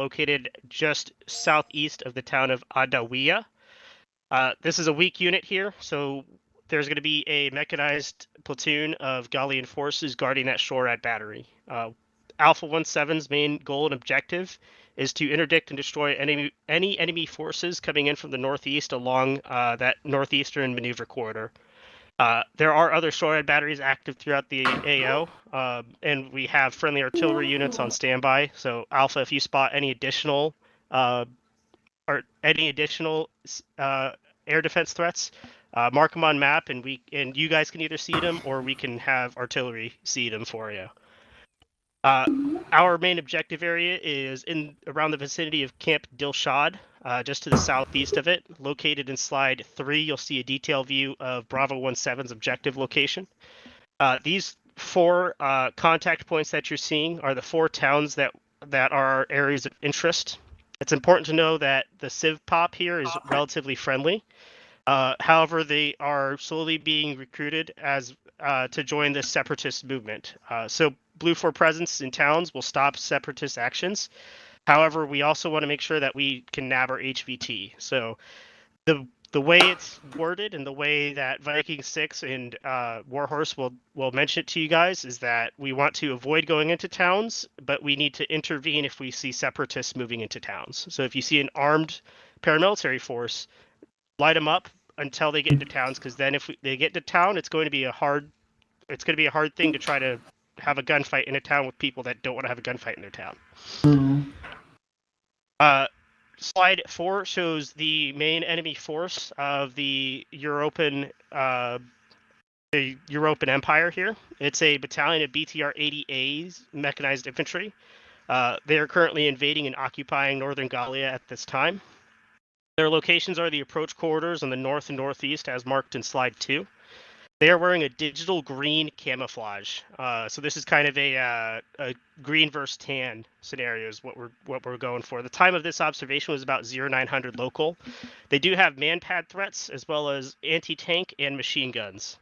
located just southeast of the town of Adawiya. This is a weak unit here, so there's going to be a mechanized platoon of Gallian forces guarding that Shorad battery. Alpha 17's main goal and objective is to interdict and destroy any enemy forces coming in from the northeast along that northeastern maneuver corridor. There are other Shorad batteries active throughout the AO, and we have friendly artillery units on standby. So Alpha, if you spot any additional air defense threats, mark them on map, and you guys can either seed them or we can have artillery seed them for you. Our main objective area is around the vicinity of Camp Dilshad, just to the southeast of it. Located in slide 3, you'll see a detailed view of Bravo 17's objective location. These 4 contact points that you're seeing are the 4 towns that are areas of interest. It's important to know that the Civ Pop here is relatively friendly. However, they are slowly being recruited as to join this separatist movement. So Blue 4 presence in towns will stop separatist actions. However, we also want to make sure that we can nab our HVT. So the way it's worded and the way that Viking 6 and Warhorse will mention it to you guys is that we want to avoid going into towns, but we need to intervene if we see separatists moving into towns. So if you see an armed paramilitary force, light them up until they get into towns, because then if they get into town, it's going to be a hard thing to try to have a gunfight in a town with people that don't want to have a gunfight in their town. Slide 4 shows the main enemy force of the European Empire here. It's a battalion of BTR 80A's mechanized infantry. They are currently invading and occupying northern Gallia at this time. Their locations are the approach corridors on the north and northeast, as marked in slide 2. They are wearing a digital green camouflage. So this is kind of a green versus tan scenario is what we're going for. The time of this observation was about 0900 local. They do have manpad threats as well as anti-tank and machine guns.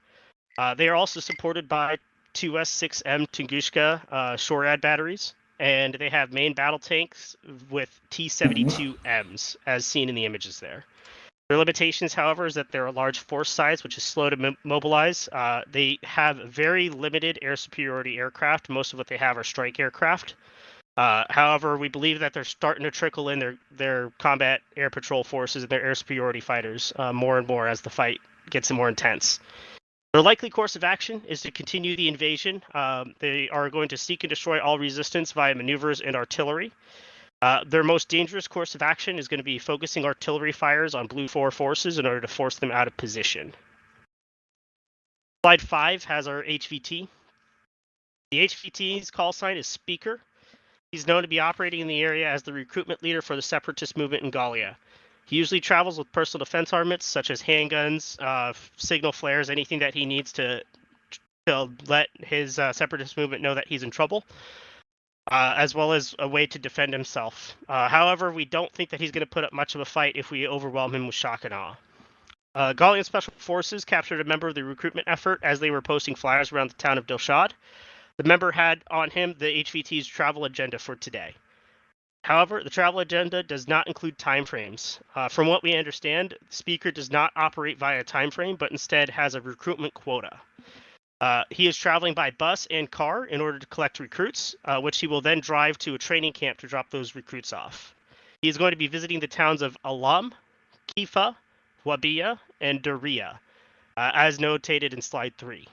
They are also supported by 2S6M Tungushka Shorad batteries, and they have main battle tanks with T-72Ms, as seen in the images there. Their limitations, however, is that they're a large force size, which is slow to mobilize. They have very limited air superiority aircraft. Most of what they have are strike aircraft. However, we believe that they're starting to trickle in their combat air patrol forces and their air superiority fighters more and more as the fight gets more intense. Their likely course of action is to continue the invasion. They are going to seek and destroy all resistance via maneuvers and artillery. Their most dangerous course of action is going to be focusing artillery fires on Blue 4 forces in order to force them out of position. Slide 5 has our HVT. The HVT's call sign is Speaker. He's known to be operating in the area as the recruitment leader for the separatist movement in Gallia. He usually travels with personal defense armaments such as handguns, signal flares, anything that he needs to let his separatist movement know that he's in trouble. As well as a way to defend himself. However, we don't think that he's going to put up much of a fight if we overwhelm him with shock and awe. Gallian Special Forces captured a member of the recruitment effort as they were posting flyers around the town of Dilshad. The member had on him the HVT's travel agenda for today. However, the travel agenda does not include timeframes. From what we understand, the speaker does not operate via timeframe, but instead has a recruitment quota. He is traveling by bus and car in order to collect recruits, which he will then drive to a training camp to drop those recruits off. He is going to be visiting the towns of Alam, Kifa, Wabia, and Daria, as notated in slide 3.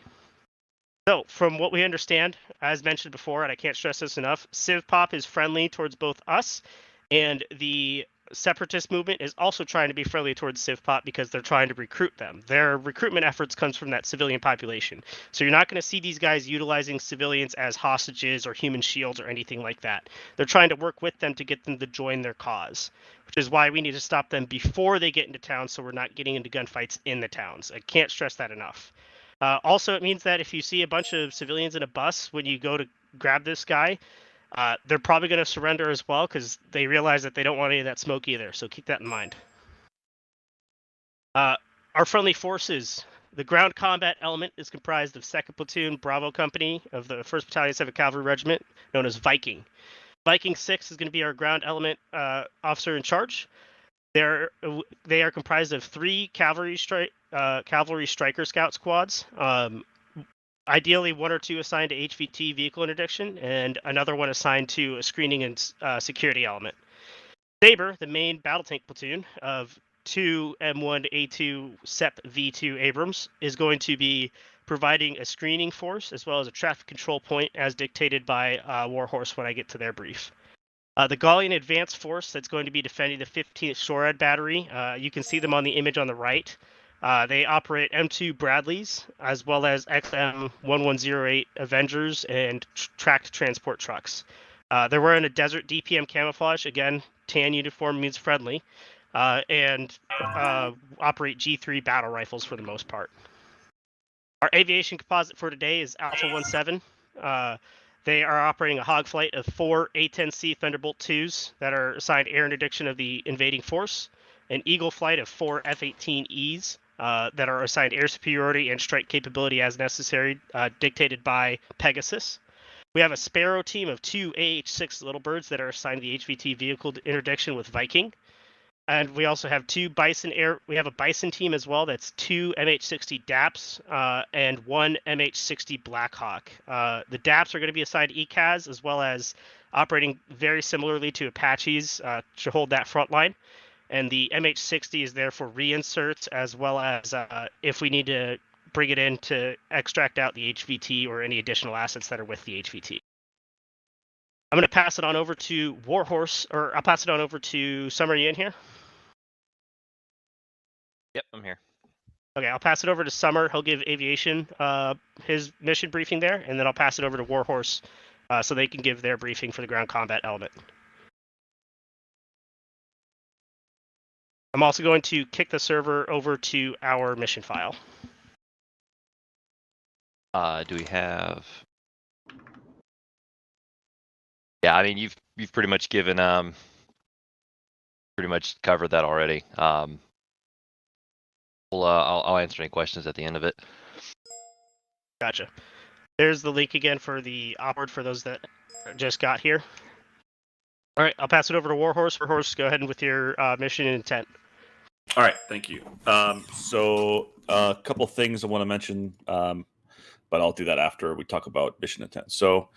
So, from what we understand, as mentioned before, and I can't stress this enough, CivPop is friendly towards both us, and the separatist movement is also trying to be friendly towards CivPop because they're trying to recruit them. Their recruitment efforts comes from that civilian population. So you're not going to see these guys utilizing civilians as hostages or human shields or anything like that. They're trying to work with them to get them to join their cause, which is why we need to stop them before they get into town so we're not getting into gunfights in the towns. I can't stress that enough. Also, it means that if you see a bunch of civilians in a bus when you go to grab this guy, they're probably going to surrender as well because they realize that they don't want any of that smoke either. So keep that in mind. Our friendly forces. The ground combat element is comprised of 2nd Platoon Bravo Company of the 1st Battalion 7th Cavalry Regiment, known as Viking. Viking 6 is going to be our ground element officer in charge. They are comprised of 3 cavalry striker scout squads. Ideally, 1 or 2 assigned to HVT vehicle interdiction, and another one assigned to a screening and security element. Saber, the main battle tank platoon of 2 M1A2 V2 Abrams, is going to be providing a screening force as well as a traffic control point as dictated by Warhorse when I get to their brief. The Gallian advanced force that's going to be defending the 15th Shorad battery, you can see them on the image on the right. They operate M2 Bradleys as well as XM1108 Avengers and tracked transport trucks. They're wearing a desert DPM camouflage. Again, tan uniform means friendly, and operate G3 battle rifles for the most part. Our aviation composite for today is Alpha 17. They are operating a hog flight of 4 A-10C Thunderbolt 2s that are assigned air interdiction of the invading force, an Eagle flight of 4 F-18Es that are assigned air superiority and strike capability as necessary, dictated by Pegasus. We have a Sparrow team of 2 AH-6 Little Birds that are assigned the HVT vehicle interdiction with Viking. And we also have 2 Bison we have a Bison team as well. That's 2 MH-60 DAPs and 1 MH-60 Blackhawk. The DAPs are going to be assigned ECAS as well as operating very similarly to Apaches to hold that front line. And the MH-60 is there for reinserts as well as if we need to bring it in to extract out the HVT or any additional assets that are with the HVT. I'm going to pass it on over to Warhorse, or I'll pass it on over to Summer. Are you in here? Yep, I'm here. Okay, I'll pass it over to Summer. He'll give aviation his mission briefing there, and then I'll pass it over to Warhorse so they can give their briefing for the ground combat element. I'm also going to kick the server over to our mission file. Do we have? Yeah, I mean you've pretty much given pretty much covered that already. I'll answer any questions at the end of it. Gotcha. There's the link again for the onboard for those that just got here. All right, I'll pass it over to Warhorse. Warhorse, go ahead with your mission and intent. All right, thank you. So a couple things I want to mention, but I'll do that after we talk about mission intent. So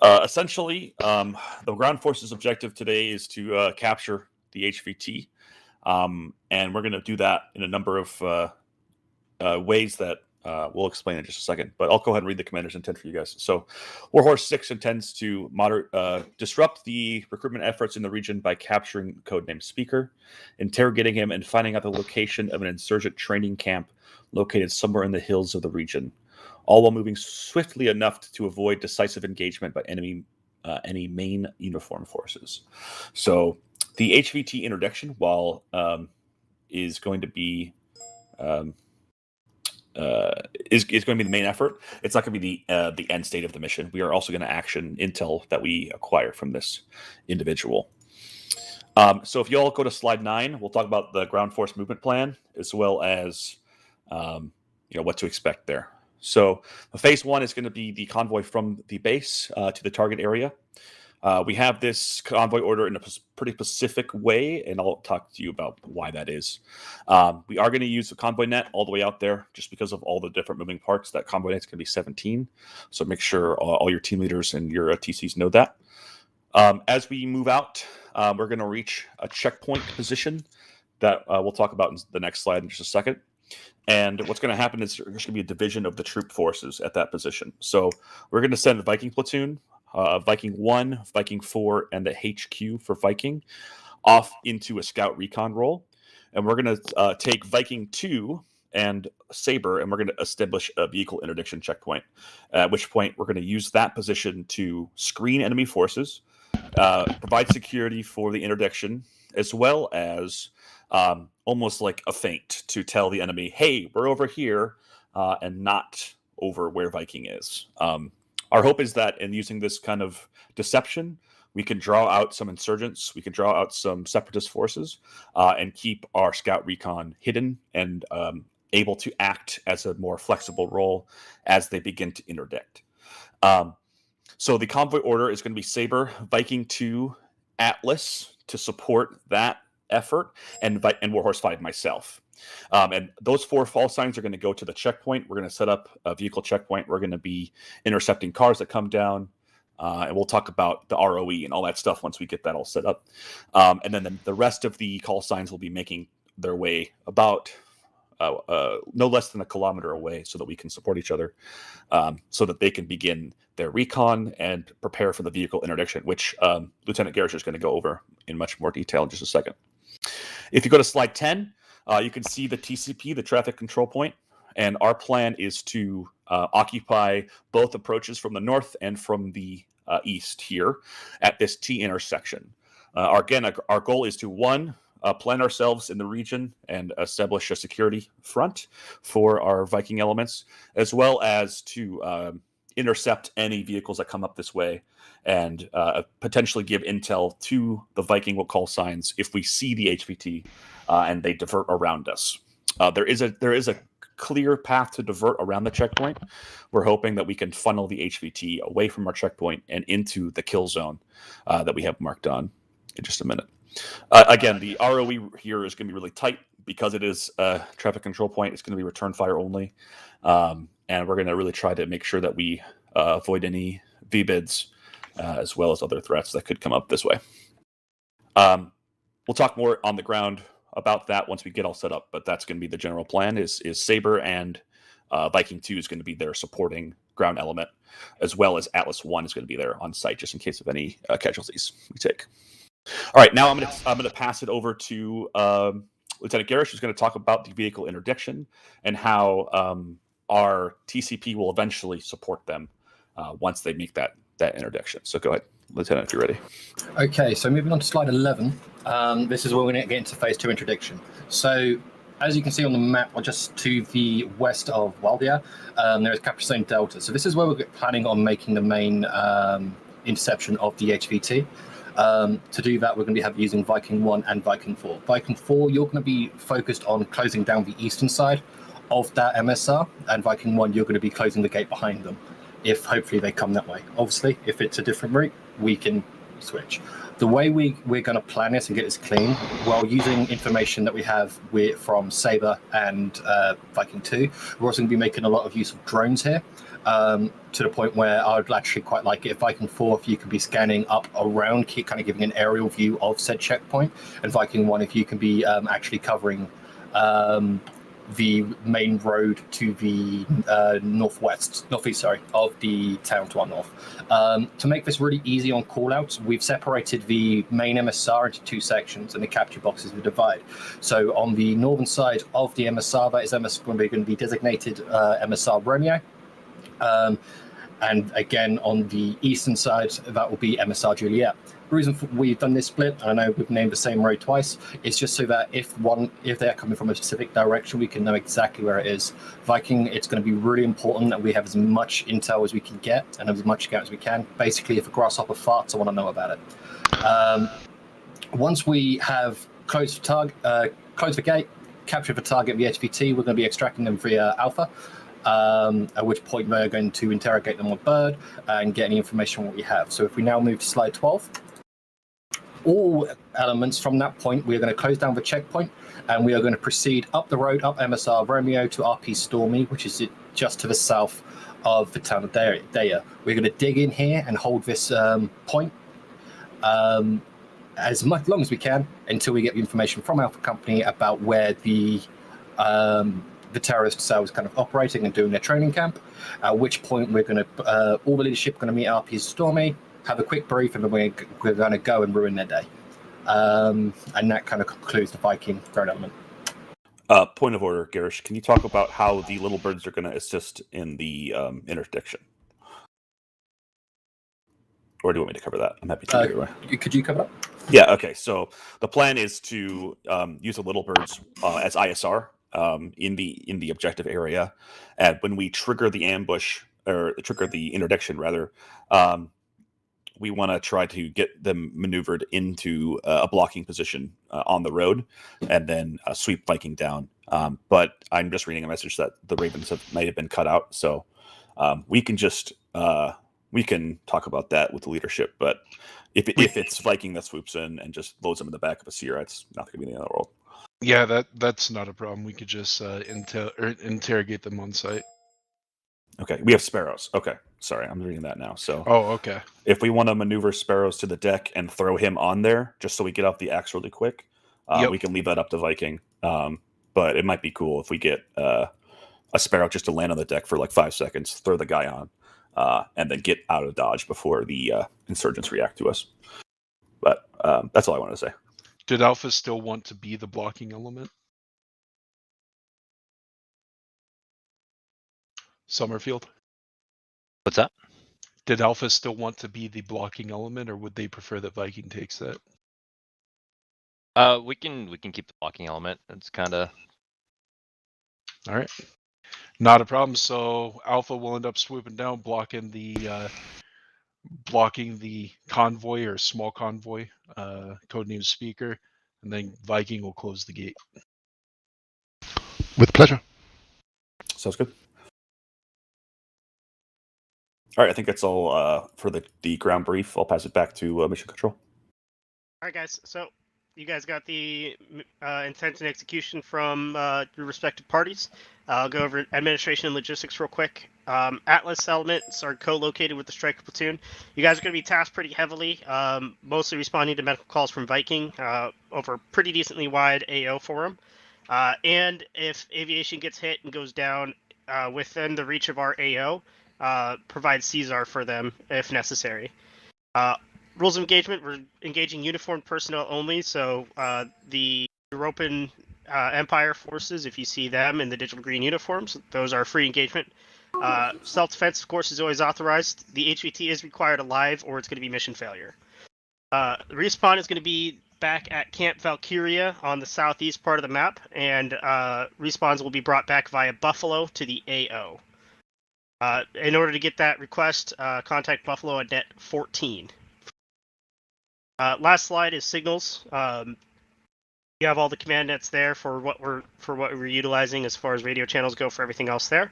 essentially, the ground forces objective today is to capture the HVT, and we're going to do that in a number of ways that we'll explain in just a second. But I'll go ahead and read the commander's intent for you guys. So Warhorse 6 intends to disrupt the recruitment efforts in the region by capturing codename Speaker, interrogating him, and finding out the location of an insurgent training camp located somewhere in the hills of the region, all while moving swiftly enough to avoid decisive engagement by any main uniform forces. So the HVT interdiction, while is going to be is going to be the main effort. It's not going to be the end state of the mission. We are also going to action intel that we acquire from this individual. So if you all go to slide 9, we'll talk about the ground force movement plan as well as what to expect there. So phase 1 is going to be the convoy from the base to the target area. We have this convoy order in a pretty specific way, and I'll talk to you about why that is. We are going to use the convoy net all the way out there just because of all the different moving parts. That convoy net's going to be 17, so make sure all your team leaders and your TCs know that. As we move out, we're going to reach a checkpoint position that we'll talk about in the next slide in just a second. And what's going to happen is there's going to be a division of the troop forces at that position. So we're going to send a Viking platoon, Viking 1, Viking 4, and the HQ for Viking off into a scout recon role. And we're going to take Viking 2 and Saber, and we're going to establish a vehicle interdiction checkpoint, at which point we're going to use that position to screen enemy forces, provide security for the interdiction, as well as almost like a feint to tell the enemy, hey, we're over here, and not over where Viking is. Our hope is that in using this kind of deception, we can draw out some insurgents, we can draw out some separatist forces, and keep our scout recon hidden and able to act as a more flexible role as they begin to interdict. So the convoy order is going to be Saber, Viking 2, Atlas to support that effort, and Warhorse 5 myself. And those 4 fall signs are going to go to the checkpoint. We're going to set up a vehicle checkpoint. We're going to be intercepting cars that come down. And we'll talk about the ROE and all that stuff once we get that all set up. And then the rest of the call signs will be making their way about no less than a kilometer away so that we can support each other, so that they can begin their recon and prepare for the vehicle interdiction, which Lieutenant Garish is going to go over in much more detail in just a second. If you go to slide 10, you can see the TCP, the traffic control point, and our plan is to occupy both approaches from the north and from the east here at this T intersection. Our goal is to, one, plant ourselves in the region and establish a security front for our Viking elements, as well as to intercept any vehicles that come up this way and potentially give intel to the Viking call signs if we see the HVT and they divert around us. There is a clear path to divert around the checkpoint. We're hoping that we can funnel the HVT away from our checkpoint and into the kill zone that we have marked on in just a minute. Again, the ROE here is going to be really tight because it is a traffic control point. It's going to be return fire only. And we're going to really try to make sure that we avoid any VBIDs as well as other threats that could come up this way. We'll talk more on the ground about that once we get all set up, but that's going to be the general plan is Saber and Viking 2 is going to be their supporting ground element, as well as Atlas 1 is going to be there on site just in case of any casualties we take. All right, now I'm going to pass it over to Lieutenant Garish, who's going to talk about the vehicle interdiction and how our TCP will eventually support them once they make that interdiction. So go ahead, Lieutenant, if you're ready. Okay, so moving on to slide 11, this is where we're going to get into phase 2 interdiction. So as you can see on the map, just to the west of Waldia, there is Capstone Delta. So this is where we're planning on making the main interception of the HVT. To do that, we're going to be using Viking 1 and Viking 4. Viking 4, you're going to be focused on closing down the eastern side of that MSR, and Viking 1, you're going to be closing the gate behind them, if hopefully they come that way. Obviously, if it's a different route, we can switch. The way we're going to plan this and get this clean, while using information that we have from Saber and Viking 2, we're also going to be making a lot of use of drones here, to the point where I would actually quite like it if Viking 4, if you can be scanning up around, kind of giving an aerial view of said checkpoint, and Viking 1, if you can be actually covering the main road to the northeast, of the town to our north. To make this really easy on callouts, we've separated the main MSR into 2 sections, and the capture boxes we divide. So on the northern side of the MSR, that is going to be designated MSR Romeo. And again, on the eastern side, that will be MSR Juliet. The reason we've done this split, and I know we've named the same road twice, is just so that if they're coming from a specific direction, we can know exactly where it is. Viking, it's going to be really important that we have as much intel as we can get and as much scout as we can. Basically, if a grasshopper farts, I want to know about it. Once we have closed the gate, captured the target via HVT, we're going to be extracting them via Alpha. At which point we're going to interrogate them on Bird and get any information on what we have. So if we now move to slide 12, all elements from that point, we're going to close down the checkpoint and we are going to proceed up the road, up MSR Romeo to RP Stormy, which is just to the south of the town of Daya. We're going to dig in here and hold this point as long as we can until we get the information from Alpha Company about where the terrorist cell is kind of operating and doing their training camp, at which point we're going to, all the leadership going to meet RP Stormy, have a quick brief, and then we're going to go and ruin their day. And that kind of concludes the Viking ground element. Point of order, Garish, can you talk about how the little birds are going to assist in the interdiction? Or do you want me to cover that? I'm happy to either way. Could you cover that? Yeah, okay. So the plan is to use the little birds as ISR in the objective area, and when we trigger the ambush or trigger the interdiction, rather, we want to try to get them maneuvered into a blocking position on the road, and then sweep Viking down. But I'm just reading a message that the Ravens may have been cut out, so we can just we can talk about that with the leadership. But if it's Viking that swoops in and just loads them in the back of a Sierra, it's not going to be in the end of the world. Yeah, that's not a problem. We could just interrogate them on site. Okay, we have Sparrows. Okay, sorry, I'm reading that now. So, Oh, okay. if we want to maneuver Sparrows to the deck and throw him on there, just so we get off the axe really quick, Yep. we can leave that up to Viking. But it might be cool if we get a Sparrow just to land on the deck for like 5 seconds, throw the guy on, and then get out of dodge before the insurgents react to us. But that's all I wanted to say. Did Alpha still want to be the blocking element? Summerfield? What's that? Did Alpha still want to be the blocking element, or would they prefer that Viking takes that? We can keep the blocking element. It's kind of All right. Not a problem. So Alpha will end up swooping down, blocking the convoy or small convoy, codename Speaker, and then Viking will close the gate. With pleasure. Sounds good. All right, I think that's all for the ground brief. I'll pass it back to Mission Control. All right, guys. So you guys got the intent and execution from your respective parties. I'll go over administration and logistics real quick. Atlas elements are co-located with the Striker platoon. You guys are going to be tasked pretty heavily, mostly responding to medical calls from Viking over pretty decently wide AO for them. And if aviation gets hit and goes down within the reach of our AO, provide Caesar for them if necessary. Rules of engagement, we're engaging uniformed personnel only, so the European Empire forces, if you see them in the digital green uniforms, those are free engagement. Self-defense, of course, is always authorized. The HVT is required alive, or it's going to be mission failure. The respawn is going to be back at Camp Valkyria on the southeast part of the map, and respawns will be brought back via Buffalo to the AO. In order to get that request, contact Buffalo at net 14. Last slide is signals. You have all the command nets there for what we're utilizing as far as radio channels go for everything else there,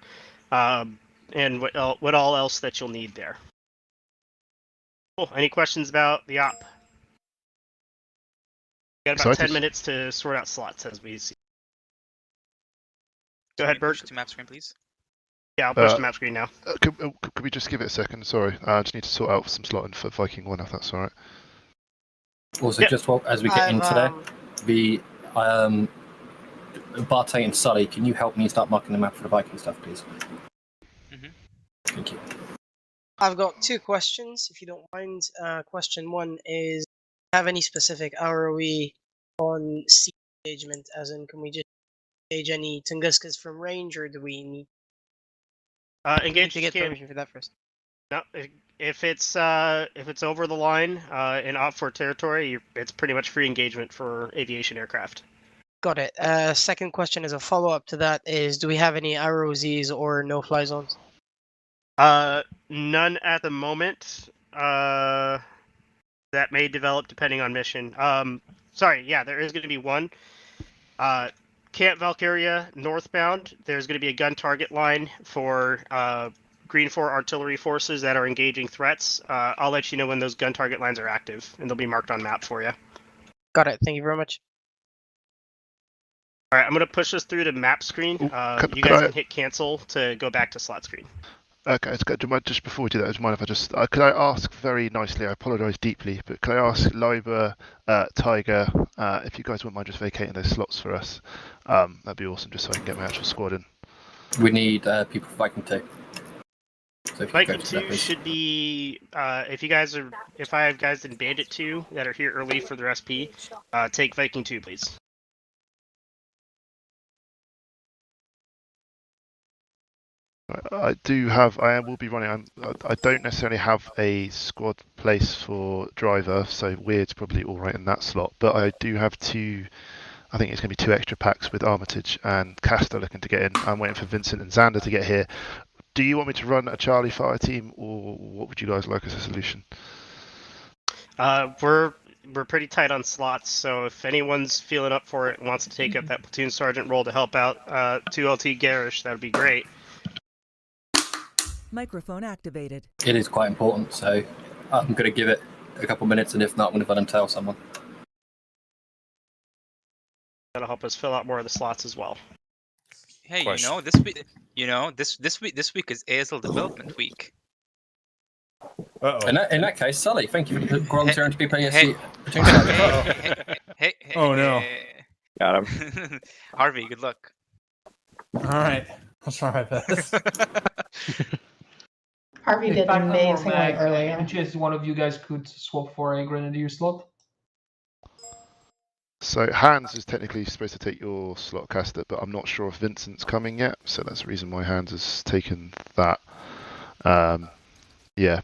and what all else that you'll need there. Cool. Any questions about the op? We got about 10 minutes to sort out slots as we see. Go ahead, Bert. To map screen, please. Yeah, I'll push the map screen now. Could we just give it a second? Sorry, I just need to sort out some slotting for Viking 1, if that's all right. Also, just as we get into there, the Bartay and Sully, can you help me start marking the map for the Viking stuff, please? Thank you. I've got 2 questions, if you don't mind. Question 1 is, do you have any specific ROE on sea engagement? As in, can we just engage any Tunguskas from range, or do we need Engage to get permission for that first? No, if it's over the line in OPFOR territory, it's pretty much free engagement for aviation aircraft. Got it. Second question is a follow-up to that is, do we have any ROZs or no-fly zones? None at the moment. That may develop depending on mission. Sorry, yeah, there is going to be one. Camp Valkyria northbound, there's going to be a gun target line for Green 4 artillery forces that are engaging threats. I'll let you know when those gun target lines are active, and they'll be marked on map for you. Got it. Thank you very much. All right, I'm going to push this through to map screen. You guys can hit cancel to go back to slot screen. Okay, it's good. Do you mind, just before we do that, do you mind if I just... could I ask very nicely, I apologise deeply, but could I ask Liber, Tiger, if you guys wouldn't mind just vacating those slots for us? That'd be awesome, just so I can get my actual squad in. We need people for Viking 2. So Viking 2 should be, if I have guys in Bandit 2 that are here early for their SP, take Viking 2, please. I will be running. I don't necessarily have a squad place for driver, so Weird's probably all right in that slot. But I do have 2. I think it's going to be 2 extra packs with Armitage and Castor looking to get in. I'm waiting for Vincent and Xander to get here. Do you want me to run a Charlie fire team, or what would you guys like as a solution? We're pretty tight on slots, so if anyone's feeling up for it and wants to take up that platoon sergeant role to help out 2LT Garish, that would be great. Microphone activated. It is quite important, so I'm going to give it a couple minutes, and if not, I'm going to let them tell someone. That'll help us fill out more of the slots as well. Hey, Question. this week is ASL Development Week. Uh-oh. In that case, Sully, thank you for volunteering to be playing Hey. Hey, Oh, no. Got him. Harvey, good luck. All right. I'll try my best. Harvey did amazingly earlier. Any chance one of you guys could swap for a grenadier slot? So Hans is technically supposed to take your slot, caster, but I'm not sure if Vincent's coming yet, so that's the reason why Hans has taken that. Yeah.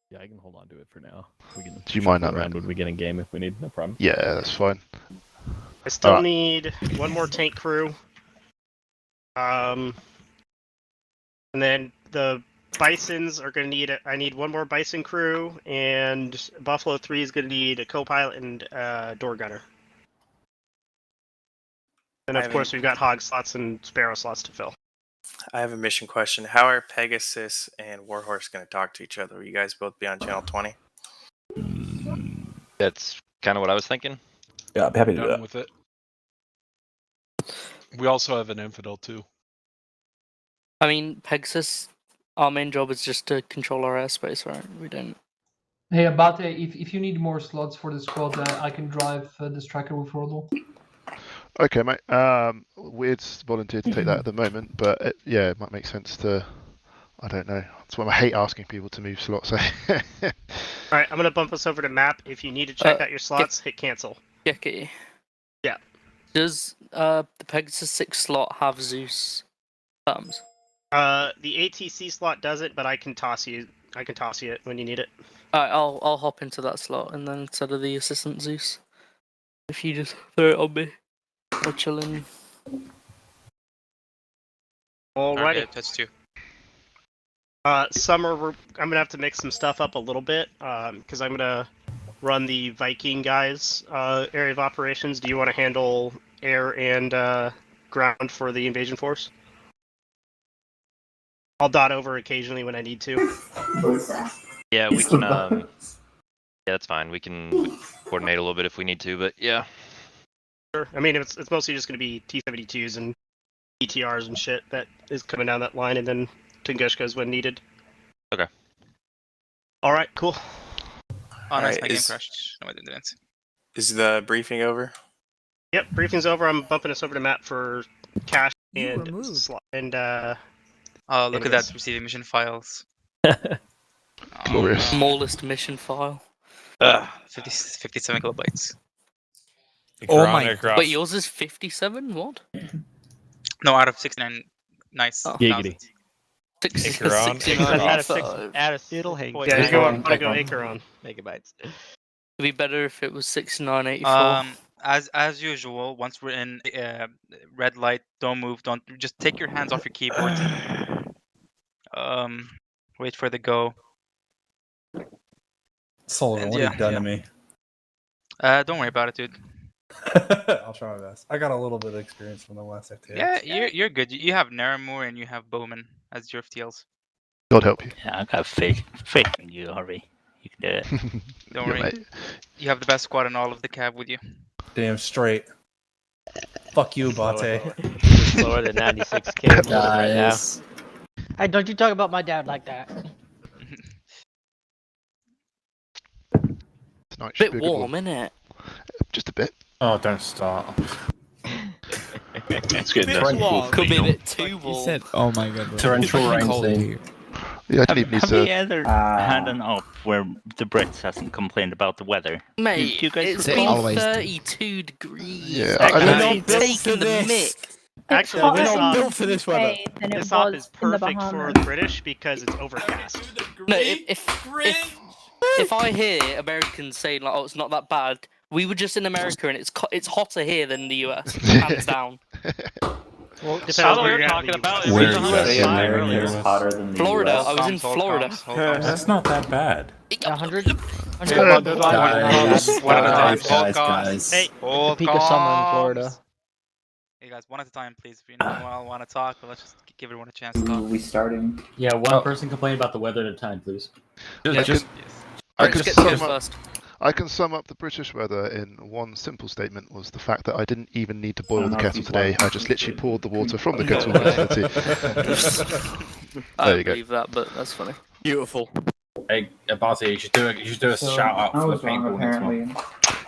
Yeah, I can hold on to it for now. We can. Do you mind that, around man? when we get in game if we need? No problem. Yeah, that's fine. I still need one more tank crew. And then the Bisons are going to need. I need one more Bison crew, and Buffalo 3 is going to need a co-pilot and door gunner. And of course, we've got hog slots and sparrow slots to fill. I have a mission question. How are Pegasus and Warhorse going to talk to each other? Will you guys both be on channel 20? That's kind of what I was thinking. Yeah, I'm happy to do Done that. with it. We also have an infidel too. I mean, Pegasus, our main job is just to control our airspace, right? We don't. Hey, Abate, if you need more slots for the squad, I can drive this tracker with Rodel. Okay, mate. Weird's volunteered to take that at the moment, but yeah, it might make sense to. I don't know. That's why I hate asking people to move slots. Alright, I'm going to bump us over to map. If you need to check out your slots, hit cancel. Yeki. Yeah. Does the Pegasus 6 slot have Zeus terms? The ATC slot doesn't, but I can toss you it when you need it. Alright, I'll hop into that slot and then instead of the assistant Zeus. If you just throw it on me. Or chilling. Alrighty. That's 2. Summer, I'm gonna have to mix some stuff up a little bit, because I'm gonna run the Viking guys area of operations. Do you want to handle air and ground for the invasion force? I'll dot over occasionally when I need to. Yeah, we can. Yeah, that's fine. We can coordinate a little bit if we need to, but yeah. Sure. I mean, it's mostly just gonna be T-72s and ETRs and shit that is coming down that line, and then Tungushkas when needed. Okay. All right. Cool. Oh, nice. Alright, My game crashed. No, I didn't. Is the briefing over? Yep. Briefing's over. I'm bumping us over to Matt for cash and Oh, look at that, receiving mission files. Glorious. Smallest mission file. 57 kilobytes. Oh my god. Wait, yours is 57? What? No, out of 69. Nice. Oh. Giggity. 69. It'll hang. Yeah, you want to go acre on megabytes. It'd be better if it was 6984. As usual, once we're in red light, don't move. Don't just take your hands off your keyboard. Wait for the go. Sullivan, what have you done to me? Don't worry about it, dude. I'll try my best. I got a little bit of experience from the last FTX. Yeah, you're good. You have Naramur and you have Bowman as your FTLs. God help you. Yeah, I got faith in you, Harvey. You can do it. Don't worry. You have the best squad in all of the cab with you. Damn straight. Fuck you, Bate. Lower than 96K right now. Hey, don't you talk about my dad like that. Tonight Bit warm, innit? Just a bit. Oh, don't start. It's good. Could be a bit too warm. You said, oh my god. Torrential rain scene. Yeah, I didn't even need Have to. you ever had an op where the Brits hasn't complained about the weather? Mate, You guys it's complain? been 32 degrees. Yeah, Actually, I I'm taking the mick. Actually, hotter this in op, this weather. Than it this op was is in the perfect for Bahamas. the British because it's overcast. No, if I hear Americans saying like, "Oh, it's not that bad," we were just in America and it's hotter here than the US, hands down. Well, So we were talking about it. Where was exactly 105 in earlier. America? Hotter than the Florida, US. I was in Florida. That's not that bad. 100? Guys. Hey, The peak of summer in Florida. Hey, guys, one at a time, please. If you all want to talk, but let's just give everyone a chance to talk. We starting? Yeah, one person complain about the weather at a time, please. I can sum up the British weather in one simple statement: was the fact that I didn't even need to boil the kettle today. I just literally poured the water from the kettle facility. I There don't you go. believe that, but that's funny. Beautiful. Hey, Barty, you should do a shout out for the paintball next one.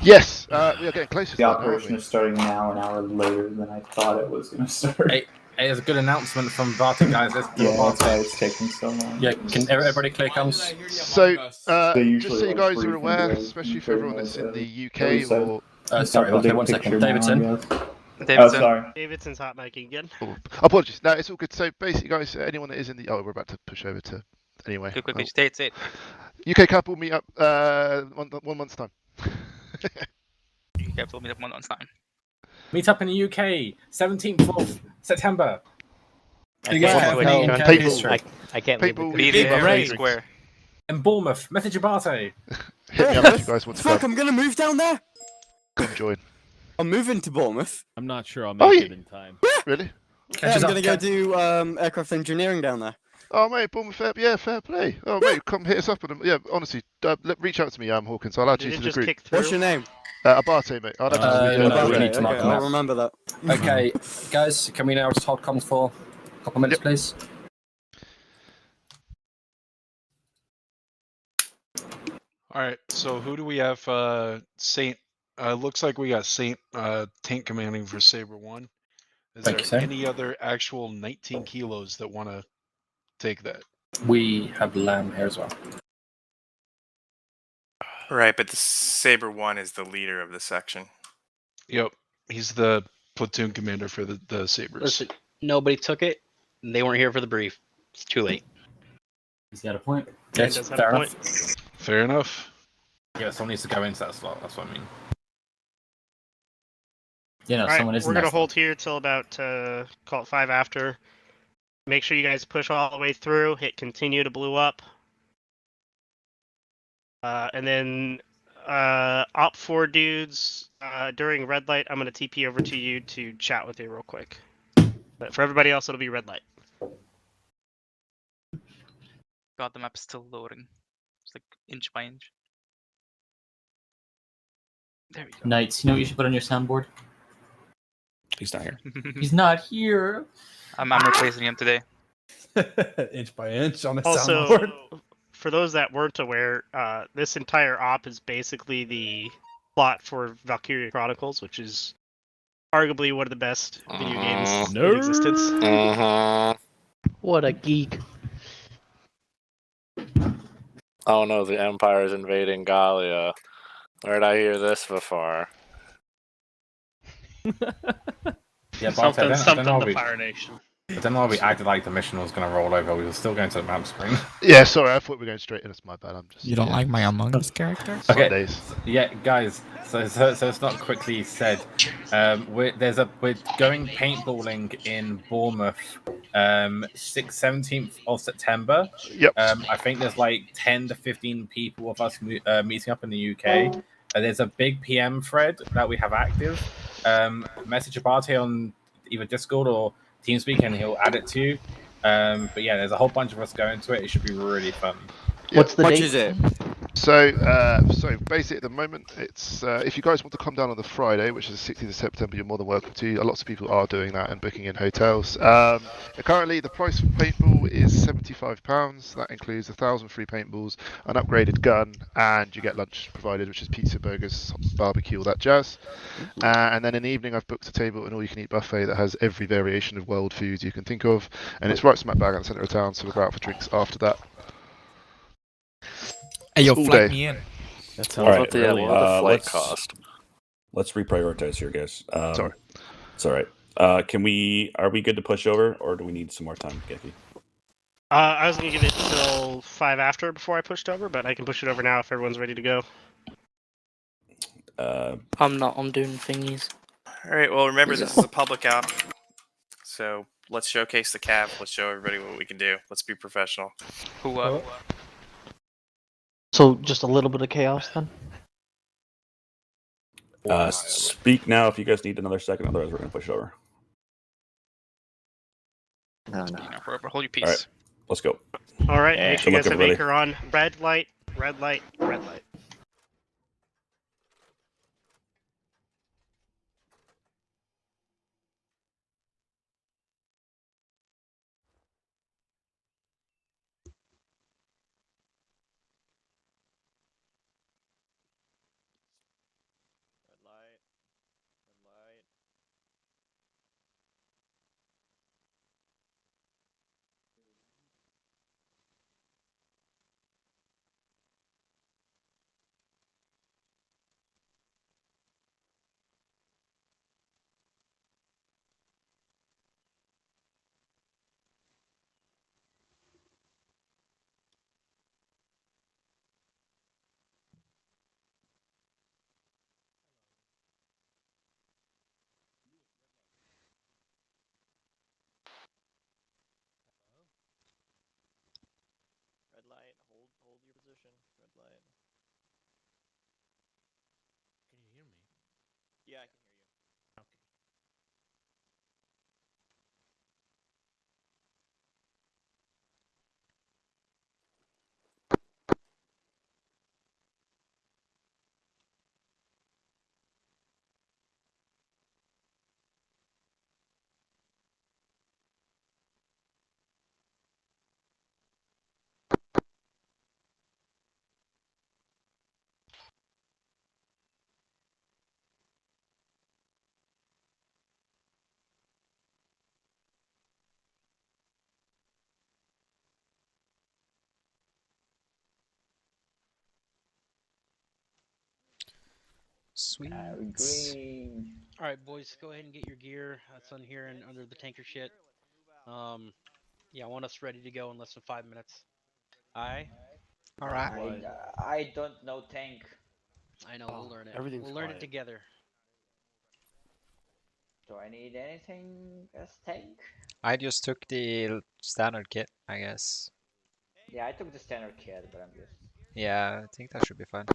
Yes, we are getting closer to The that, aren't operation we? is starting now, an hour later than I thought it was going to start. Hey, there's a good announcement from Barty, guys. Let's do Yeah, a that's Barty. why it's taking so long. Yeah, can everybody clear comes? So, just so usually, you like, guys brief are aware, into especially for during everyone that's in the the UK reset. or... Sorry, I'll okay, take a one picture second. now, Davidson. I guess. Davidson. Oh, sorry. Davidson's hot micing again. Oh, apologies. No, it's all good. So basically, guys, anyone that is in the... Oh, we're about to push over to... Anyway. Quickly, say it. UK couple meet up 1 month's time. UK couple meet up 1 month's time. Meet up in the UK, 17th of September. I can't Be there, square. In Bournemouth, message Abate. Hit me up if you guys want to Fuck, come. I'm gonna move down there. Come join. I'm moving to Bournemouth. I'm not sure I'll Oh, make yeah. it in time. Really? Yeah, I'm gonna go do aircraft engineering down there. Oh, mate, Bournemouth, fair play. Oh, mate, come hit us up. Yeah, honestly, reach out to me, Hawkins. I'll add you to the group. What's your name? Abate, mate. I'll add you to the Abate, group. need to mark okay, them I'll out. remember that. Okay, guys, can we now just hold comms for a couple minutes, please? All right. So who do we have? Saint. Looks like we got Saint tank commanding for Saber 1. Is Thank you, there sir. any other actual 19 kilos that want to take that? We have Lamb here as well. Right, but the Saber 1 is the leader of the section. Yep. He's the platoon commander for the Sabres. Listen, nobody took it. And they weren't here for the brief. It's too late. He's got a point. Yes, does have fair a enough. Fair enough. Yeah, someone needs to go into that slot. That's what I mean. You know, All right, someone is we're in gonna that hold here till about call it 5 after. Make sure you guys push all the way through. Hit continue to blue up. And then op 4 dudes during red light. I'm gonna TP over to you to chat with you real quick. But for everybody else, it'll be red light. God, the map's still loading. It's like inch by inch. There we go. Knights, you know what you should put on your soundboard? He's not here. He's not here. I'm replacing him today. Inch by inch on the Also, soundboard. for those that weren't aware, this entire op is basically the plot for Valkyria Chronicles, which is arguably one of the best video games in existence. What a geek. Oh no, the Empire is invading Gallia. Where'd I hear this before? Yeah, but I don't know why we- Fire Nation. I don't know why we acted like the mission was going to roll over. We were still going to the map screen. Yeah, sorry, I thought we were going straight in. It's my bad. I'm just. You don't like my Among Us character? Okay. Days. Yeah, guys. So it's not quickly said. We're going paintballing in Bournemouth, 17th of September. Yep. I think there's like 10 to 15 people of us meeting up in the UK. There's a big PM thread that we have active. Message Abate on either Discord or TeamSpeak, and he'll add it to you. But yeah, there's a whole bunch of us going to it. It should be really fun. What's the Much date? is it? So basically, at the moment, it's if you guys want to come down on the Friday, which is the 16th of September, you're more than welcome to. Lots of people are doing that and booking in hotels. Currently, the price for paintball is £75. That includes 1,000 free paintballs, an upgraded gun, and you get lunch provided, which is pizza, burgers, barbecue, all that jazz. And then in the evening, I've booked a table, an all-you-can-eat buffet that has every variation of world foods you can think of, and it's right smack bang at the centre of town. So we'll go out for drinks after that. Hey, yo, All flag day. me in. That sounds All right, like really what the flight let's- cost? Let's reprioritize here, guys. Sorry. It's all right. Are we good to push over, or do we need some more time, Geki? I was gonna give it till 5 after before I pushed over, but I can push it over now if everyone's ready to go. I'm not. I'm doing thingies. All right. Well, remember this is a public op, so let's showcase the Cav. Let's show everybody what we can do. Let's be professional. Who? So just a little bit of chaos then? Speak now if you guys need another second, otherwise we're gonna push over. Oh no. Forever, hold your All right, peace. let's go. All right, Yeah. make sure you Good guys luck, have everybody. anchor on. Red light, red light, red light. Red light. Red light. Red light. Hold your position. Red light. Can you hear me? Yeah, I can hear you. Okay. Sweet. Green. All right, boys, go ahead and get your gear. That's on here and under the tanker shit. Yeah, I want us ready to go in less than 5 minutes. Aye. All right. I don't know tank. I know. We'll learn it. Everything's We'll learn it quiet. together. Do I need anything as tank? I just took the standard kit, I guess. Yeah, I took the standard kit, but I'm just. Yeah, I think that should be fine.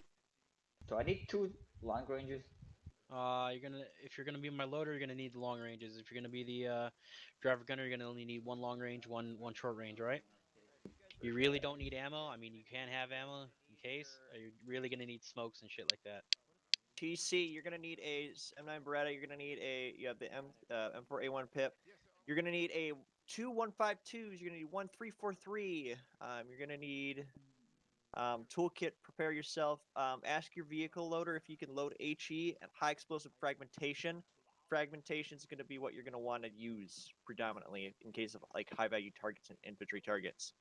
Do I need 2 long ranges? If you're gonna be my loader, you're gonna need the long ranges. If you're gonna be the driver gunner, you're gonna only need 1 long range, one short range, right? You really don't need ammo. I mean, you can have ammo in case. Or you're really gonna need smokes and shit like that. TC, you're gonna need a M9 Beretta. You're gonna need the M4A1 pip. You're gonna need a 2 152s. You're gonna need 1 343. You're gonna need toolkit. Prepare yourself. Ask your vehicle loader if you can load HE and high explosive fragmentation. Fragmentation is gonna be what you're gonna want to use predominantly in case of like high value targets and infantry targets.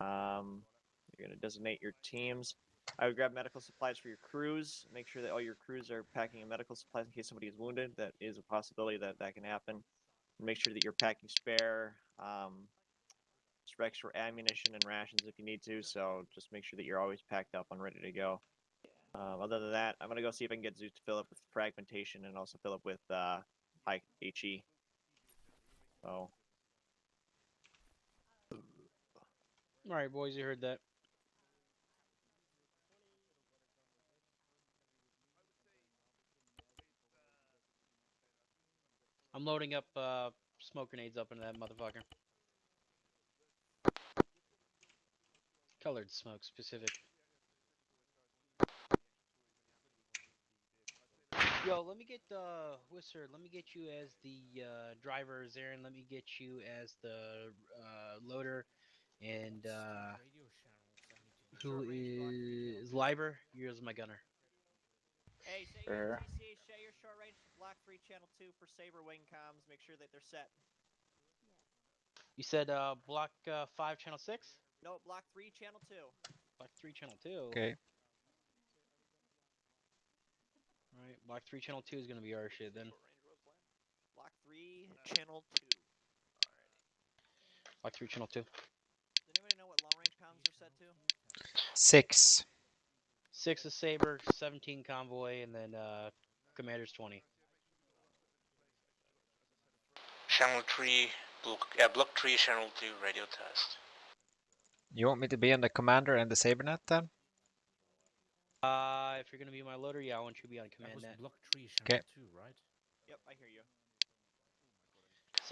You're gonna designate your teams. I would grab medical supplies for your crews. Make sure that all your crews are packing medical supplies in case somebody is wounded. That is a possibility that can happen. Make sure that you're packing spare specs for ammunition and rations if you need to. So just make sure that you're always packed up and ready to go. Other than that, I'm gonna go see if I can get Zeus to fill up with fragmentation and also fill up with high HE. So. All right, boys, you heard that. I'm loading up smoke grenades up into that motherfucker. Colored smoke specific. Yo, let me get Whisper. Let me get you as the driver, Zarin. Let me get you as the loader, and who is Liber? You're as my gunner. Hey, Sure. say your short range to Block 3 Channel 2 for Saber Wing comms. Make sure that they're set. You said block 5 channel 6? No, Block 3 Channel 2. Block 3 channel 2. Okay. Alright, block 3 channel 2 is gonna be our shit then. Block 3 Channel 2. Alrighty. Block 3 channel 2. Does anybody know what long range comms are set to? 6. 6 is Saber, 17 convoy, and then commander's 20. Channel 3, block 3, channel 2, radio test. You want me to be on the commander and the sabernet then? If you're gonna be my loader, yeah, I want you to be on command That was net. block 3, channel 2, right? Yep, I hear you.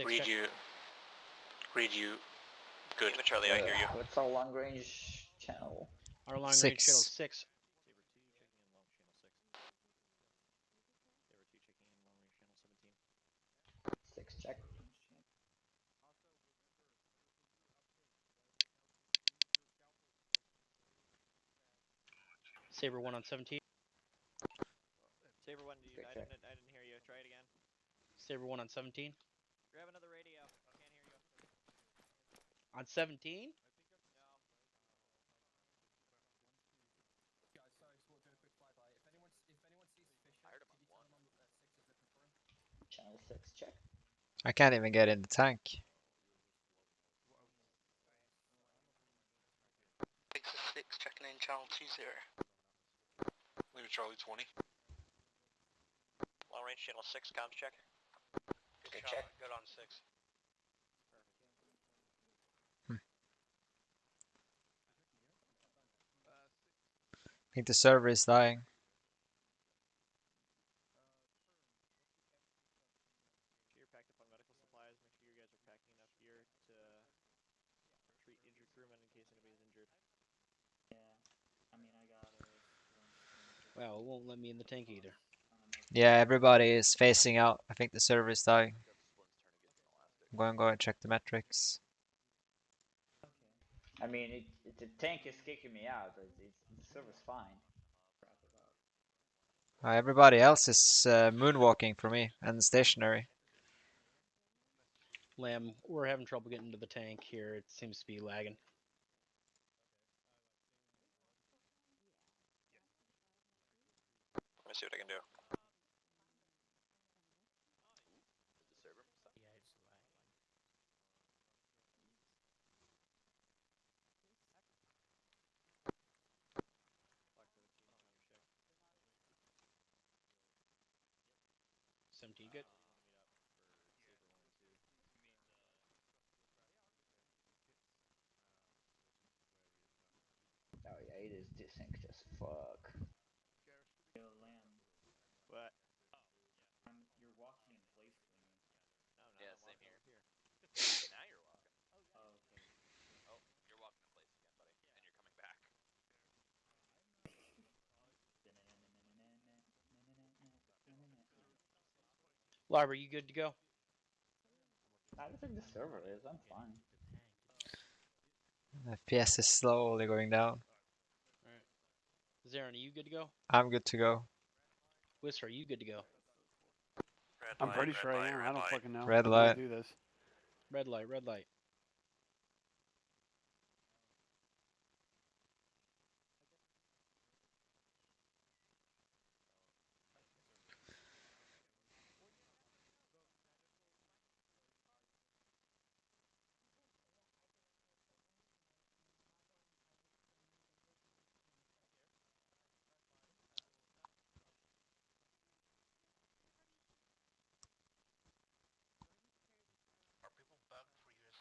Read you. Read you. Good. Charlie, I hear you. What's our long range channel? Our long range channel 6. Six check. Saber 1 on 17. Saber 1, I didn't hear you. Try it again. Saber 1 on 17. Grab another radio. Can't hear you. On 17? Channel 6 check. I can't even get in the tank. 6 checking in channel 20. Leave it Charlie 20. Long range channel 6, comms check. Good check. Good on 6. I think the server is dying. Make sure you're packed up on medical supplies. Make sure you guys are packing enough gear to treat injured crewmen in case anybody's injured. Yeah, I mean, I got it. Well, it won't let me in the tank either. Yeah, everybody is phasing out. I think the server is dying. I'm going to go and check the metrics. I mean, the tank is kicking me out. The server's fine. Everybody else is moonwalking for me and stationary. Lamb, we're having trouble getting into the tank here. It seems to be lagging. Let me see what I can do. Good. Oh yeah, it is desynced as fuck. Yo, Lamb. What? You're walking in place for me. No, yeah, same here. Now you're walking. Oh, okay. Oh, you're walking in place again, buddy. And you're coming back. Larber, you good to go? I don't think the server is. I'm fine. FPS is slowly going down. Alright. Zarin, are you good to go? I'm good to go. Whisker, are you good to go? I'm pretty sure I am. I don't fucking know. Red I'm light. gonna do this. Red light, red light. Are people bugged for US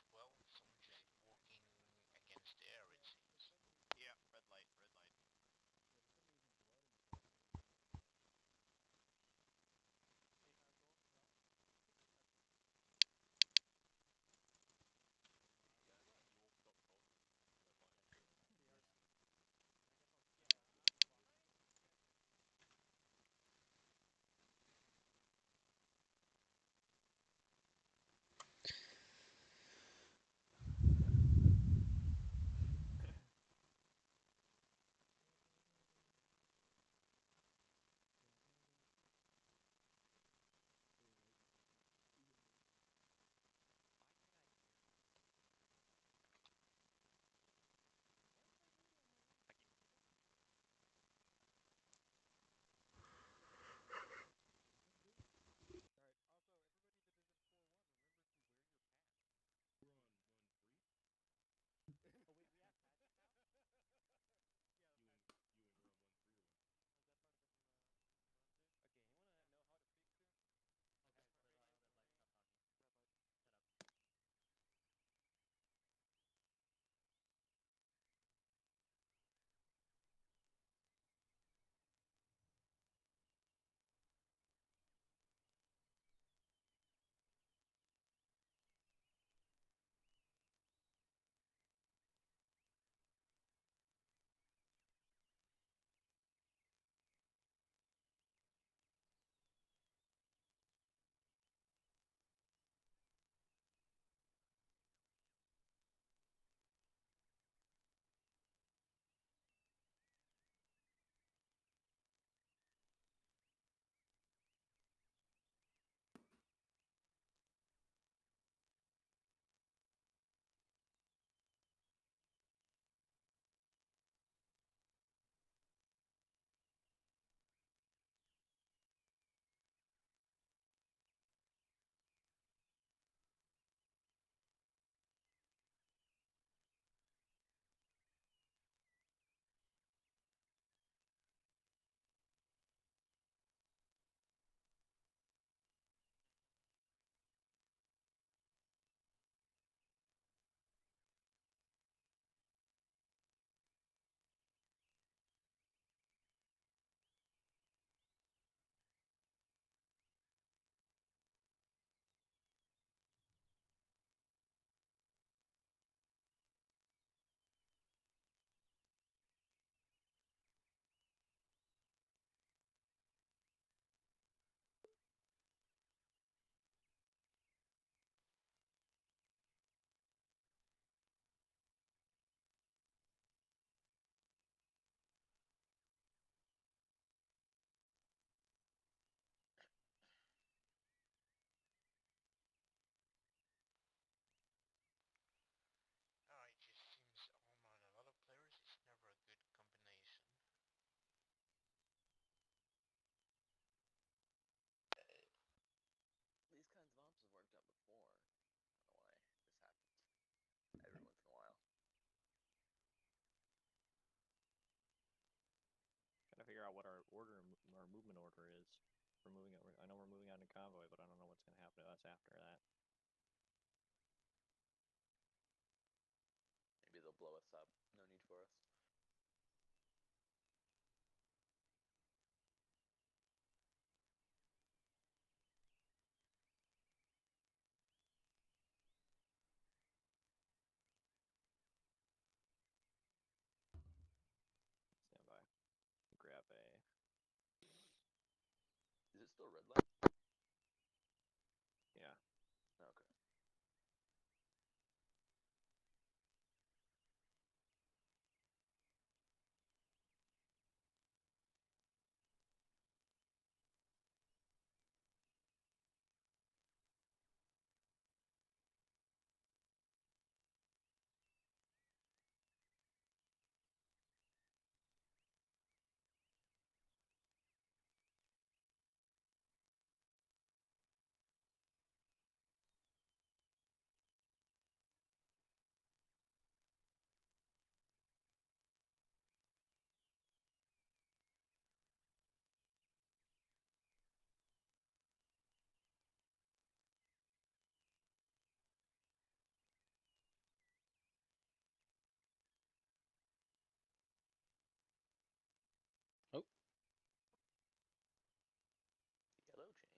convoy, but I don't know what's going to happen to us after that. Maybe they'll blow us up. No need for us. Stand by. Grab a. Is it still red light? Yeah. Okay. Oh. Yellow chain.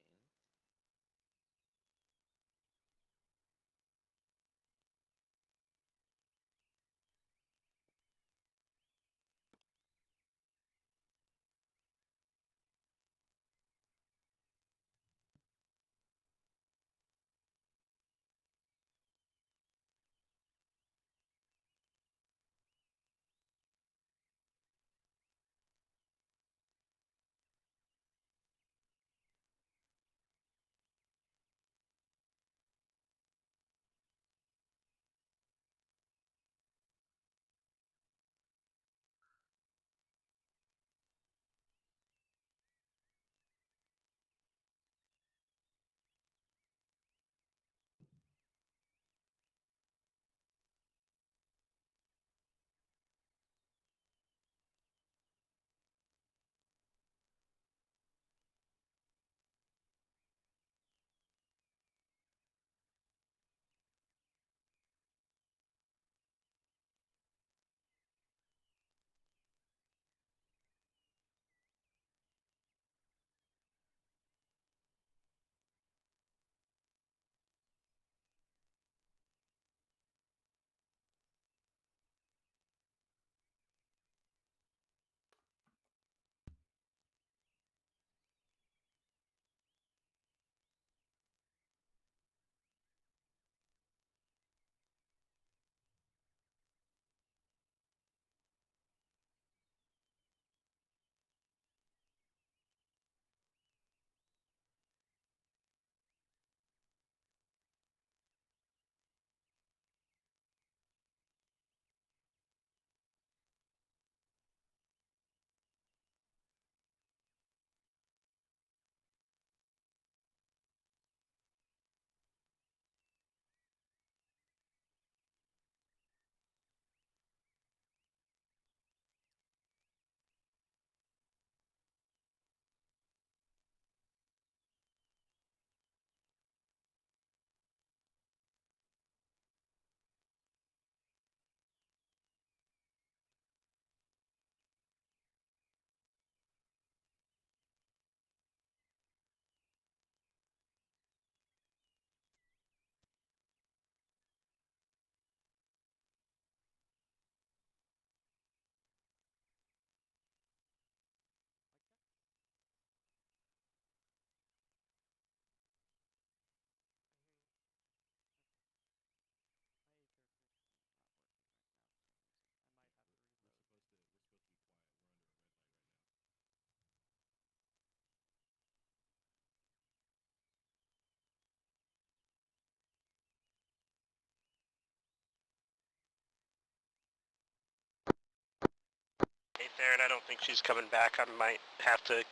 Hey Barrett, I don't think she's coming back. I might have to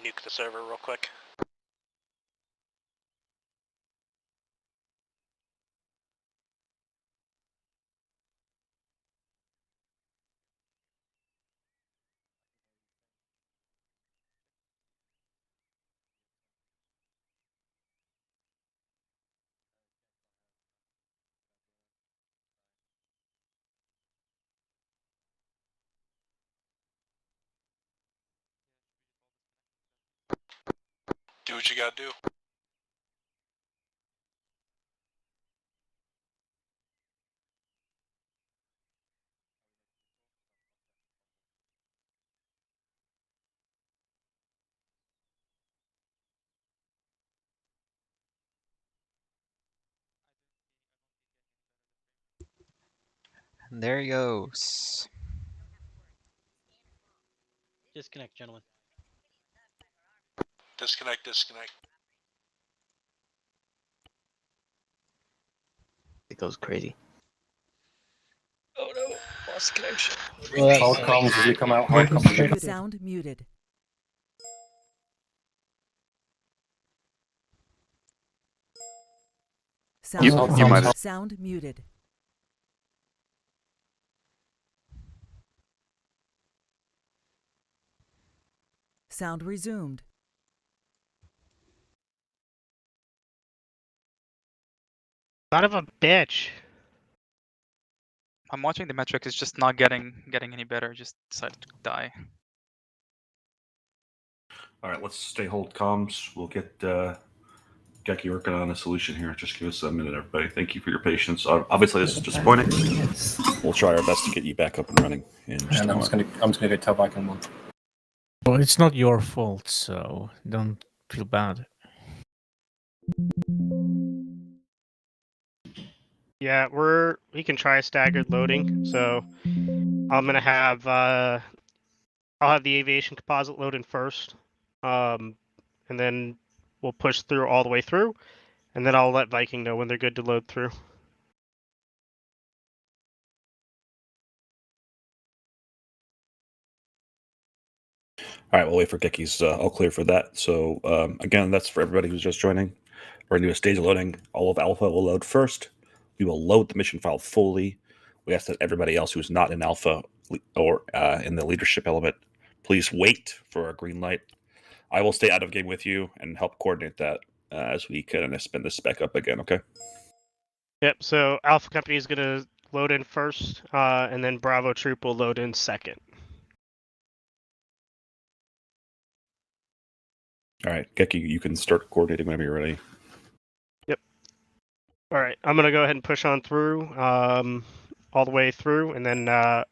nuke the server real quick. what you gotta do. And there he goes. Disconnect, gentlemen. Disconnect, disconnect. It goes crazy. Oh no, lost connection. Hard comms as we come out. Hard comms. Sound muted. Sound muted. Sound resumed. Son of a bitch. I'm watching the metric. It's just not getting any better. Just decided to die. All right, let's stay hold comms. We'll get Geki working on a solution here. Just give us a minute, everybody. Thank you for your patience. Obviously, this is disappointing. We'll try our best to get you back up and running. In just And a I'm just moment. gonna go tell Viking one. Well, it's not your fault, so don't feel bad. Yeah, we can try staggered loading. So I'm gonna have I'll have the aviation composite load in first, and then we'll push through all the way through, and then I'll let Viking know when they're good to load through. All right, we'll wait for Geki's all clear for that. So again, that's for everybody who's just joining. We're going to do a stage loading. All of Alpha will load first. We will load the mission file fully. We ask that everybody else who's not in Alpha or in the leadership element, please wait for a green light. I will stay out of game with you and help coordinate that as we kind of spin this back up again, okay? Yep, so Alpha Company is going to load in first, and then Bravo Troop will load in second. All right, Geki, you can start coordinating whenever you're ready. Yep. All right, I'm going to go ahead and push on through, all the way through, and then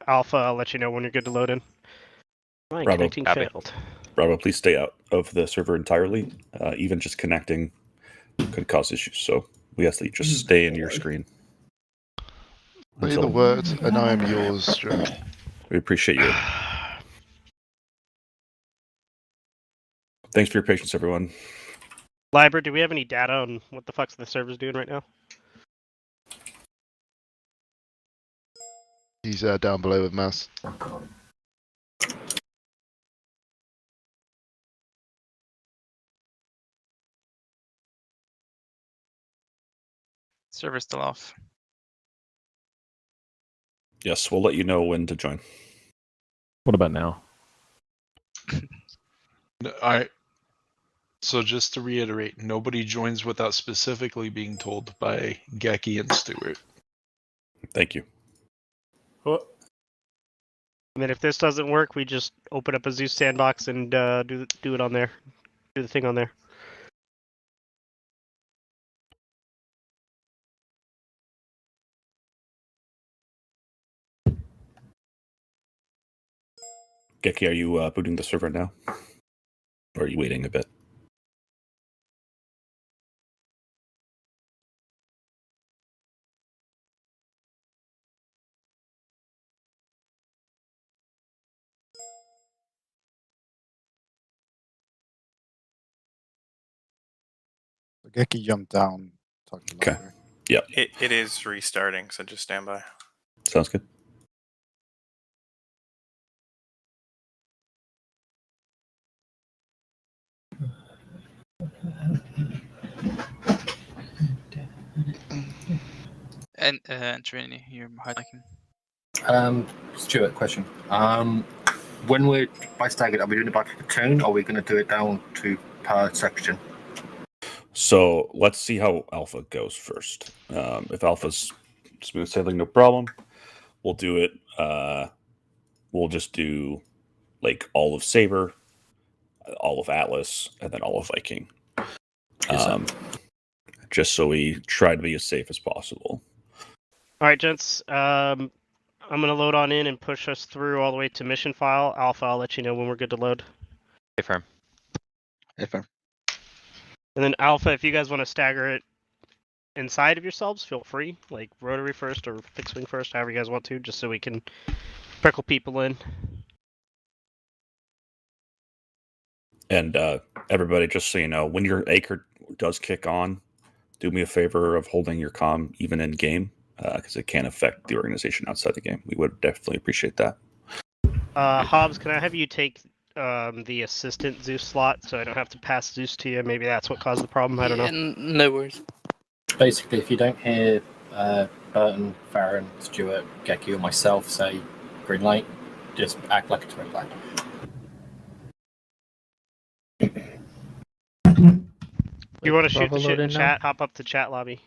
Alpha, I'll let you know when you're good to load in. My Bravo. connecting failed. Bravo, please stay out of the server entirely. Even just connecting could cause issues, so we ask that you just stay in your screen. Say the words, and I am yours, Joe. We appreciate you. Thanks for your patience, everyone. Library, do we have any data on what the fuck's the server's doing right now? He's down below with Mass. Server's still off. Yes, we'll let you know when to join. What about now? Alright. So just to reiterate, nobody joins without specifically being told by Geki and Stewart. Thank you. I mean, if this doesn't work, we just open up a Zeus sandbox and do it on there. Do the thing on there. Geki, are you booting the server now? Or are you waiting a bit? Geki jumped down. Okay. Yep. It is restarting, so just stand by. Sounds good. And Trini, you're hiding. Stuart, question. When we're by staggered, are we doing it by platoon, or are we going to do it down to per section? So let's see how Alpha goes first. If Alpha's smooth sailing, no problem. We'll do it. We'll just do like all of Saber, all of Atlas, and then all of Viking. Yes, sir. Just so we try to be as safe as possible. All right, gents. I'm gonna load on in and push us through all the way to mission file. Alpha, I'll let you know when we're good to load. Hey, firm. Hey, firm. And then Alpha, if you guys want to stagger it inside of yourselves, feel free. Like rotary first or fixed wing first, however you guys want to, just so we can trickle people in. And everybody, just so you know, when your acre does kick on, do me a favor of holding your comm even in game, because it can affect the organization outside the game. We would definitely appreciate that. Hobbs, can I have you take the assistant Zeus slot so I don't have to pass Zeus to you? Maybe that's what caused the problem. I don't know. No worries. Basically, if you don't hear Burton, Farron, Stuart, Geki, or myself say green light, just act like it's red light. You want to shoot the Bravo shit in load in now? chat? Hop up to chat lobby.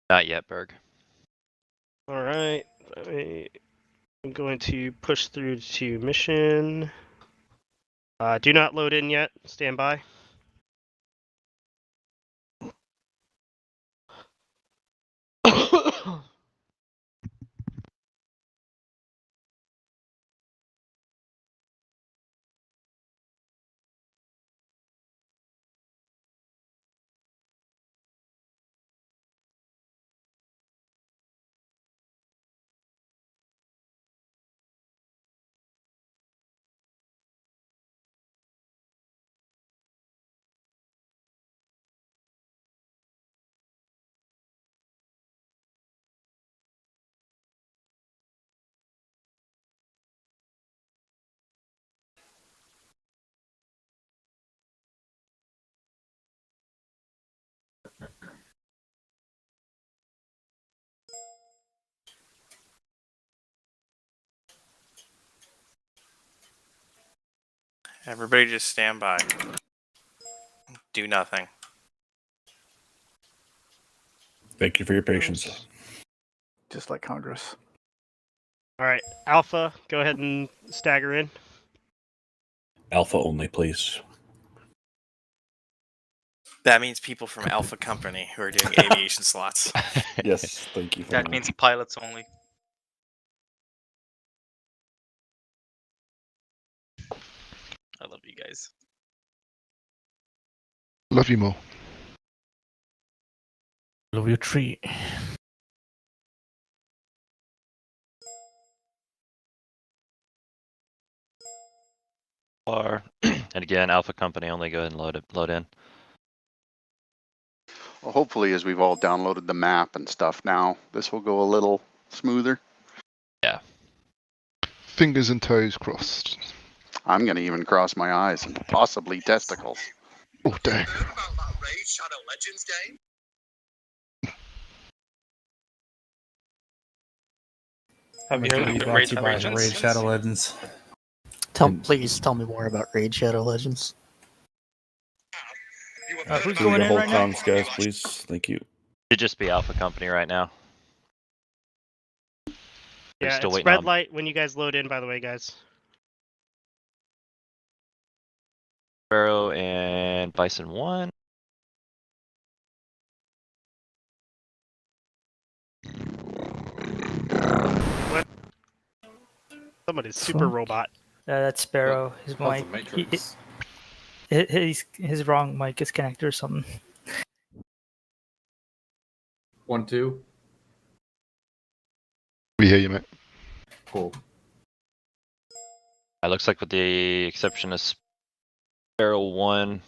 Not yet, Berg. All right. I'm going to push through to mission. Do not load in yet. Stand by. Everybody just stand by. Do nothing. Thank you for your patience. Just like Congress. All right, Alpha, go ahead and stagger in. Alpha only, please. That means people from Alpha Company who are doing aviation slots. Yes, thank you. That means pilots only. I love you guys. Love you more. Love your tree. Or and again, Alpha Company only. Go ahead and load in. Well, hopefully, as we've all downloaded the map and stuff now, this will go a little smoother. Yeah. Fingers and toes crossed. I'm going to even cross my eyes and possibly testicles. Oh, dang. Have you heard of the Raid Shadow Legends? Please tell me more about Raid Shadow Legends. Who's Do going the in whole right now? comms, guys, please. Thank you. Should just be Alpha Company right now. We're Yeah, still it's waiting red on light when you guys load in, by the way, guys. Sparrow and Bison 1. What? Somebody's super robot. That's Sparrow. His Of the mic. Matrix. His wrong mic is connected or something. 1, 2. We hear you, mate. Cool. It looks like with the exception of Sparrow 1,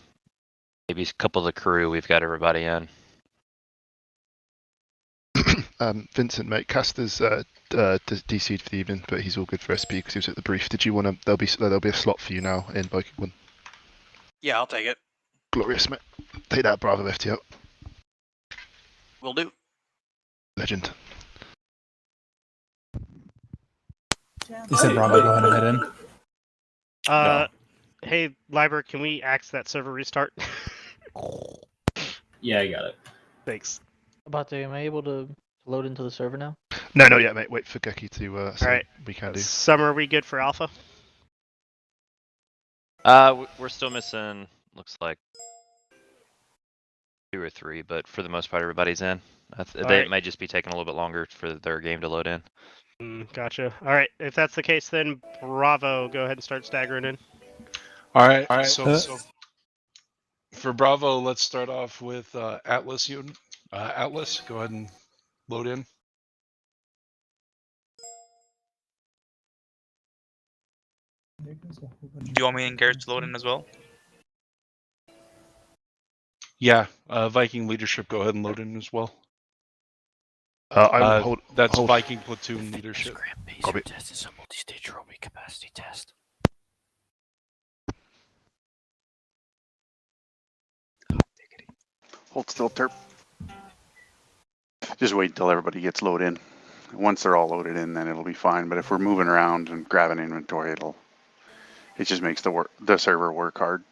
maybe a couple of the crew, we've got everybody in. Vincent, mate, Caster's DC'd for the evening, but he's all good for SP because he was at the brief. Did you want to? There'll be a slot for you now in Viking 1. Yeah, I'll take it. Glorious, mate. Take that Bravo FT out. Will do. Legend. You said Bravo, go ahead and head in. Hey, Liber, can we axe that server restart? Yeah, you got it. Thanks. Am I able to load into the server now? No, not yet, mate. Wait for Geki to All say right. we can do. Summer, are we good for Alpha? We're still missing, looks like 2 or 3, but for the most part, everybody's in. They right. might just be taking a little bit longer for their game to load in. Gotcha. All right. If that's the case, then Bravo, go ahead and start staggering in. All right. So for Bravo, let's start off with Atlas unit. Atlas, go ahead and load in. Do you want me and Garrett to load in as well? Yeah, Viking leadership, go ahead and load in as well. I will hold. That's Viking platoon leadership. Copy. Test is a multi-stage roaming capacity test. Hold still, Terp. Just wait until everybody gets loaded in. Once they're all loaded in, then it'll be fine. But if we're moving around and grabbing inventory, it just makes the server work hard.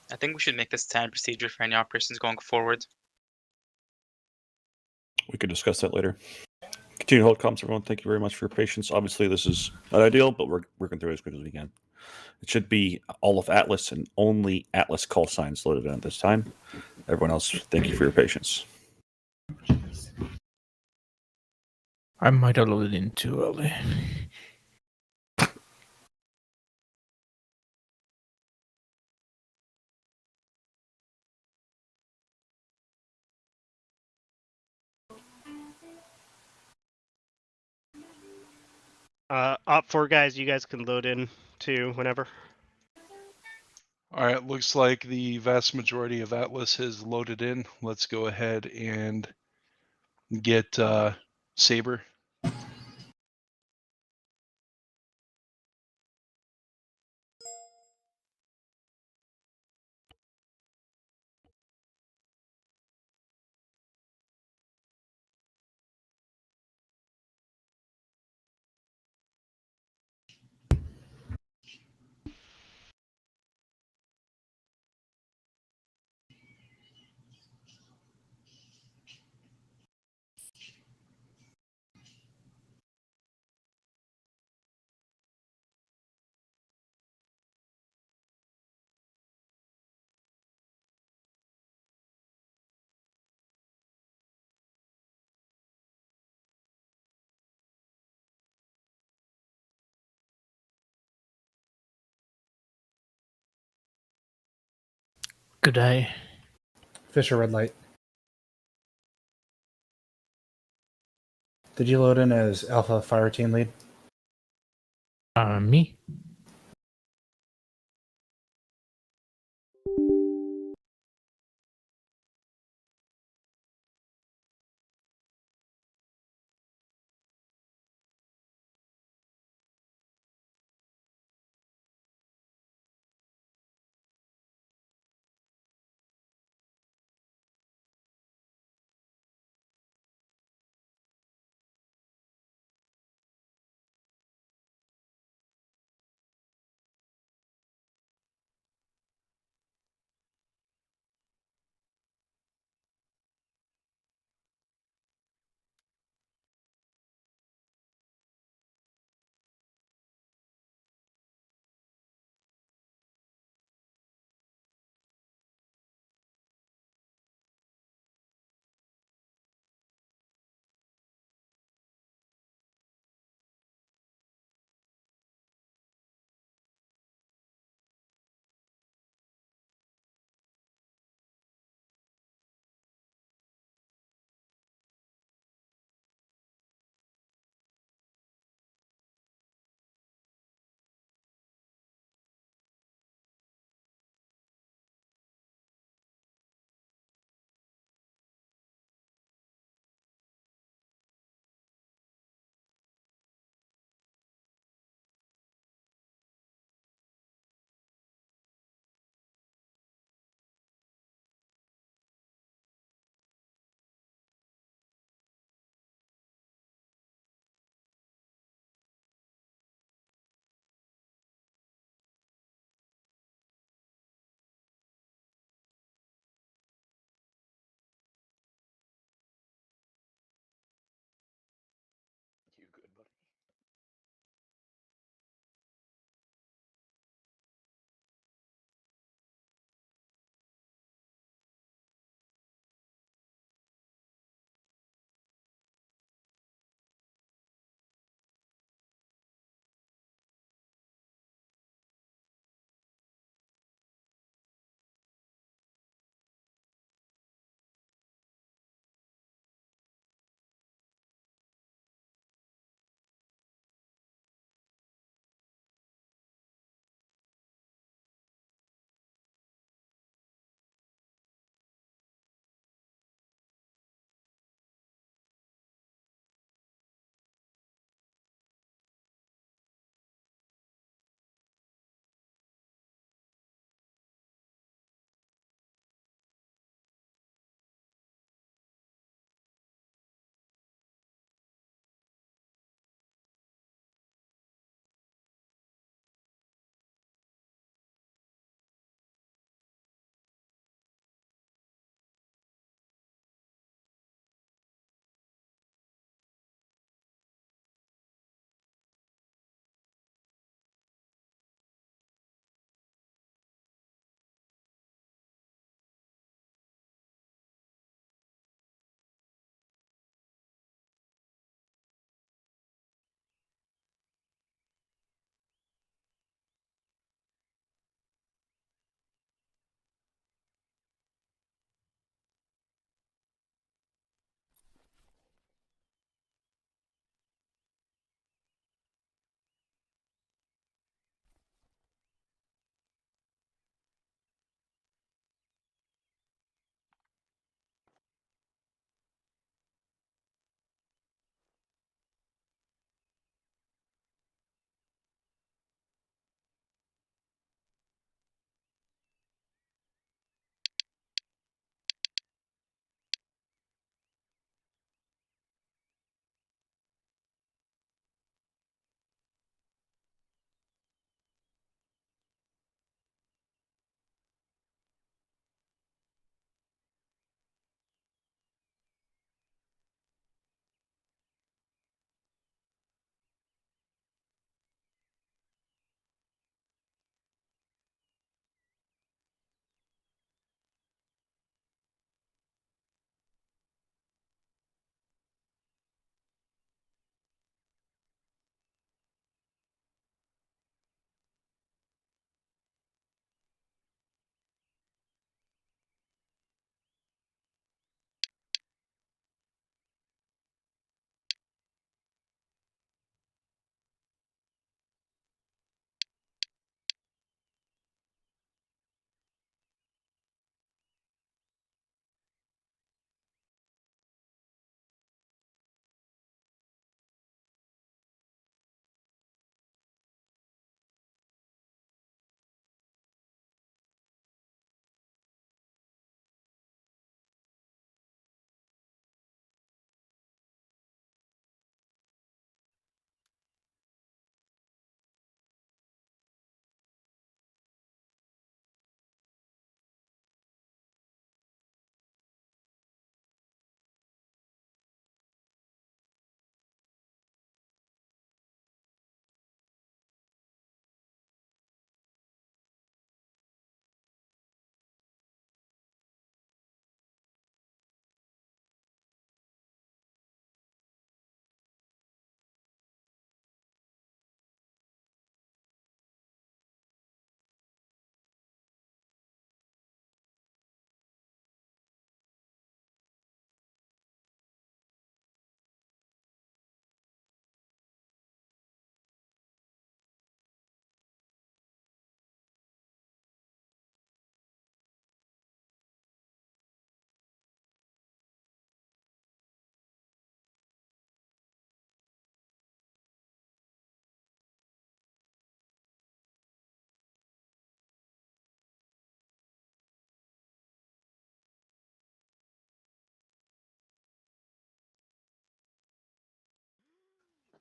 I think we should make this standard procedure for any operations going forward. We could discuss that later. Continue to hold comms, everyone. Thank you very much for your patience. Obviously, this is not ideal, but we're working through it as quick as we can. It should be all of Atlas and only Atlas call signs loaded in at this time. Everyone else, thank you for your patience. I might have loaded in too early. Op 4 guys, you guys can load in too whenever. All right, looks like the vast majority of Atlas has loaded in. Let's go ahead and get Saber. Good day. Fisher red light. Did you load in as Alpha Fire Team Lead? Me?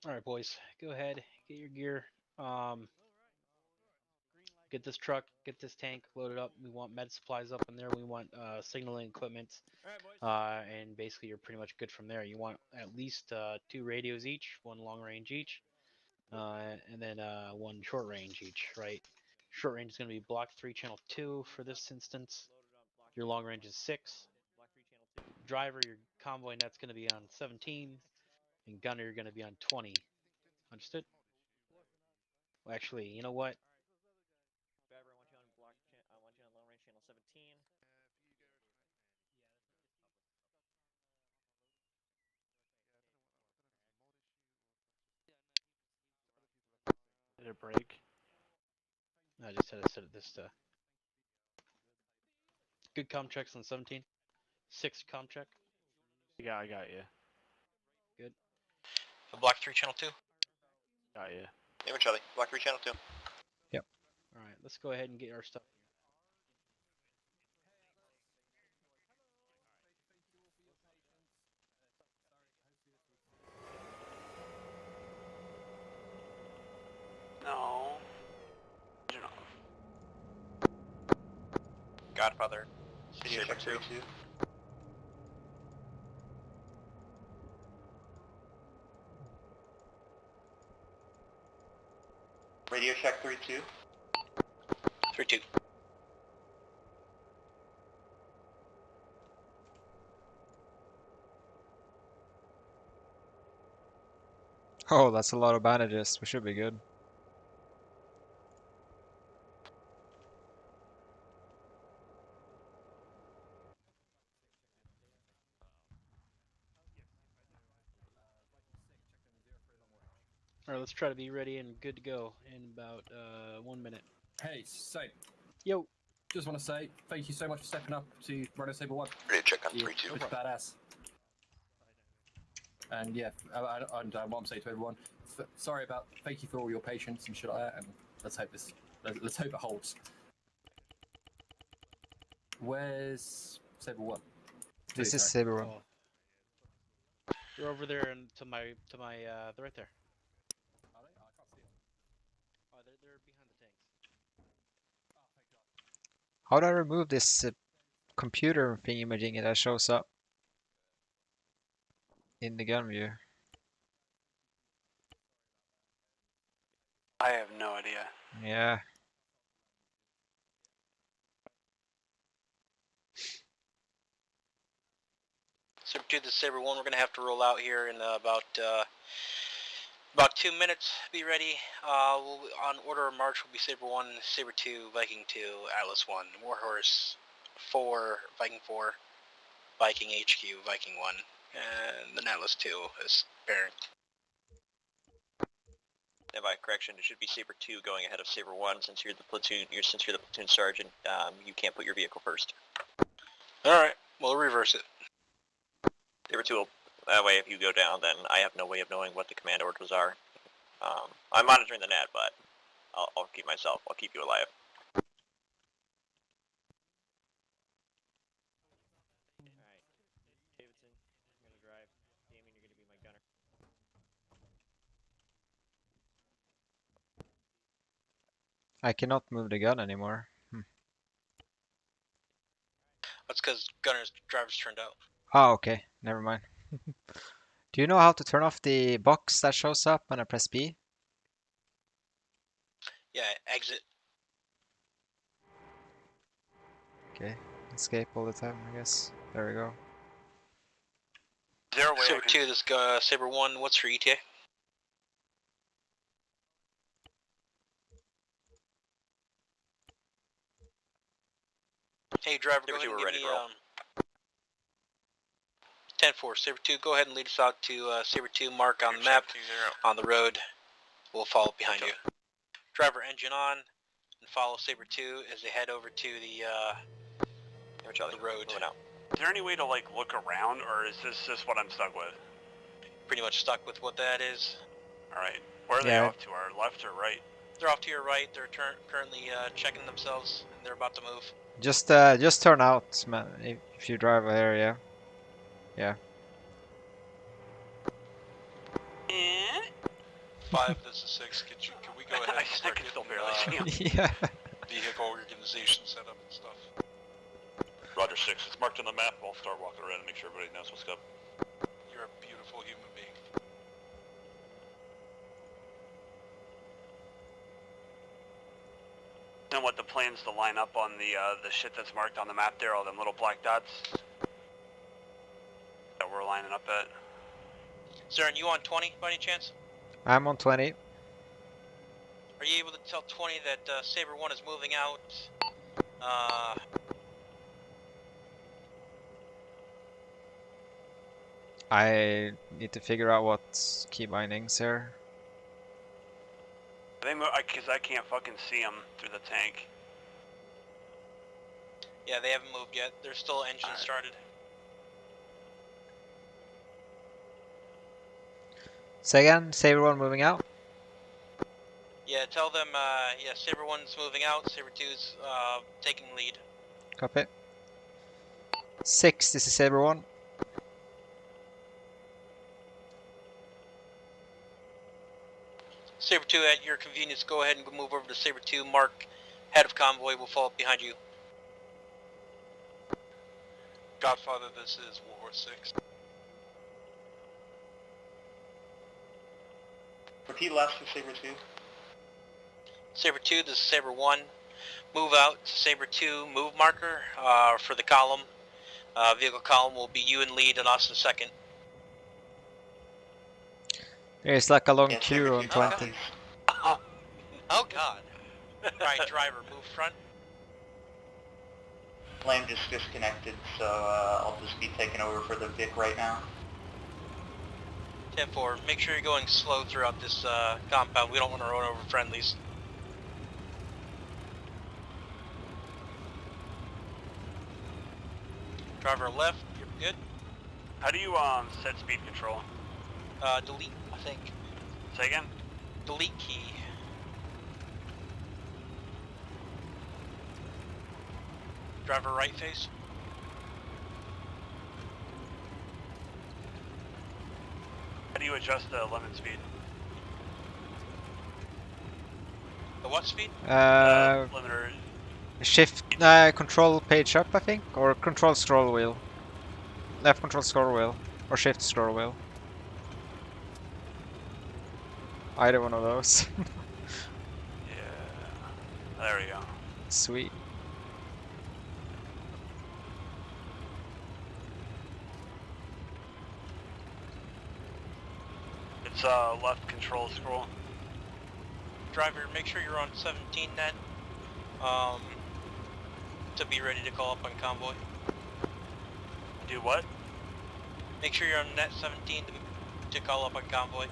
All right, boys, go ahead, get your gear. Get this truck, get this tank loaded up. We want med supplies up in there. We want signaling equipment. And basically, you're pretty much good from there. You want at least 2 radios each, 1 long range each, and then 1 short range each, right? Short range is going to be block 3, channel 2 for this instance. Your long range is 6. Driver, your convoy net's going to be on 17, and gunner, you're going to be on 20. Understood? Well, actually, you know what? Driver, I want you on long range channel 17. Did it break? I just had to set it this to. Good comm checks on 17. 6 comm check. Yeah, I got you. Good. Block 3, channel 2. Got you. Name Charlie. Block 3, channel 2. Yep. All right, let's go ahead and get our stuff. No. Godfather. Saber 2. Radio Shack 3-2. 3-2. Oh, that's a lot of bandages. We should be good. All right, let's try to be ready and good to go in about 1 minute. Hey, so. Yo. Just want to say thank you so much for stepping up to run a Saber 1. Radio check on 3-2. It was badass. And yeah, and what I'm saying to everyone, sorry about. Thank you for all your patience and shit like that, and let's hope it holds. Where's Saber 1? This is Saber 1. They're over there and to my they're right there. Are they? I can't see them. Oh, they're behind the tanks. How do I remove this computer thing imaging that shows up in the gun view? I have no idea. Yeah. Saber 2, this is Saber 1. We're going to have to roll out here in about 2 minutes. Be ready. On order of march will be Saber 1, Saber 2, Viking 2, Atlas 1, Warhorse 4, Viking 4, Viking HQ, Viking 1, and then Atlas 2 as parent. By correction, it should be Saber 2 going ahead of Saber 1 since you're the platoon. Since you're the platoon sergeant, you can't put your vehicle first. All right, we'll reverse it. Saber 2 will. That way, if you go down, then I have no way of knowing what the command orders are. I'm monitoring the net, but I'll keep myself. I'll keep you alive. Alright. Davidson, I'm gonna drive. Damien, you're gonna be my gunner. I cannot move the gun anymore. That's because gunner's driver's turned out. Oh, okay. Never mind. Do you know how to turn off the box that shows up when I press B? Yeah, exit. Okay. Escape all the time, I guess. There we go. Saber 2, this Saber 1, what's your ETA? Hey driver, go ahead and give me 10-4, Saber 2, go ahead and lead us out to Saber 2, mark on the map, on the road. We'll follow behind you. Driver, engine on, and follow Saber 2 as they head over to the road. Is there any way to like look around, or is this just what I'm stuck with? Pretty much stuck with what that is. Alright, where are they off to, our left or right? They're off to your right, they're currently checking themselves, and they're about to move. Just turn out, man, if you drive here, yeah. Yeah. 5, this is 6. Can we go ahead and start can still getting, barely see him. Yeah. vehicle organization set up and stuff? Roger 6. It's marked on the map. I'll start walking around and make sure everybody knows what's up. You're a beautiful human being. And what the plan's to line up on the shit that's marked on the map there, all them little black dots that we're lining up at. Zaren, you on 20 by any chance? I'm on 20. Are you able to tell 20 that Saber 1 is moving out? I need to figure out what key bindings here. Because I can't fucking see them through the tank. Yeah, they haven't moved yet. They're still engine started. Say again, Saber 1 moving out? Yeah, tell them, yeah, Saber 1's moving out, Saber 2's taking lead. Copy. 6, this is Saber 1. Saber 2, at your convenience, go ahead and move over to Saber 2, mark head of convoy, will follow up behind you. Godfather, this is Warhorse 6. Repeat last for Saber 2. Saber 2, this is Saber 1. Move out to Saber 2, move marker for the column. Vehicle column will be you in lead and us in second. There's like a long queue on 20. Oh god. Alright, driver, move front. Lane just disconnected, so I'll just be taking over for the Vic right now. 10-4, make sure you're going slow throughout this compound. We don't want to run over friendlies. Driver left, you're good. How do you set speed control? Delete, I think. Say again? Delete key. Driver right face. How do you adjust the limit speed? The what speed? Limiter. Shift, control page up, I think, or control scroll wheel. Left control scroll wheel, or shift scroll wheel. Either one of those. Yeah. There we go. Sweet. It's left control scroll. Driver, make sure you're on 17 net. To be ready to call up on convoy. Do what? Make sure you're on net 17 to call up on convoy.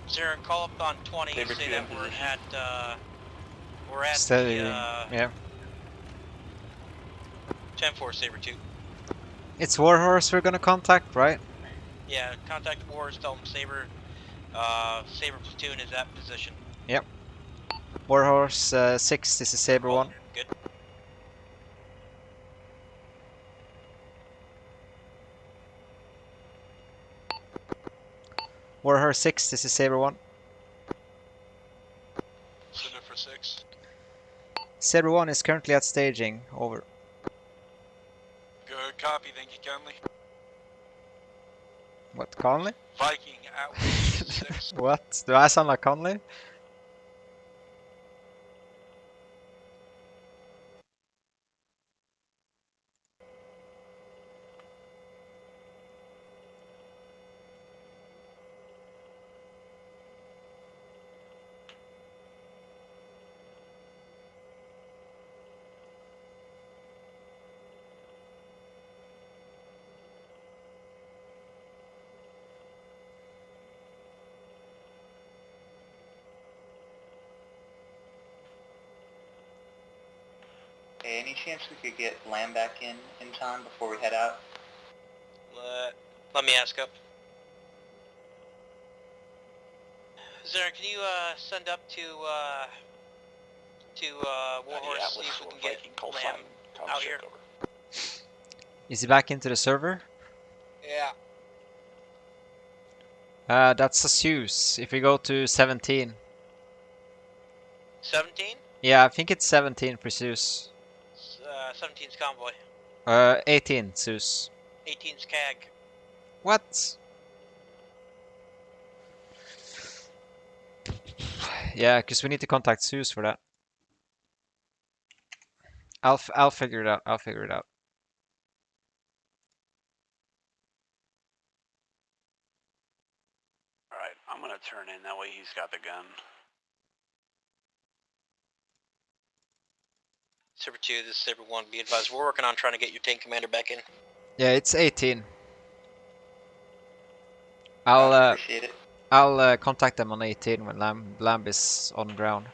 Zaren, call up on 20. Saber Say 2 that in we're position. at Steady, the yeah. 10-4 Saber 2. It's Warhorse we're gonna contact, right? Yeah, contact Wars. Tell them Saber. Saber platoon is at position. Yep. Warhorse 6, this is Saber 1. Good. Warhorse 6, this is Saber 1. Center for 6. Saber 1 is currently at staging, over. Good copy, thank you kindly. What, Conley? Viking at 6. What? Do I sound like Conley? Hey, any chance we could get Lamb back in time before we head out? Let me ask up. Zaren, can you send up to Warhorse, see if we can get Lamb out here? Is he back into the server? Yeah. That's a Zeus. If we go to 17. 17? Yeah, I think it's 17 for Zeus. 17's convoy. 18 Zeus. 18's CAG. What? Yeah, because we need to contact Zeus for that. I'll figure it out. I'll figure it out. Alright, I'm gonna turn in, that way he's got the gun. Saber 2, this is Saber 1. Be advised, we're working on trying to get your tank commander back in. Yeah, it's 18. I'll contact them on 18 when Lamb is on ground.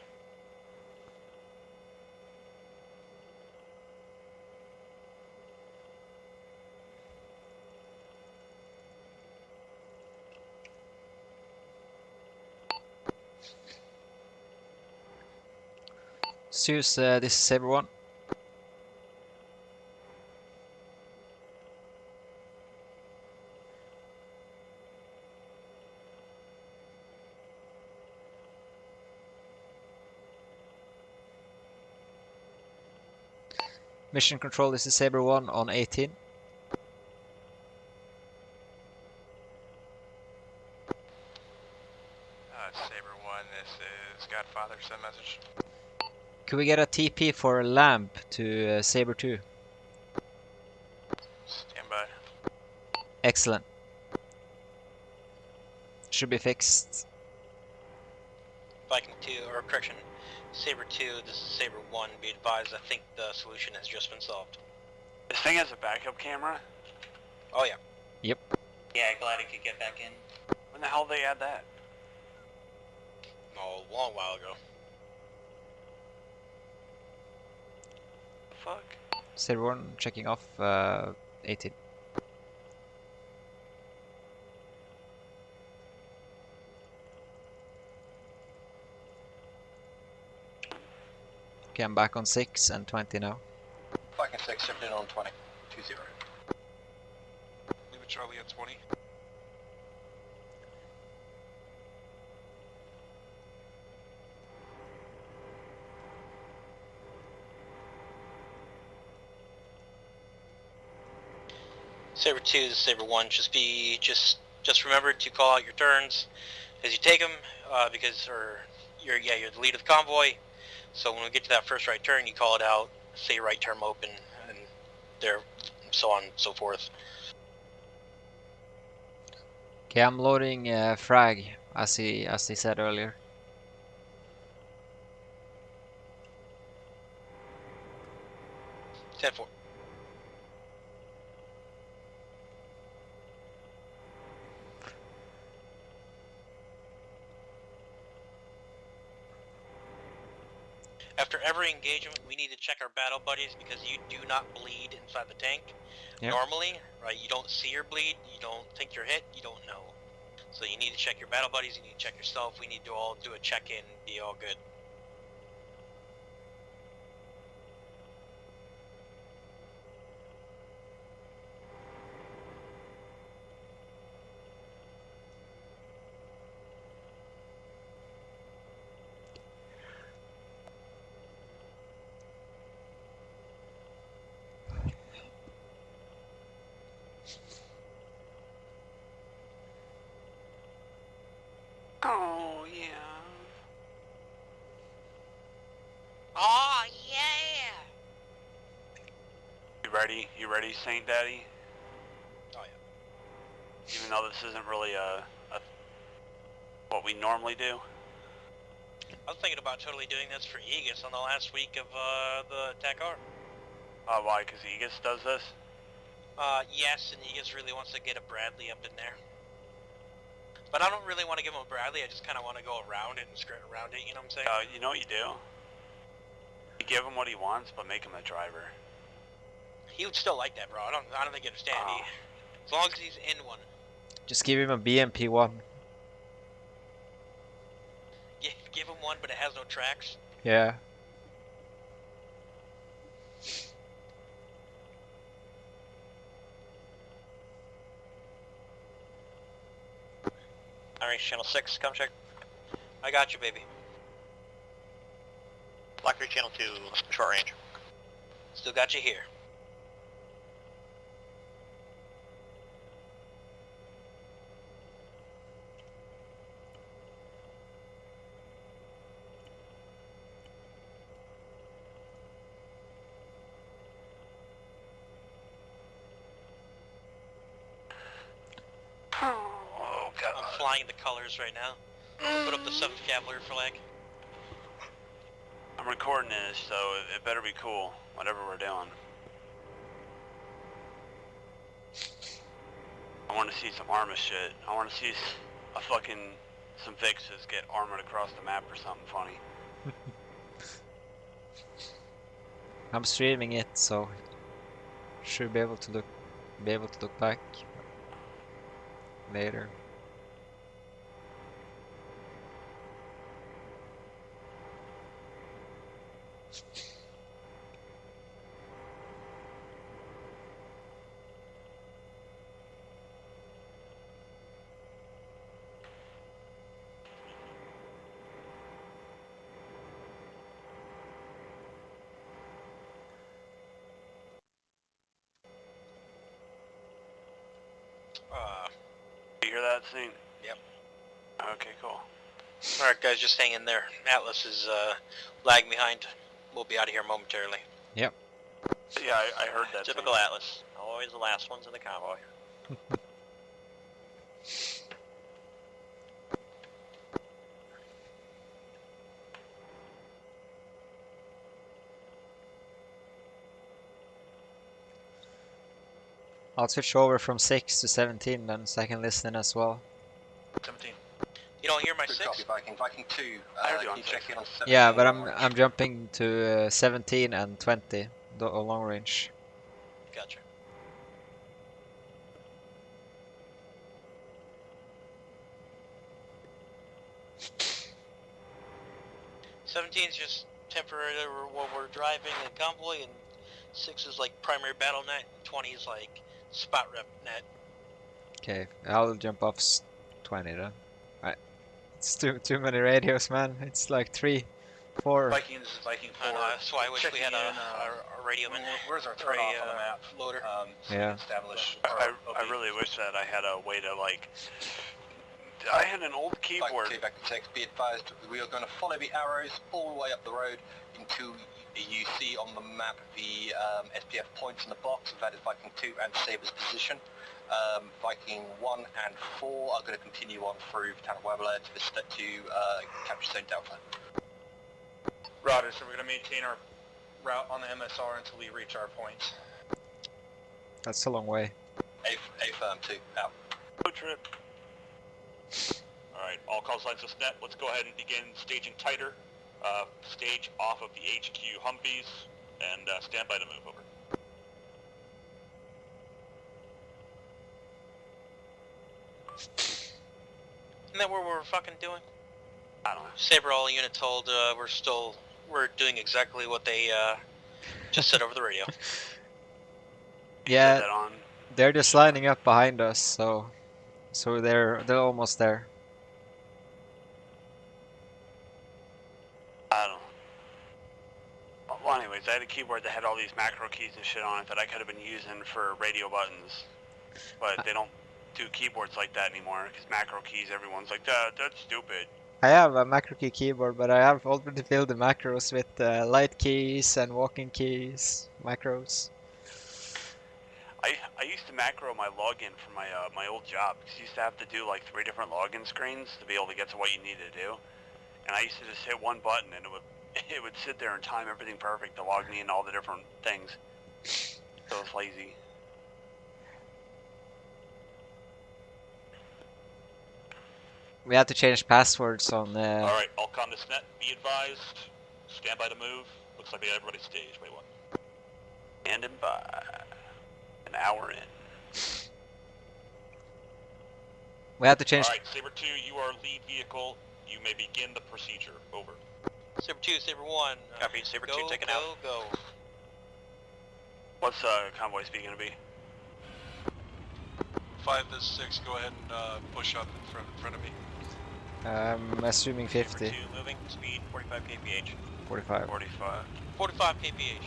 Zeus, this is Saber 1. Mission control, this is Saber 1 on 18. Saber 1, this is Godfather, send message. Could we get a TP for Lamb to Saber 2? Stand by. Excellent. Should be fixed. Viking 2, or correction, Saber 2, this is Saber 1. Be advised, I think the solution has just been solved. This thing has a backup camera? Oh yeah. Yep. Yeah, glad it could get back in. When the hell did they add that? Oh, a long while ago. Fuck. Saber 1 checking off 18. Okay, I'm back on 6 and 20 now. Viking 6, shift in on 20. 2-0. Leave it Charlie at 20. Saber 2, this is Saber 1. Just remember to call out your turns as you take them, because you're the lead of the convoy. So when we get to that first right turn, you call it out, say right turn open, and there, so on and so forth. Okay, I'm loading frag as he said earlier. Stand for. After every engagement, we need to check our battle buddies because you do not bleed inside the tank. Yep. Normally, right? You don't see your bleed, you don't think you're hit, you don't know. So you need to check your battle buddies, you need to check yourself, we need to all do a check-in, be all good. Oh, yeah. Oh, yeah! You ready? You ready, Saint Daddy? Oh, yeah. Even though this isn't really what we normally do? I was thinking about totally doing this for Aegis on the last week of the TACR. Why? Because Aegis does this? Yes, and Aegis really wants to get a Bradley up in there. But I don't really want to give him a Bradley, I just kind of want to go around it and skirt around it, you know what I'm saying? You know what you do? You give him what he wants, but make him the driver. He would still like that, bro. I don't think you understand. As long as he's in one. Just give him a BMP1. Give him one, but it has no tracks. Yeah. Channel 6, come check. I got you, baby. Black 3 Channel 2, short range. Still got you here. Oh, God. I'm flying the colors right now. Put up the 7th Cavalry flag. I'm recording this, so it better be cool, whatever we're doing. I want to see some Arma shit. I want to see some fixes get armored across the map or something funny. I'm streaming it, so should be able to look back later. You hear that scene? Yep. Okay, cool. Alright guys, just hang in there. Atlas is lagging behind. We'll be out of here momentarily. Yep. Yeah, I heard that. Typical Atlas. Always the last ones in the convoy. I'll switch over from 6 to 17 then, so I can listen as well. 17. You don't hear my 6? Copy, Viking. Viking 2, I heard you can on you 6. check in on 17? Yeah, but I'm jumping to 17 and 20, the long range. Gotcha. '17's just temporary while we're driving in convoy, and 6 is like primary battle net, 20 is like spot rep net. Okay, I'll jump off 20 then. Right. It's too many radios, man. It's like 3, 4. Viking 4. I know, that's why I wish we had a radio man. Where's our or third off on the a map? loader. So Yeah. we can establish I really wish that I had a way to I had an old keyboard. Viking 2, Viking 6, be advised, we are going to follow the arrows all the way up the road until you see on the map the SPF points in the box. That is Viking 2 and Saber's position. Viking 1 and 4 are going to continue on through the town of Weberle to capture Zone Delta. Roger, so we're going to maintain our route on the MSR until we reach our points. That's a long way. A firm 2, out. Road trip. Alright, all call signs to SNET. Let's go ahead and begin staging tighter. Stage off of the HQ Humvees, and stand by to move over. Isn't that what we're fucking doing? I don't know. Saber all units hold, we're doing exactly what they just said over the radio. Yeah, they're just lining up behind us, so they're almost there. I don't know. Well, anyways, I had a keyboard that had all these macro keys and shit on it that I could have been using for radio buttons. But they don't do keyboards like that anymore, because macro keys, everyone's like, that's stupid. I have a macro key keyboard, but I have already filled the macros with light keys and walking keys, macros. I used to macro my login for my old job, because you used to have to do like 3 different login screens to be able to get to what you needed to do. And I used to just hit one button and it would sit there and time everything perfect to log me in all the different things. So it's lazy. We have to change passwords on Alright, all com to SNET, be advised. Stand by to move. Looks like we got everybody staged. Wait, what? Standing by. An hour in. We have to change. Alright, Saber 2, you are lead vehicle. You may begin the procedure. Over. Saber 2, Saber 1. Copy, Saber 2 taken go, out. Go. What's convoy speed gonna be? 5 to 6, go ahead and push up in front of me. I'm assuming 50. Saber 2 moving, speed 45 kph. 45. 45. 45 kph.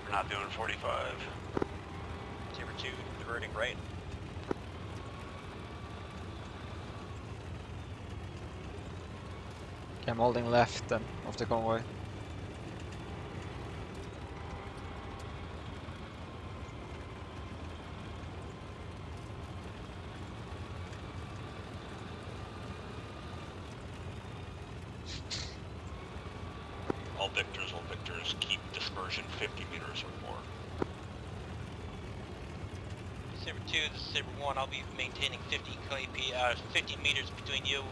We're not doing 45. Saber 2 diverting right. Okay, I'm holding left then of the convoy. All victors, keep dispersion 50 meters or more. Saber 2, this is Saber 1. I'll be maintaining 50 meters between you,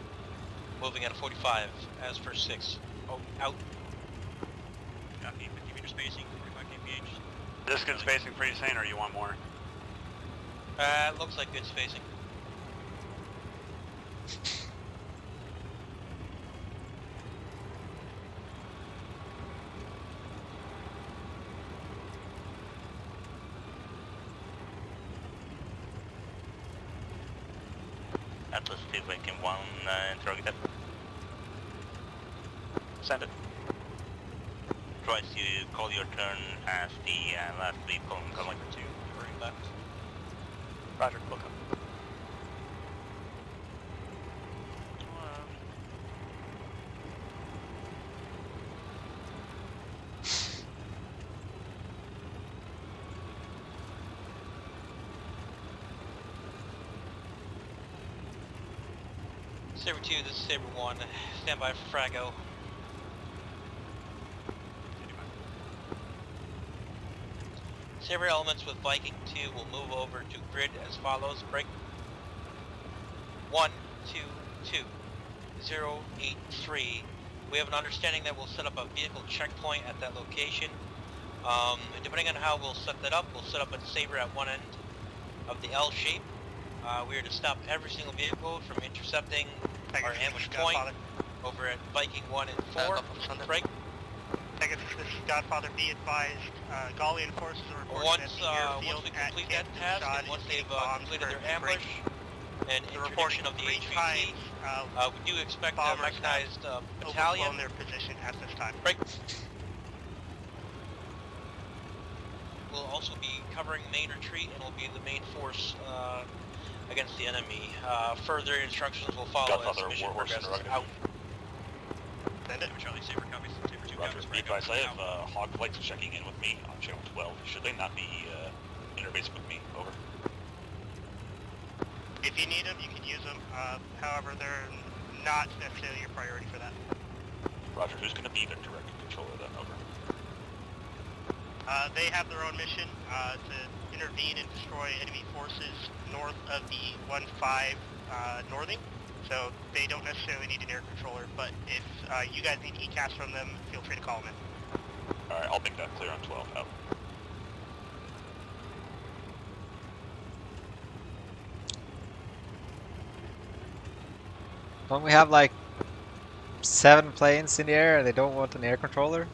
moving at a 45 as per 6. Oh, out. Copy, 50 meter spacing, 45 kph. This good spacing pretty sane, or you want more? Looks like good spacing. Atlas 2, Lincoln 1, interrogative. Send it. Try to call your turn as the last lead collector 2, diverting left. Roger, look up. Saber 2, this is Saber 1. Stand by for Frago. Saber elements with Viking 2 will move over to grid as follows. Break. 1, 2, 2, 0, 8, 3. We have an understanding that we'll set up a vehicle checkpoint at that location. Depending on how we'll set that up, we'll set up a Saber at one end of the L shape. We are to stop every single vehicle from intercepting our ambush point over at Viking 1 and 4. Break. This is Godfather. Be advised, Gallian forces are reporting at the airfield once we complete that task, and once they've completed their ambush and interdiction of the HVT, we do expect a mechanized battalion. Their position at this time. Break. We'll also be covering main retreat, and will be the main force against the enemy. Further instructions will follow as the mission progresses out. Send it. Charlie, Saber copies. Saber 2 Roger, be advised, I have hog flights checking in with me on channel 12. Should they not be interfacing with me? Over. If you need them, you can use them. However, they're not necessarily your priority for that. Roger, who's going to be the direct controller then? Over. They have their own mission to intervene and destroy enemy forces north of the 1-5 northing. So they don't necessarily need an air controller, but if you guys need ECAS from them, feel free to call them in. Alright, I'll make that clear on 12. Out. Don't we have like 7 planes in the air and they don't want an air controller?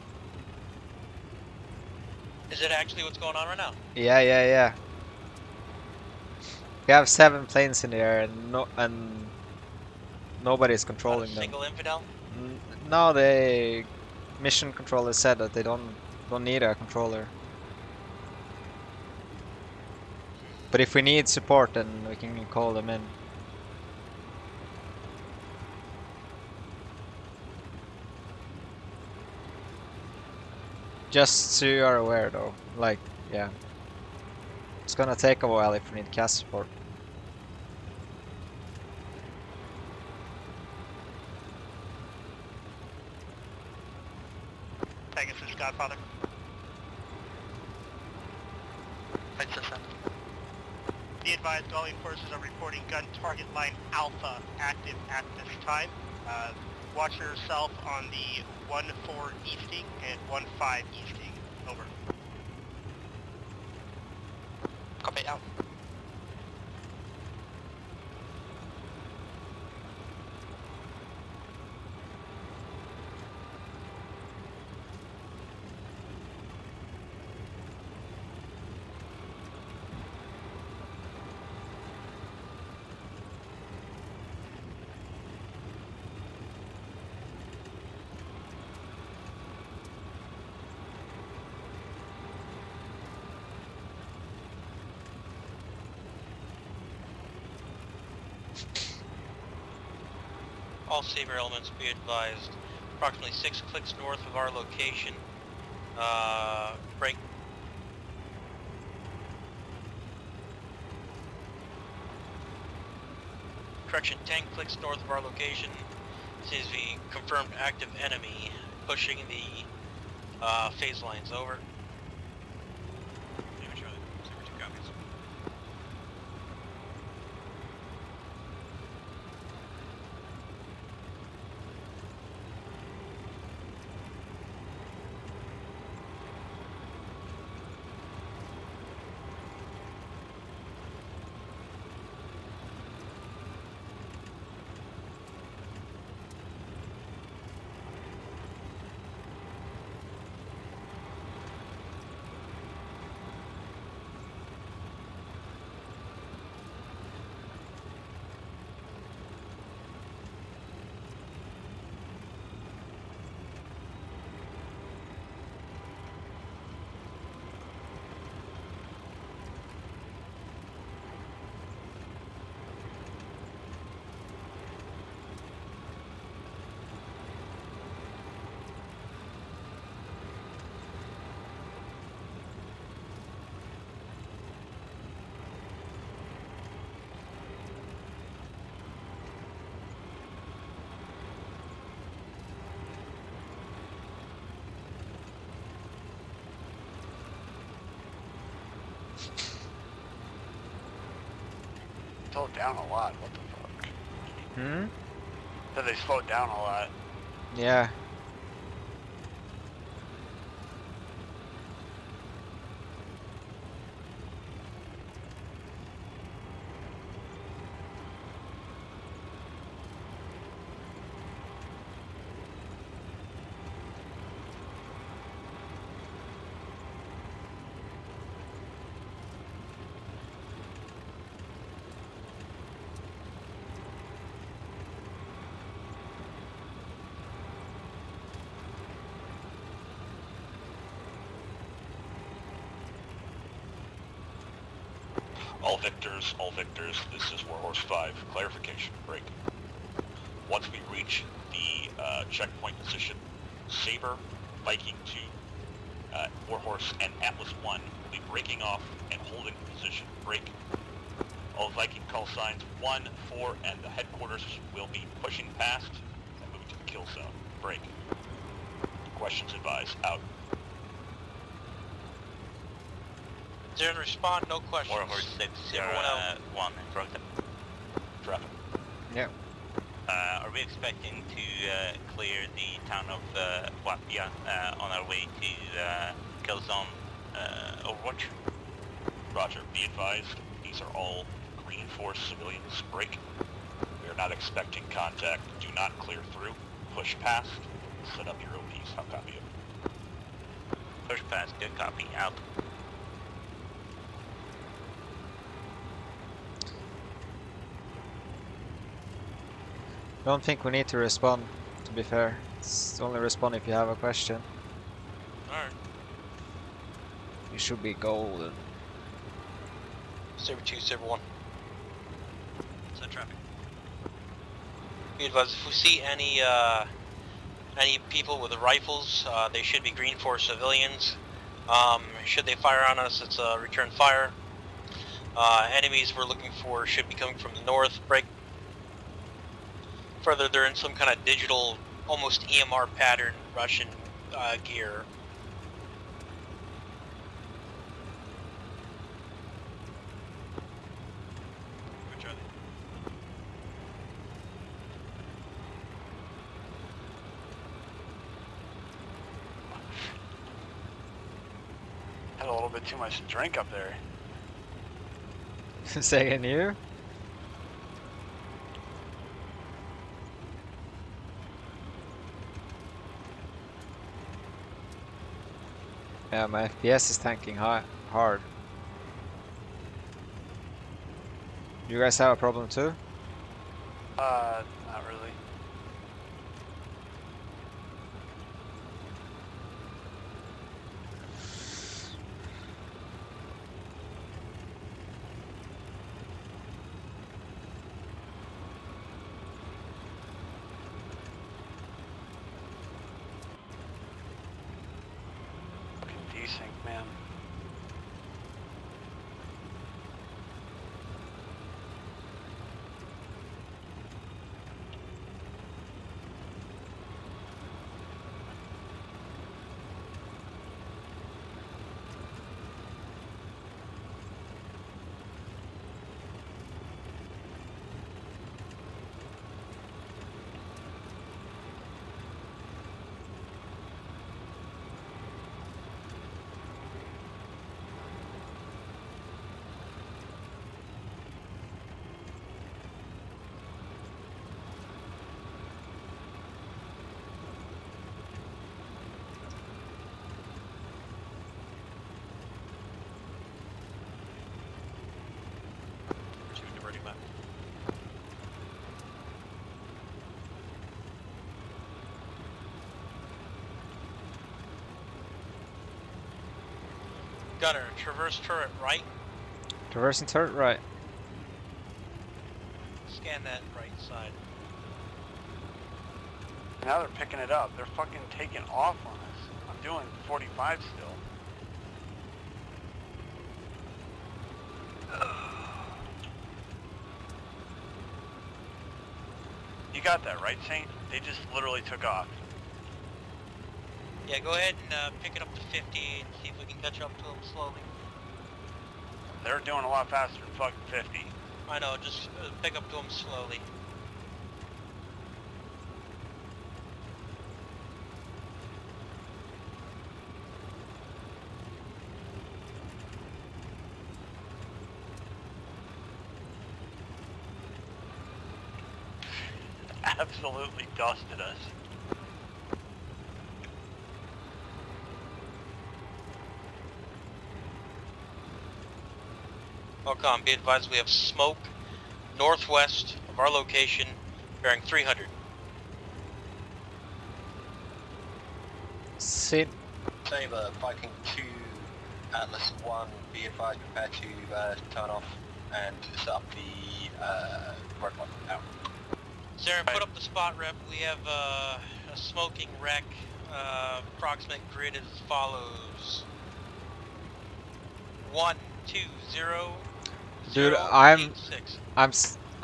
Is it actually what's going on right now? Yeah. We have 7 planes in the air and nobody's controlling them. Single infidel? No, the mission controller said that they don't need a controller. But if we need support, then we can call them in. Just so you are aware though, like, yeah. It's gonna take a while if we need cast support. Pegasus, Godfather. Be advised, Gallian forces are reporting gun target line Alpha active at this time. Watch yourself on the 1-4 easting and 1-5 easting. Over. Copy, out. All Saber elements be advised. Approximately 6 clicks north of our location. Break. Correction, 10 clicks north of our location. Seems to be confirmed active enemy pushing the phase lines. Over. Saber Charlie. Saber 2 copies. Slowed down a lot. What the fuck? Hmm? Said they slowed down a lot. Yeah. All victors, this is Warhorse 5. Clarification, break. Once we reach the checkpoint position, Saber, Viking 2, Warhorse, and Atlas 1 will be breaking off and holding position, break. All Viking call signs 1, 4, and the headquarters will be pushing past and moving to the kill zone, break. Questions advised, out. Zero to respond, no questions. Warhorse 6, Saber 1 in front of them. Traffic. Yeah. Are we expecting to clear the town of Wapia on our way to kill zone Overwatch? Roger, be advised, these are all Green Force civilians, break. We are not expecting contact, do not clear through, push past, set up your OPs, how copy it. Push past, good copy, out. Don't think we need to respond, to be fair. It's only respond if you have a question. Alright. You should be golden. Saber 2, Saber 1. Set traffic. Be advised, if we see any people with rifles, they should be Green Force civilians. Should they fire on us, it's a return fire. Enemies we're looking for should be coming from the north. Break. Further, they're in some kind of digital, almost EMR pattern Russian gear. Had a little bit too much to drink up there. Saying you? Yeah, my FPS is tanking hard. You guys have a problem too? Not really. Gunner, traverse turret right. Traversing turret right. Scan that right side. Now they're picking it up. They're fucking taking off on us. I'm doing 45 still. You got that, right, Saint? They just literally took off. Yeah, go ahead and pick it up to 50 and see if we can catch up to them slowly. They're doing a lot faster than fucking 50. I know, just pick up to them slowly. Absolutely dusted us. Welcome, be advised we have smoke northwest of our location, bearing 300. Sit. Saber, Viking 2, Atlas 1, be advised prepare to turn off and set up the roadblock. Out. Saren, put up the spot rep. We have a smoking wreck. Approximate grid as follows. 1, 2, 0. Dude, 0, I'm 8, 6.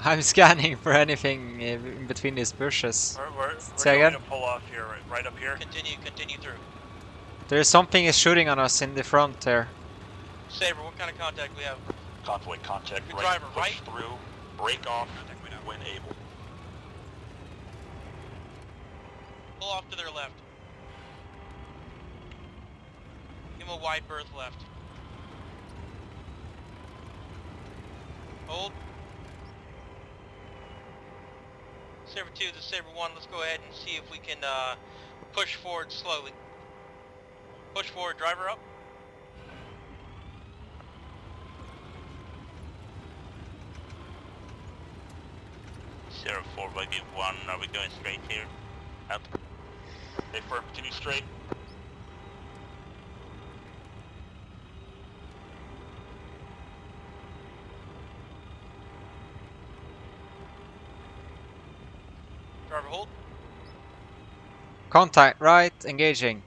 I'm scanning for anything in between these bushes. We're Say going again? to pull off here, right up here. Continue through. There's something is shooting on us in the front there. Saber, what kind of contact we have? Convoy contact Your right, driver, push right? through, break off when able. Pull off to their left. Give him a wide berth left. Hold. Saber 2, this is Saber 1. Let's go ahead and see if we can push forward slowly. Push forward, driver up. Zero 4 by 1, are we going straight here? Up. Stay firm, continue straight. Driver hold. Contact right, engaging.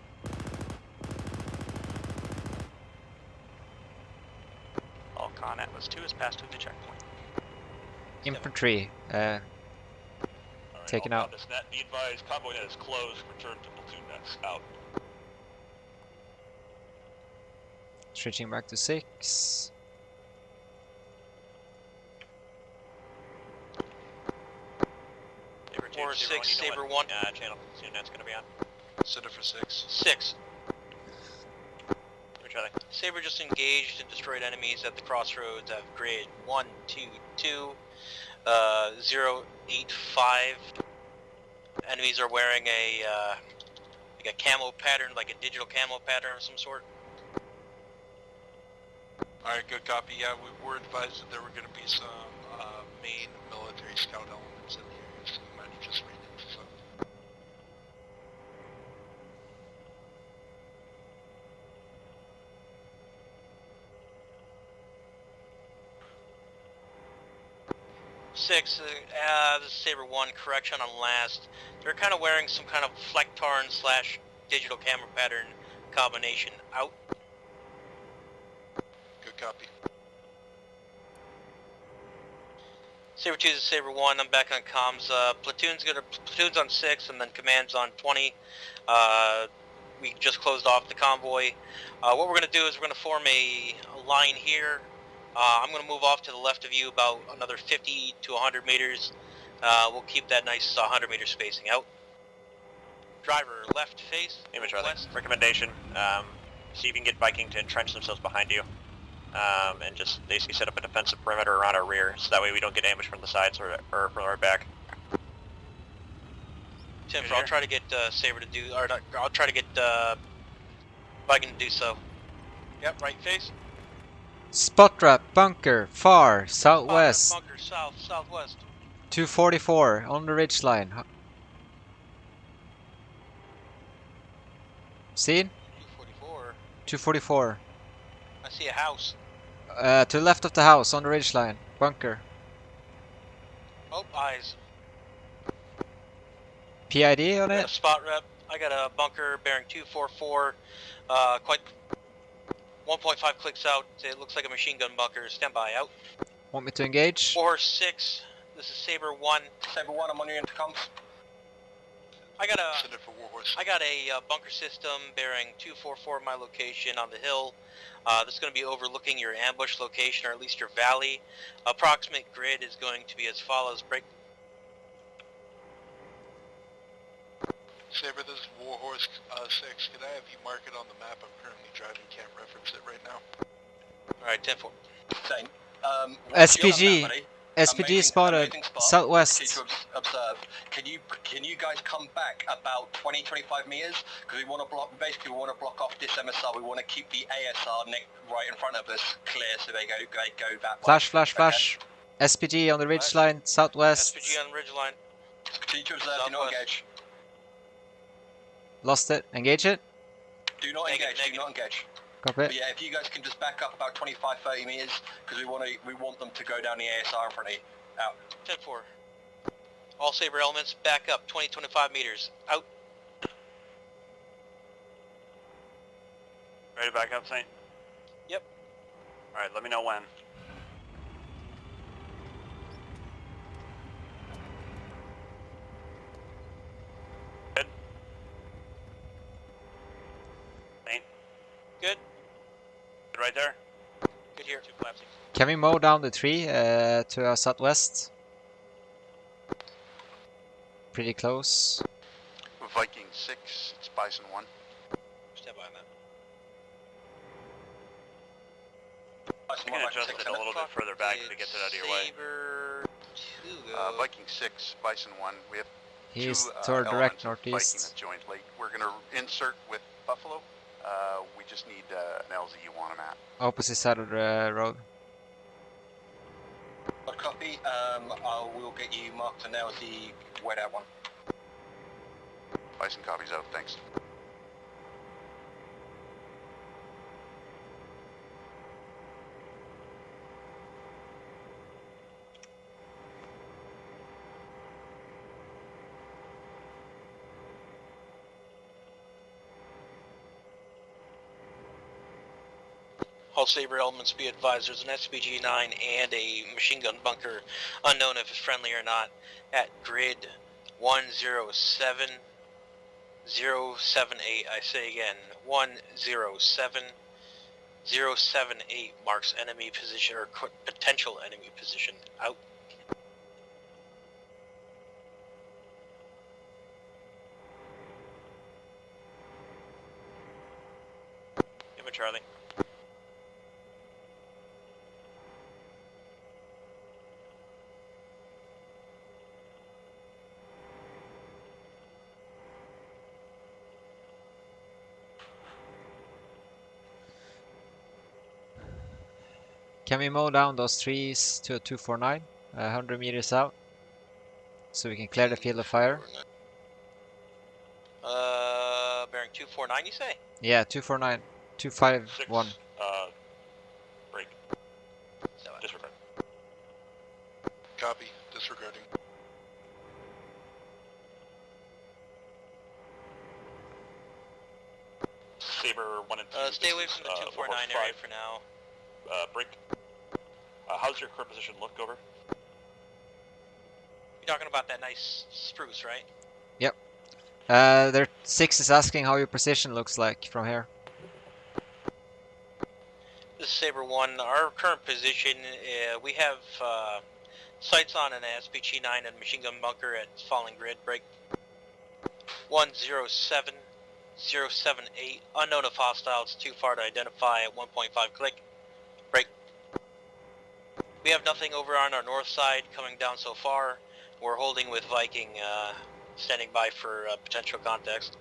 All con Atlas 2 is passed through the checkpoint. Infantry, taken out. Net, be advised, convoy net is closed, return to platoon nets, out. Switching back to 6. Saber 2, Or Saber 6, 1, you know Saber what 1. channel platoon net's going to be on. Set it for 6. 6. Charlie. Saber just engaged and destroyed enemies at the crossroads of grid 1, 2, 2, 0, 8, 5. Enemies are wearing a like a camo pattern, like a digital camo pattern of some sort. Alright, good copy. Yeah, we were advised that there were going to be some main military scout elements in the area, so we might have just ran into some. Six, this is Saber 1, correction on last. They're kind of wearing some kind of Flectarn / digital camera pattern combination. Out. Good copy. Saber 2 is Saber 1, I'm back on comms. Platoon's on 6 and then command's on 20. We just closed off the convoy. What we're going to do is we're going to form a line here. I'm going to move off to the left of you about another 50 to 100 meters. We'll keep that nice 100 meter spacing out. Driver, left face. Image Charlie. West. Recommendation, see if you can get Viking to entrench themselves behind you. And just basically set up a defensive perimeter around our rear, so that way we don't get ambushed from the sides or from our back. Tim, I'll try to get Saber to do, or not, I'll try to get Viking to do so. Yep, right face. Spot trap, bunker, far, southwest. Bunker, southwest. 244 on the ridge line. Seen? 244. 244. I see a house. To the left of the house, on the ridge line. Bunker. Oh, eyes. PID on I got it? a spot rep. I got a bunker bearing 244. Quite 1.5 clicks out. It looks like a machine gun bunker. Stand by. Out. Want me to engage? Warhorse 6. This is Saber 1. Saber 1, I'm on your intercoms. I got a bunker system bearing 244 my location on the hill. This is going to be overlooking your ambush location, or at least your valley. Approximate grid is going to be as follows. Break. Saber, this is Warhorse 6. Can I have you mark it on the map? I'm currently driving, can't reference it right now. Alright, 10-4. Same. SPG. SPG spotted. Southwest. To observe. Can you guys come back about 20-25 meters? Because we want to block. Basically, we want to block off this MSR. We want to keep the ASR right in front of us clear, so they go that way. Flash. SPG on the ridge line, southwest. SPG on the ridge line. Continue to observe. Do not engage. Lost it. Engage it. Do not engage. Do not engage. Copy. But yeah, if you guys can just back up about 25-30 meters, because we want them to go down the ASR in front of you. Out. 10-4. All Saber elements, back up 20-25 meters. Out. Ready to back up, Saint? Yep. Alright, let me know when. Good. Saint? Good. Good right there? Good here. Two collapsing. Can we mow down the tree to our southwest? Pretty close. Viking 6, it's Bison 1. Stand by on that. You can adjust it a little bit further back if it gets it out of your way. Saber 2 Viking 6, Bison 1. We have He's two toward direct elements of Viking northeast. that joined late. We're going to insert with Buffalo. We just need an LZ on him at. Opposite side of the road. Good copy. I will get you marked an LZ wet out one. Bison copies out, thanks. All Saber elements be advised, there's an SPG-9 and a machine gun bunker, unknown if it's friendly or not, at grid 107078. I say again, 107078 marks enemy position or potential enemy position. Out. Give it, Charlie. Can we mow down those trees to a 249, 100 meters out, so we can clear the field of fire? Bearing 249, you say? Yeah, 249, 251. Break. Disregard. Copy. Disregarding. Saber 1 and 2. Stay away from the 249 area for now. Break. How's your current position look, over? You're talking about that nice spruce, right? Yep. Their 6 is asking how your position looks like from here. This is Saber 1. Our current position, we have sights on an SPG-9 and machine gun bunker at falling grid. Break. 107078. Unknown if hostile. It's too far to identify at 1.5 click. Break. We have nothing over on our north side coming down so far. We're holding with Viking, standing by for potential context.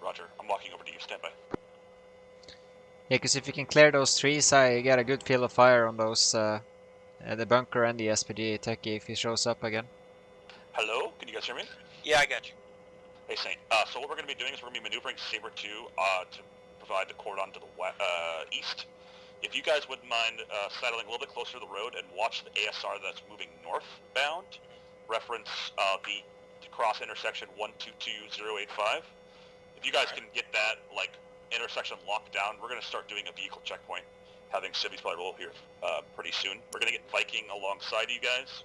Roger. I'm walking over to you. Stand by. Yeah, because if you can clear those trees, I get a good field of fire on those, the bunker and the SPD techie if he shows up again. Hello? Can you guys hear me? Yeah, I got you. Hey, Saint. So what we're going to be doing is we're going to be maneuvering Saber 2 to provide the cordon to the east. If you guys wouldn't mind settling a little bit closer to the road and watch the ASR that's moving northbound, reference the cross intersection 122085. If you guys can get that like intersection locked down, we're going to start doing a vehicle checkpoint. Having civvies probably roll here pretty soon. We're going to get Viking alongside you guys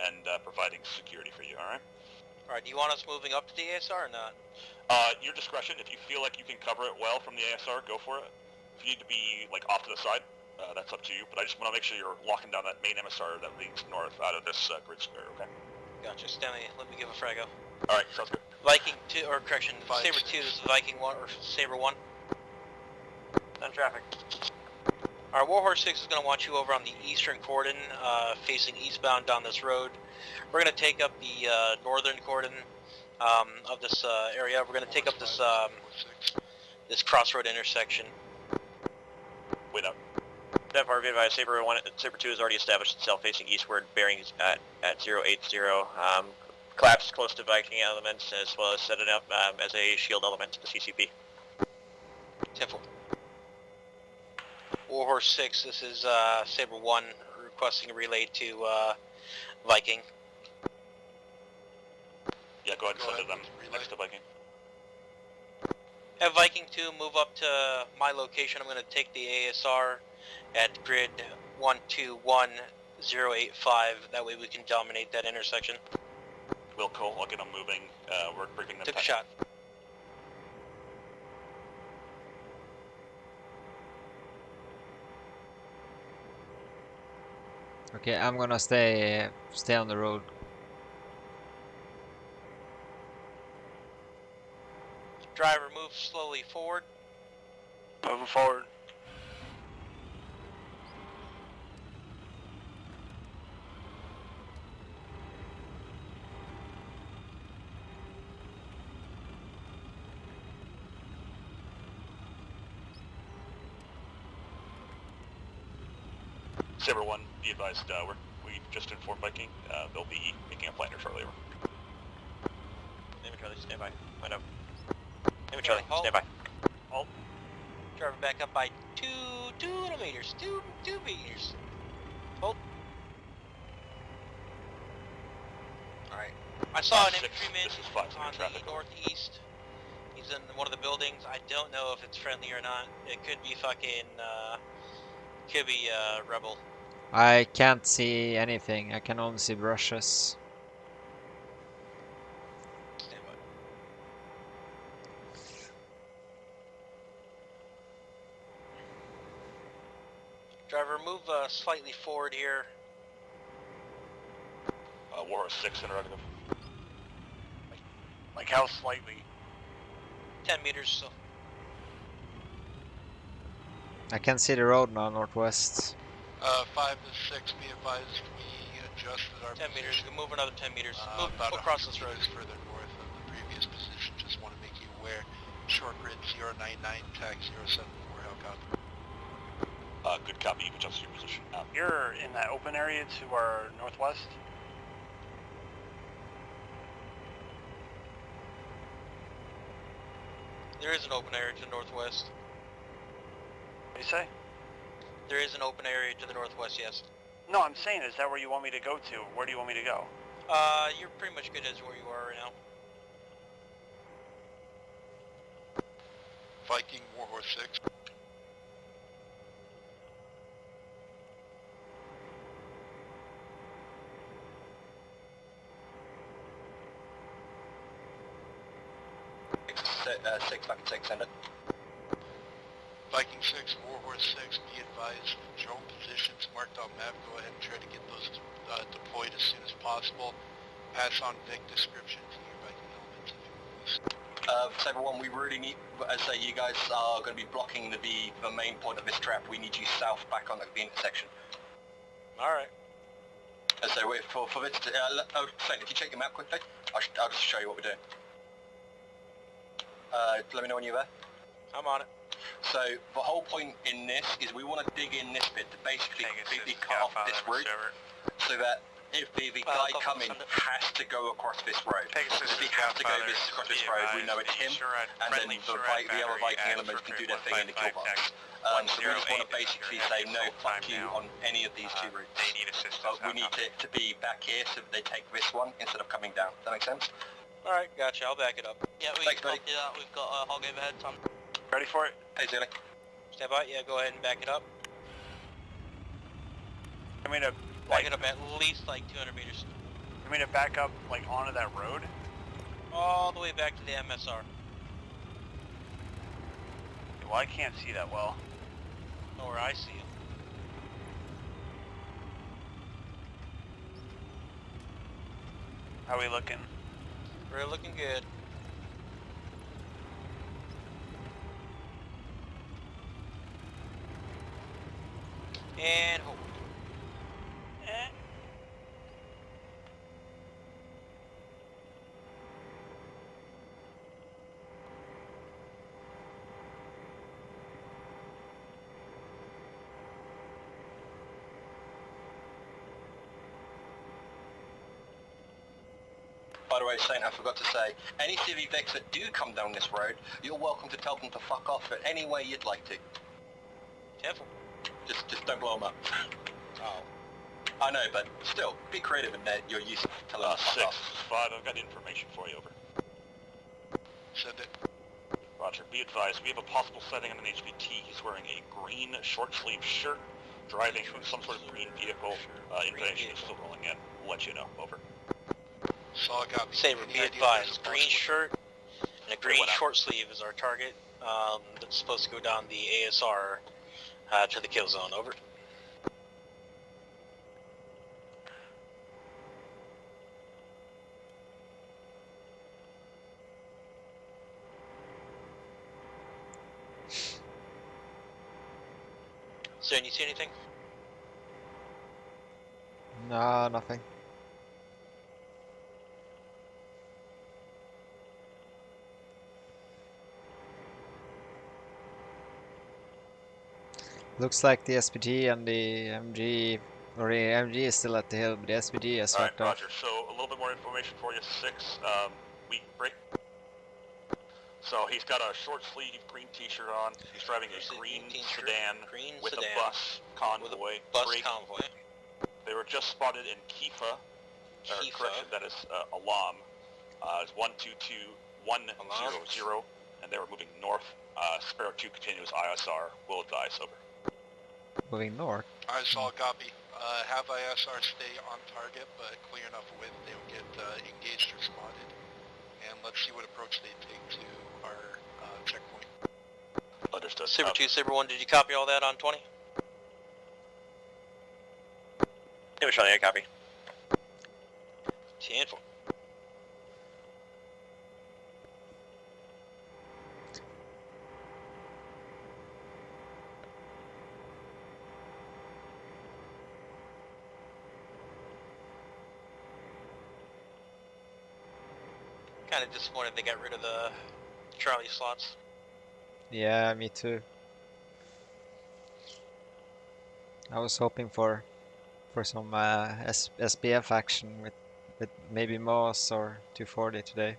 and providing security for you, alright? Alright, do you want us moving up to the ASR or not? Your discretion. If you feel like you can cover it well from the ASR, go for it. If you need to be like off to the side, that's up to you. But I just want to make sure you're locking down that main MSR that leads north out of this grid square, okay? Gotcha, Stanley, let me give a frago. Alright, sounds good. Viking 2, or correction, Saber 2 is Viking 1, or Saber 1. On traffic. Our Warhorse 6 is going to watch you over on the eastern cordon, facing eastbound down this road. We're going to take up the northern cordon of this area. We're going to take up this this crossroad intersection. Wait up. Dev, be advised, Saber 2 has already established itself facing eastward, bearings at 080. Collapsed close to Viking elements, as well as set it up as a shield element to the CCP. 10-4. Warhorse 6, this is Saber 1 requesting a relay to Viking. Yeah, go ahead and send to them next to Viking. Have Viking 2 move up to my location. I'm going to take the ASR at grid 121085. That way we can dominate that intersection. Will Cole, I'll get them moving. We're briefing them. Took a shot. Okay, I'm gonna stay on the road. Driver, move slowly forward. Moving forward. Saber 1, be advised, we've just informed Viking. They'll be making a plan here shortly. Name Charlie, stand by. Find out. Name Charlie, stand by. Halt. Driver back up by 2 little meters. 2 meters. Hold. Alright. I saw an infantryman on the northeast. He's in one of the buildings. I don't know if it's friendly or not. It could be fucking, could be, rebel. I can't see anything. I can only see brushes. Stand by. Driver, move slightly forward here. Warhorse 6 interrogative. Like how slightly? 10 meters, so. I can see the road now, northwest. 5 to 6, be advised, we adjusted our 10 meters, you can move another 10 meters. Move about across this road. further north of the previous position. Just want to make you aware. Short grid 099, tag 074, helicopter. Good copy, you can adjust your position. You're in that open area to our northwest? There is an open area to the northwest. What do you say? There is an open area to the northwest, yes. No, I'm saying, is that where you want me to go to? Where do you want me to go? You're pretty much good as where you are right now. Viking Warhorse 6. Six, Viking 6, send it. Viking 6, Warhorse 6, be advised, drone positions marked on map, go ahead and try to get those deployed as soon as possible. Pass on Vic description to your Viking elements if you please. Saber 1, we really need, as I say, you guys are going to be blocking the main point of this trap. We need you south back on the intersection. Alright. As I say, for this, Slane, if you check your map quickly, I'll just show you what we're doing. Let me know when you're there. I'm on it. So the whole point in this is we want to dig in this bit to basically completely cut off this route, so that if the guy coming has to go across this road. Because if he has to go across this road, we know it's him, and then the other Viking elements can do their thing in the kill box. So we just want to basically say no fuck you on any of these two routes. They need assistance. But we need to be back here so that they take this one instead of coming down. Does that make sense? Alright, gotcha. I'll back it up. Yeah, we Thanks, can buddy. do that. We've got hog overhead, Tom. Ready for it? Hey, Zilly. Stand by. Yeah, go ahead and back it up. I mean to Back it up at least like 200 meters. I mean to back up like onto that road. All the way back to the MSR. Well, I can't see that well. Know where I see it. How are we looking? We're looking good. And hold. By the way, Saint, I forgot to say, any CV Vex that do come down this road, you're welcome to tell them to fuck off in any way you'd like to. Careful. Just don't blow them up. Oh. I know, but still, be creative in that you're used to telling them to fuck 6, off. 5, I've got information for you, over. Send it. Roger, be advised, we have a possible sighting on an HVT. He's wearing a green short-sleeve shirt, driving some sort of green vehicle. Information is still rolling in. We'll let you know, over. Saw got me. Saber, be advised. Green shirt and a green went out. short sleeve is our target. That's supposed to go down the ASR to the kill zone. Over. Sir, you see anything? No, nothing. Looks like the SPD and the MG, or the MG is still at the hill, but the SPD is Alright, swapped off. Roger, so a little bit more information for you. 6, week break. So he's got a short sleeve green t-shirt on. He's driving a green sedan with a bus convoy. Break. They were just spotted in Kifa. Correction, that is Alam. It's 122100, and they were moving north. Sparrow 2 continues ISR. Will advise, over. Moving north. I saw copy. Have ISR stay on target, but clear enough width they will get engaged or spotted. And let's see what approach they take to our checkpoint. Understood. Saber 2, Saber 1, did you copy all that on 20? Yeah, Michelle, yeah, copy. 10-4. Kind of disappointed they got rid of the Charlie slots. Yeah, me too. I was hoping for some SPF action with maybe Moss or 240 today.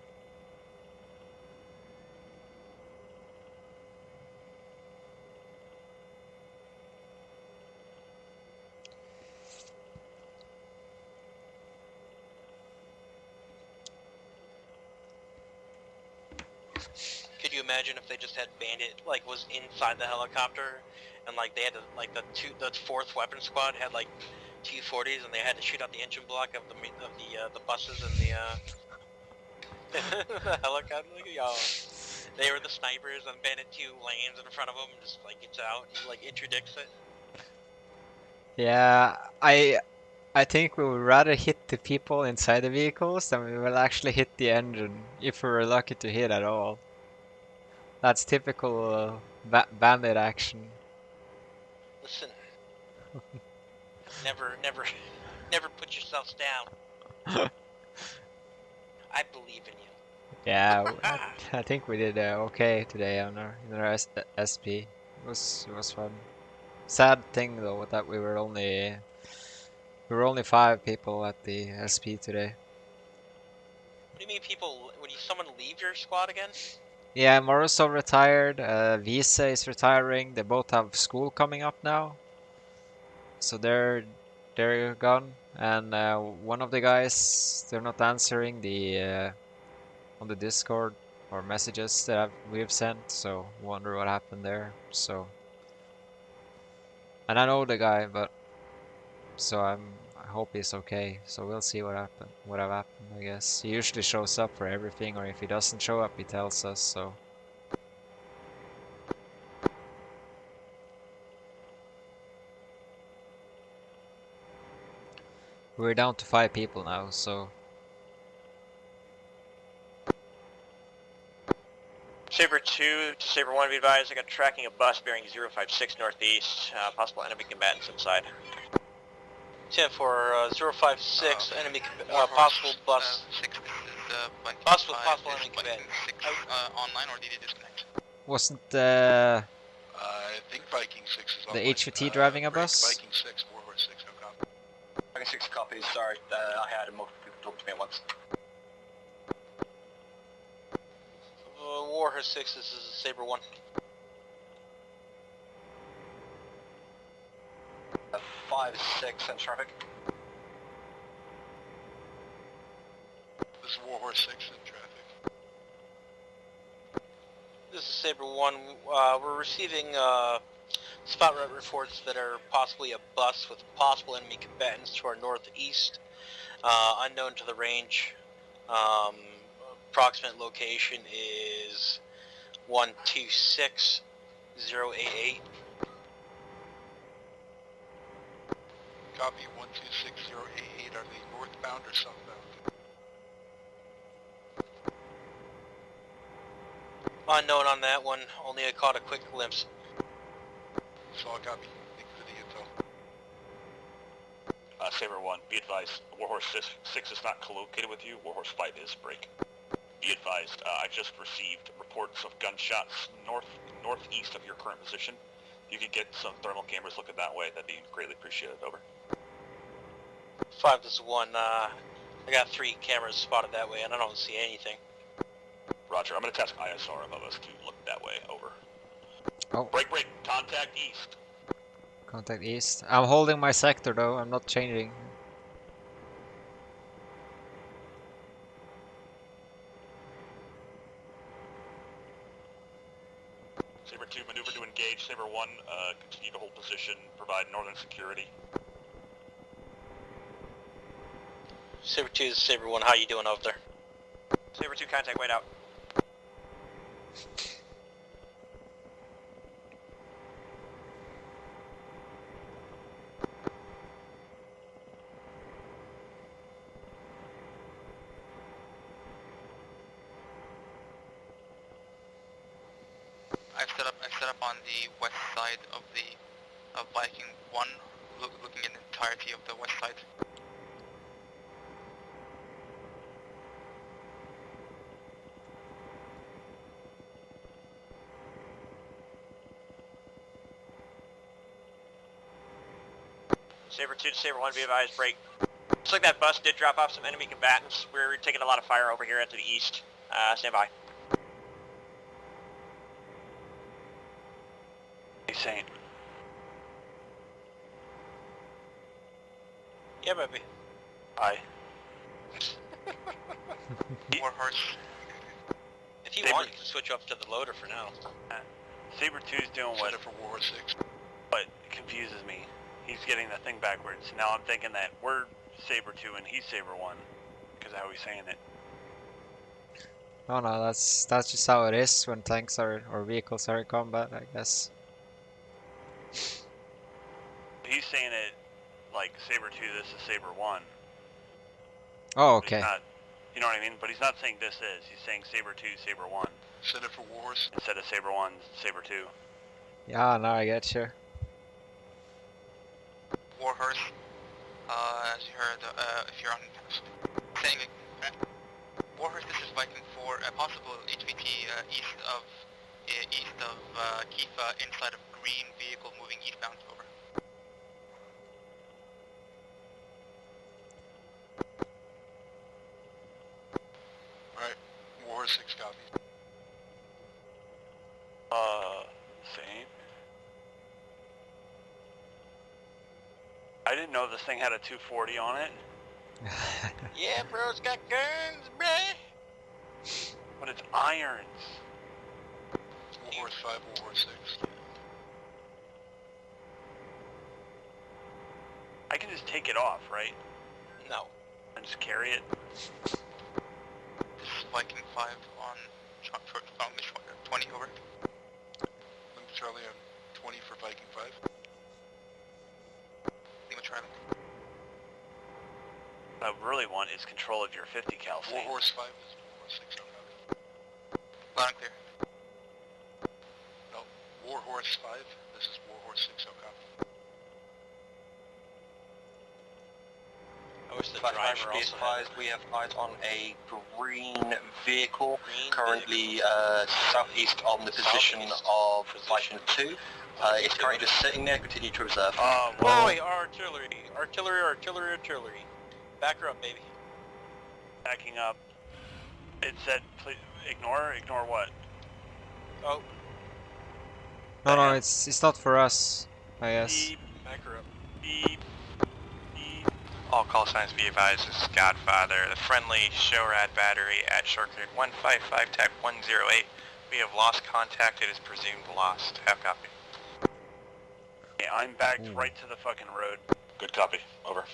Could you imagine if they just had Bandit was inside the helicopter, and they had the fourth weapon squad had 240s, and they had to shoot out the engine block of the buses and the the helicopter. Yo, they were the snipers, and Bandit 2 lands in front of them, and just gets out, and interdicts it. Yeah, I think we would rather hit the people inside the vehicles than we will actually hit the engine, if we were lucky to hit at all. That's typical bandit action. Listen, never put yourselves down. I believe in you. Yeah, I think we did okay today on our SP. It was fun. Sad thing though that we were only We were only 5 people at the SP today. What do you mean people? Would someone leave your squad again? Yeah, Morozov retired, Visa is retiring, they both have school coming up now. So they're gone. And one of the guys, they're not answering the on the Discord or messages that we've sent, so wonder what happened there. So, and I know the guy, but so I hope he's okay. So we'll see what have happened, I guess. He usually shows up for everything, or if he doesn't show up, he tells us. So. We're down to 5 people now, so. Saber 2 to Saber 1, be advised, I got tracking a bus bearing 056 northeast, possible enemy combatants inside. 10 for 056, enemy, possible bus. 6 is possible enemy combatant. Online, or did it disconnect? Wasn't I think Viking 6 is the online. HVT driving a bus? Viking 6, Warhorse 6, no copy. Viking 6 copies, sorry, I had multiple people talk to me at once. Warhorse 6, this is Saber 1. 5-6 in traffic. This is Warhorse 6 in traffic. This is Saber 1. We're receiving spot route reports that are possibly a bus with possible enemy combatants to our northeast, unknown to the range. Approximate location is 126088. Copy 126088. Are they northbound or southbound? Unknown on that one. Only I caught a quick glimpse. So I'll copy. Thank you for the intel. Saber 1, be advised, Warhorse 6 is not co-located with you, Warhorse 5 is, break. Be advised, I just received reports of gunshots northeast of your current position. If you could get some thermal cameras looking that way, that'd be greatly appreciated, over. 5 this is 1. I got 3 cameras spotted that way and I don't see anything. Roger, I'm going to task ISR above us to look that way, over. Oh. Break, contact east. Contact east. I'm holding my sector though, I'm not changing. Saber 2, maneuver to engage. Saber 1, continue to hold position, provide northern security. Saber 2 is Saber 1. How you doing over there? Saber 2, contact, wait out. I've set up on the west side of Viking 1, looking at the entirety of the west side. Saber 2 to Saber 1, be advised, break. Looks like that bus did drop off some enemy combatants. We're taking a lot of fire over here to the east. Stand by. Hey, Saint. Yeah, baby. Hi. Warhorse. If you want, you can switch up to the loader for now. Saber 2's doing what? For Warhorse 6. What confuses me. He's getting the thing backwards. Now I'm thinking that we're Saber 2 and he's Saber 1, because how he's saying it. Oh no, that's just how it is when tanks or vehicles are in combat, I guess. He's saying it like Saber 2, this is Saber 1. Oh, okay. Not, you know what I mean? But he's not saying this is. He's saying Saber 2, Saber 1. Set it for Warhorse. Instead of Saber 1, Saber 2. Yeah, now I get you. Warhorse, as you heard, if you're on saying Warhorse, this is Viking 4, a possible HVT east of Kifa, inside of green vehicle moving eastbound, over. Horse 6 copy. Same. I didn't know this thing had a 240 on it. Yeah, bro, it's got guns, bruh. But it's irons. War Horse 5, War Horse 6. I can just take it off, right? No. And just carry it. This is Viking 5 on 20 over. Lima Charlie on 20 for Viking 5. Lima Charlie. What I really want is control of your 50 cal. War Horse 5 is War Horse 6 on copy. Loud and clear. No, War Horse 5, this is War Horse 6 on copy. I wish the Black driver be also advised, we have eyes on a green vehicle Green currently southeast on the position of Viking 2. It's currently just sitting there, continue to observe. Boy, artillery, artillery, artillery, artillery. Back her up, baby. Backing up. It said, please ignore what? Oh. No, it's not for us, I guess. Beep. Back her up. Beep. All call signs be advised, this is Godfather. The friendly Shorad battery at short cleared 155 TAC 108. We have lost contact, it is presumed lost. Have copy. Yeah, I'm backed right to the fucking road. Good copy. Over.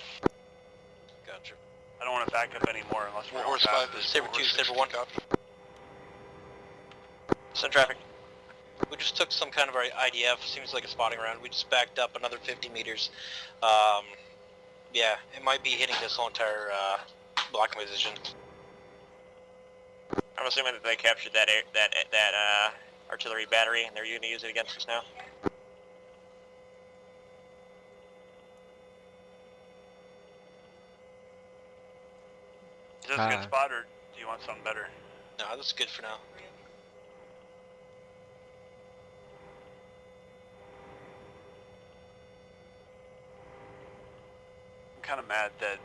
Gotcha. I don't want to back up anymore unless we're War going Horse 5 fast. is Saber War 2, Horse 6 Saber 1. copy. Send traffic. We just took some kind of our IDF, seems like a spotting round. We just backed up another 50 meters. Yeah, it might be hitting this whole entire blocking position. I'm assuming that they captured that artillery battery and they're going to use it against us now. Is this a good spot or do you want something better? No, that's good for now. I'm kind of mad that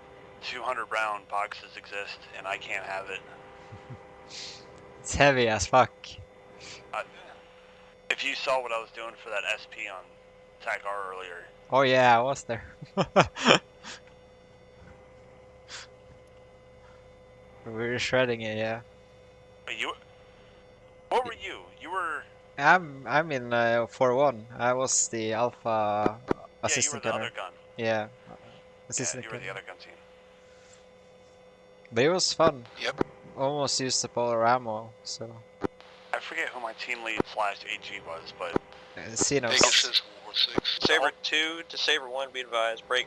200 round boxes exist and I can't have it. It's heavy as fuck. If you saw what I was doing for that SP on TAC R earlier. Oh yeah, I was there. We were shredding it, yeah. But what were you? You were... I'm in 4-1. I was the alpha assistant you were the gunner. other gun. Yeah, assistant you were gunner. the other gun team. But it was fun. Yep. Almost used up all our ammo, so. I forget who my team lead / AG was, but... Xenos. Vegas is War Horse 6. Saber 2 to Saber 1, be advised. Break.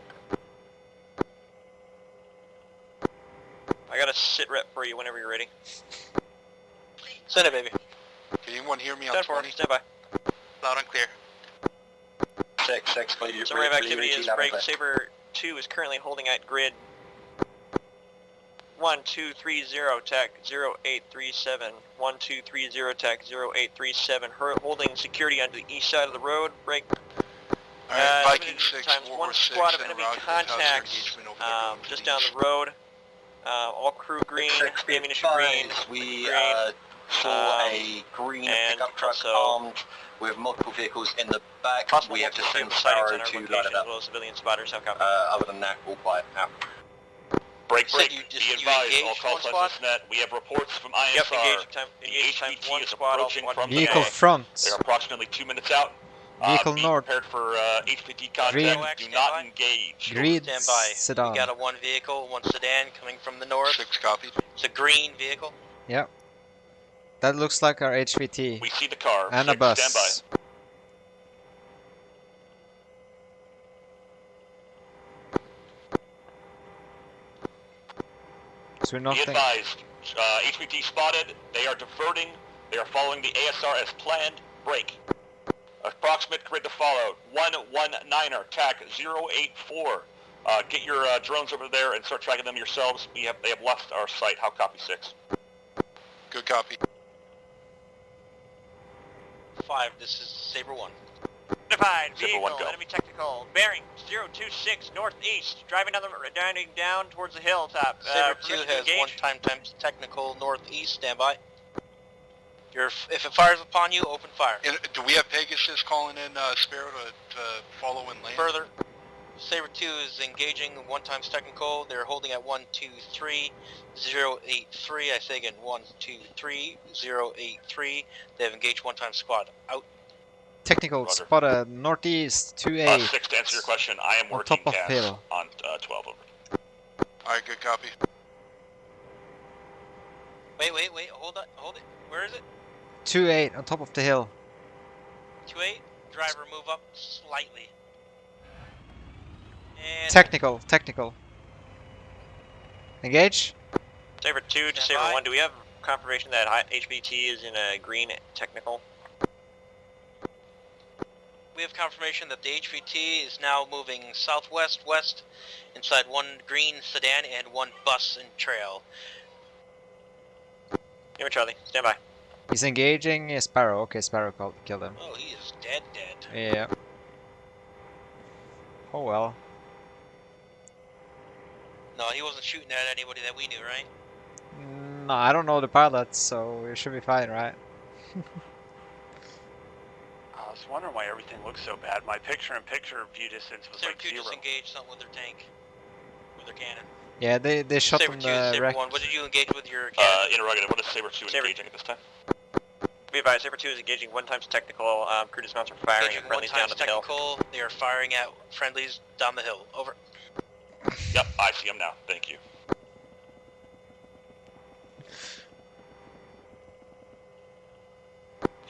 I got a sit rep for you whenever you're ready. Send it, baby. Can anyone hear me on 10-4, 20? stand by. Loud and clear. 6, Summary of activity is break. Saber 2 is currently holding at grid 1230 TAC 0837. 1230 TAC 0837. Holding security onto the east side of the road. Break. Alright, Viking 6, times War one Horse 6, squad of and enemy Roger, how's your contacts engagement over there? just down the road. All crew green, ammunition green. We green, saw a green and pickup truck also armed with multiple vehicles in the back. possible We have to multiple send sightings Sparrow on our to location light it as up. well as civilian spotters. Have copy. Other than that, all quiet now. Break, So break. you Be just- you advised, engaged all call one signs squad? is net. We have reports from ISR. Yep, engage times HVT one is squad, all approaching squad. from Vehicle the A. front. They're approximately 2 minutes out. Vehicle be north. prepared for HVT contact. Green. Do not engage. Green Stand by. sedan. We got a one vehicle, one sedan coming from the north. 6 copy. It's a green vehicle. Yep. That looks like our HVT. We see the car. And a 6, bus. stand by. So we're Be nothing. advised, HVT spotted. They are diverting. They are following the ASR as planned. Break. Approximate grid to follow. 119er, TAC 084. Get your drones over there and start tracking them yourselves. They have left our site. How copy 6? Good copy. 5, this is Saber 1. Identified Saber vehicle, 1, go. enemy technical, bearing 026 northeast, driving down towards the hilltop. Saber 2 has one time times technical northeast, standby. If it fires upon you, open fire. And do we have Pegasus calling in Sparrow to follow and land? Further, Saber 2 is engaging 1 times technical. They're holding at 123-083. I say again, 123-083. They have engaged 1 time squad. Out. Technical spotted northeast 28. 6, to answer your question, I am on working top of CAS hill. on 12 over. Alright, good copy. Wait, hold it. Where is it? 28 on top of the hill. 28. Driver, move up slightly. And Technical. Engage. Saber 2 to Saber 1, do we have confirmation that HVT is in a green technical? we have confirmation that the HVT is now moving southwest-west inside 1 green sedan and 1 bus and trail. Give me Charlie, stand by. He's engaging Sparrow. Okay, Sparrow killed him. Oh, he is dead. Yeah. Oh well. No, he wasn't shooting at anybody that we knew, right? No, I don't know the pilots, so it should be fine, right? I was wondering why everything looks so bad. My picture-in-picture view distance was Saber like 2 0. just engaged something with their tank, with their cannon. Yeah, they shot Saber them 2 is Saber wreck. 1. What did you engage with your cannon? Interrogative, what is Saber 2 engaging at this time? Be advised, Saber 2 is engaging 1 times technical, crew dismounts are firing Engaging at friendlies 1 down times the hill. technical, they are firing at friendlies down the hill. Over. Yep, I see him now. Thank you.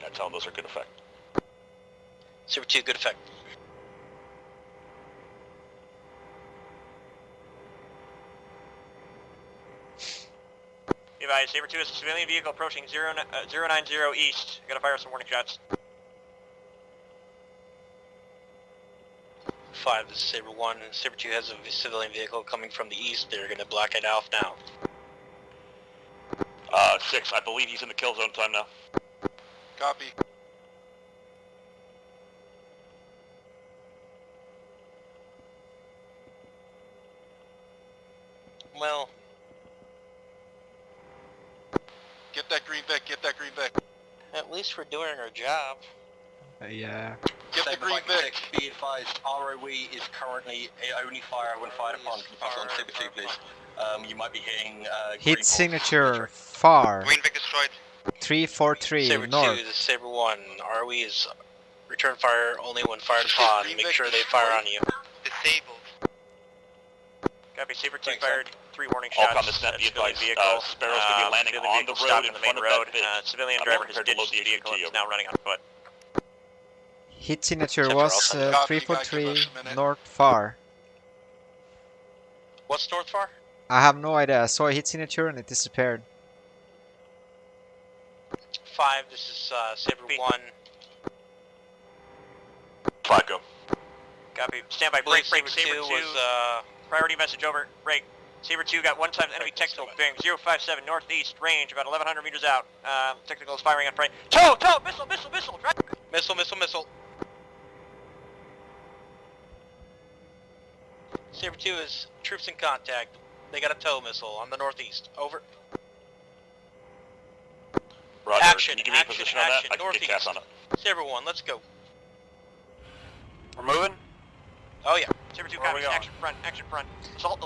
Yeah, tell them those are good effect. Saber 2, good effect. Be advised, Saber 2 is a civilian vehicle approaching 090 east. Gotta fire some warning shots. 5, this is Saber 1, and Saber 2 has a civilian vehicle coming from the east. They're gonna block it off now. 6, I believe he's in the kill zone time now. Copy. Well, Get that green Vic, get that green Vic. at least we're doing our job. Yeah. Get the Saber green Viking Vic. 6, be advised, ROE is currently only fire when fired upon. Can you pass on Saber 2, please? You might be hitting Hit signature far. Green Vic destroyed. 343 Saber 2, north. this is Saber 1. ROE is return fire only when fired upon. Make sure they fire on you. Disabled. Copy, Saber 2 fired 3 warning All shots. combat net, be Civilian advised, vehicle. Sparrow's gonna be landing Civilian on the vehicle road stopped in on the main front of road. that Vic. Civilian I'm driver not has prepared to ditched load the the vehicle and is HVT now running on foot. Hit signature Except was for us. 343 north far. What's north far? I have no idea. I saw a hit signature and it disappeared. 5, this is Saber 1. 5, go. Copy, stand by, break, Saber 2 was, priority message over, break. Saber 2 got 1 times enemy technical bearing 057 northeast range, about 1100 meters out. Technical is firing on front. Tow, missile, drive. Missile. Saber 2 is troops in contact. They got a tow missile on the northeast. Over. Roger, Action, can you give me a position on that? I can northeast. get CAS on it. Saber 1, let's go. We're moving? Oh yeah. Saber 2 copies, action front. Assault.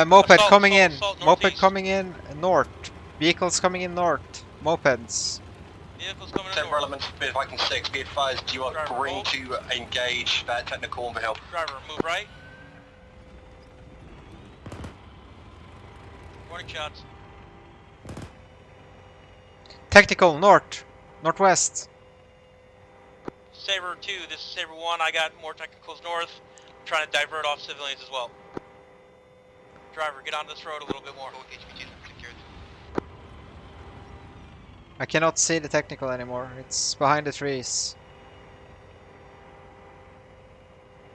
Moped Assault, coming in. assault, Moped northeast. coming in north. Vehicles coming in north. Mopeds. Vehicles coming in Saber north. elements, Viking 6, be advised, you are Driver, green hold. to engage that technical on the hill. Driver, move right. Warning shots. Technical north. Northwest. Saber 2, this is Saber 1. I got more technicals north. I'm trying to divert off civilians as well. Driver, get onto this road a little bit more. I cannot see the technical anymore. It's behind the trees.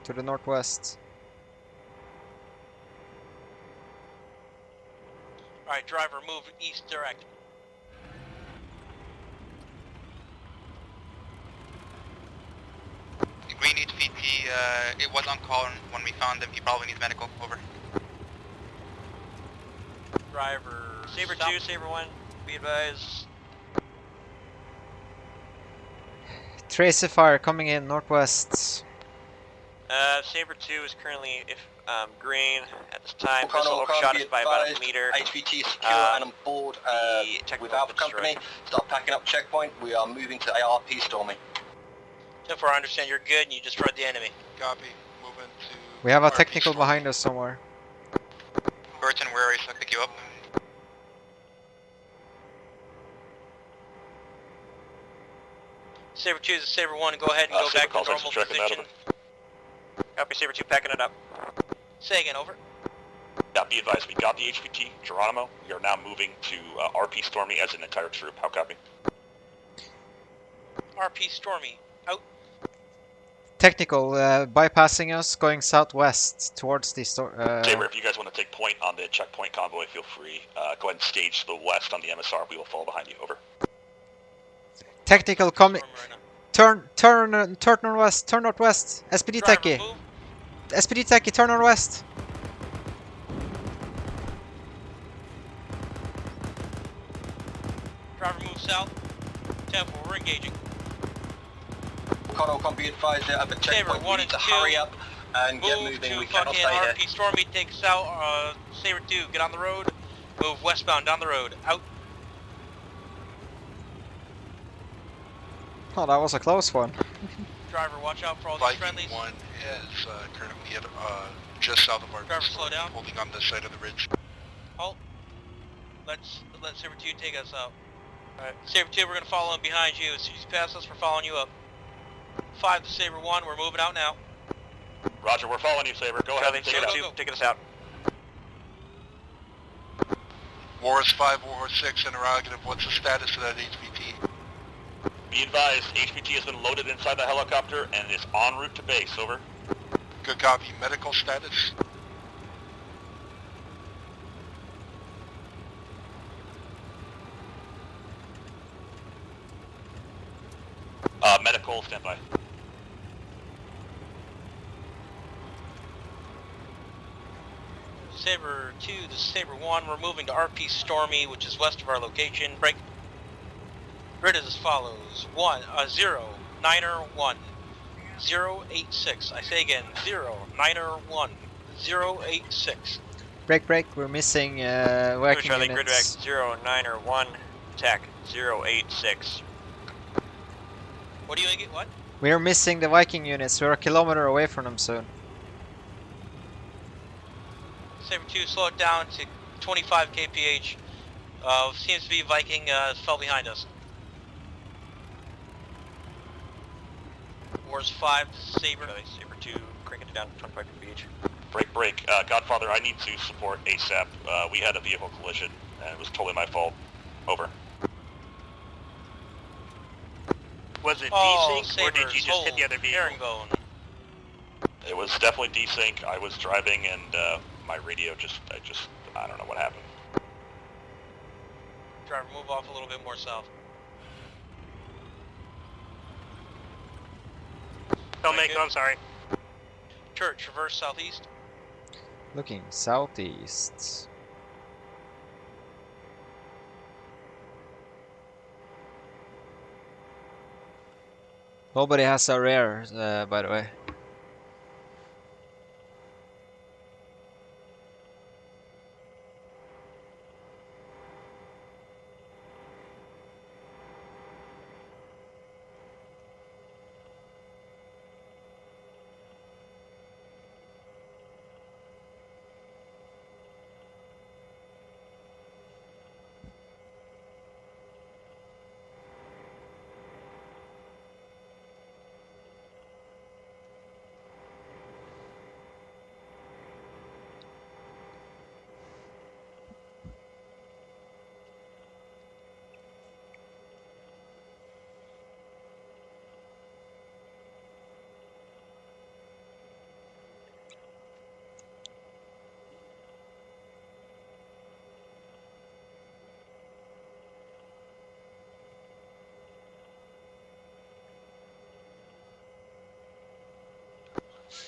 To the northwest. Alright, driver, move east direct. We need VT, it was on call when we found him, he probably needs medical, over. Driver, Saber stop. 2, Saber 1, be advised. Tracer fire coming in northwest. Saber 2 is currently green at this time. O'Connell, Missile overshot us by about a meter. HVT secure and on board with Alpha Company. Start packing up checkpoint. We are moving to ARP storming. So far I understand you're good and you destroyed the enemy. Copy. Moving to... We have a RP technical storming. behind us somewhere. Burton, where are you? So I pick you up. Saber 2 is Saber 1, go ahead and go back to normal position. Copy, Saber 2 packing it up. Say again, over. Yeah, be advised, we got the HVT, Geronimo. We are now moving to RP Stormy as an entire troop. How copy? RP Stormy, out. Technical, bypassing us, going southwest towards the Saber, if you guys want to take point on the checkpoint convoy, feel free. Go ahead and stage to the west on the MSR. We will fall behind you. Over. Technical coming. Turn northwest. Turn northwest. SPD Techie. SPD Techie, turn northwest. Driver move south. Tempo, we're engaging. O'Connell, can't be advised at the checkpoint. We need to hurry up and get moving. We cannot stay here. RP Stormy, take south. Saber 2, get on the road. Move westbound down the road. Out. Oh, that was a close one. Driver, watch out for all these Viking friendlies. 1 is currently at just south of our Driver, slow down. holding on the side of the ridge. Halt. Let Saber 2 take us out. Alright. Saber 2, we're going to follow in behind you. As soon as you pass us, we're following you up. 5 to Saber 1, we're moving out now. Roger, we're following you, Saber. Go ahead and take it out. Taking us out. Wars 5, War 6, interrogative. What's the status of that HVT? Be advised, HVT has been loaded inside the helicopter and is en route to base. Over. Good copy. Medical status? Medical, standby. Saber 2 to Saber 1, we're moving to RP Stormy, which is west of our location. Break. Grid is as follows: 0, 9er 1, 086. I say again, 0, 9er 1, 086. Break, we're missing working Charlie, units. grid back 0, 9er 1, tech 086. What do you get? What? We're missing the Viking units. We're a kilometer away from them soon. Saber 2, slow it down to 25 kph. Seems to be Viking fell behind us. Wars 5 to Saber. Saber 2, cranking it down to 25 kph. Break. Godfather, I need to support ASAP. We had a vehicle collision, and it was totally my fault. Over. Was it Oh, desync, or did you just hit the other vehicle? Herringbone. It was definitely desync. I was driving, and my radio I don't know what happened. Driver, move off a little bit more south. Don't make it, I'm sorry. Church, reverse southeast. Looking southeast. Nobody has a rear, by the way.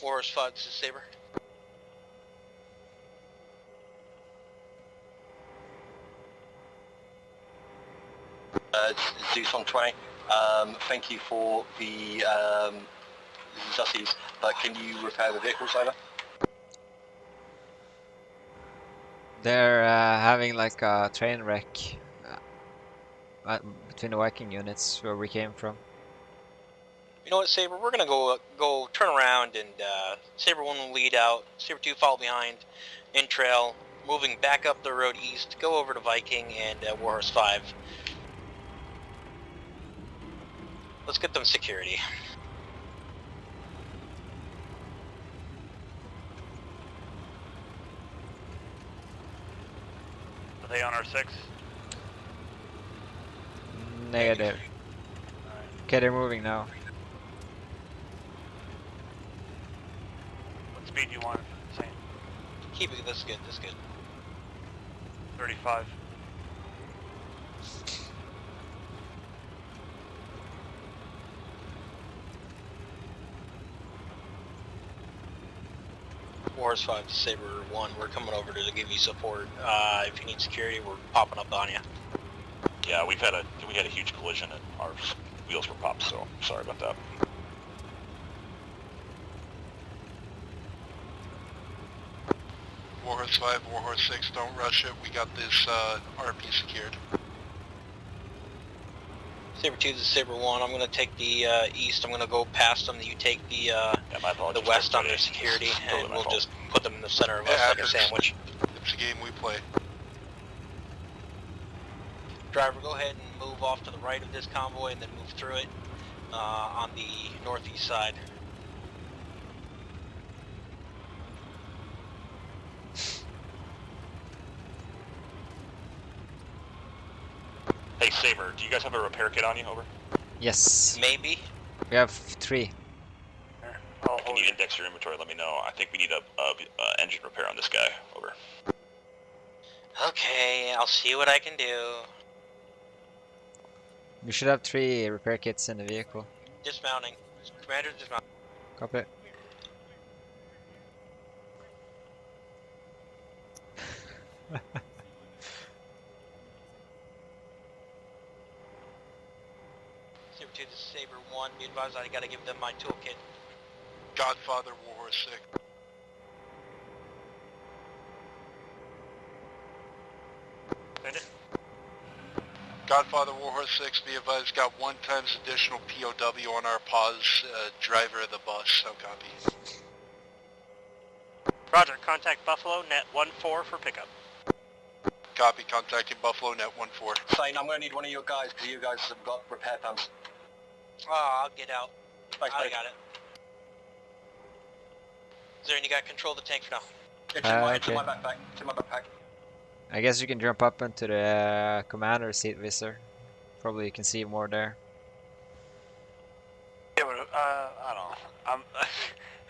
Wars 5 to Saber. Zeus on 20. Thank you for the Zussies, but can you repair the vehicles, over? They're having like a train wreck between the Viking units where we came from. You know what, Saber? We're gonna go turn around, and Saber 1 will lead out. Saber 2 follow behind, in trail, moving back up the road east. Go over to Viking and Warhorse 5. Let's get them security. Are they on our 6? Negative. Okay, they're moving now. What speed do you want? Same. Keep it. This is good. This is good. 35. Warhorse 5 to Saber 1. We're coming over to give you support. If you need security, we're popping up on you. Yeah, we had a huge collision and our wheels were popped, so sorry about that. Warhorse 5, Warhorse 6, don't rush it. We got this RP secured. Saber 2 to Saber 1. I'm going to take the east. I'm going to go past them. You take the west on their security, and we'll just put them in the center of us like a sandwich. It's a game we play. Driver, go ahead and move off to the right of this convoy and then move through it on the northeast side. Hey Saber, do you guys have a repair kit on you? Over. Yes. Maybe. We have 3. If you need index your inventory, let me know. I think we need a engine repair on this guy. Over. Okay, I'll see what I can do. We should have 3 repair kits in the vehicle. Dismounting. Commander, dismount. Copy. Saber 2 to Saber 1. Be advised I gotta give them my toolkit. Godfather, Warhorse 6. Godfather, Warhorse 6, be advised, got 1 times additional POW on our pause, driver of the bus, so copy. Roger, contact Buffalo, net 14 for pickup. Copy, contacting Buffalo, net 14. Saying I'm going to need one of your guys, because you guys have got repair pumps. Oh, I'll get out. Thanks, I mate. got it. Zern, you got control of the tank for now. It's in my Okay. backpack. It's in my backpack. I guess you can jump up into the commander seat, Visor. Probably you can see more there. Yeah, but I don't know.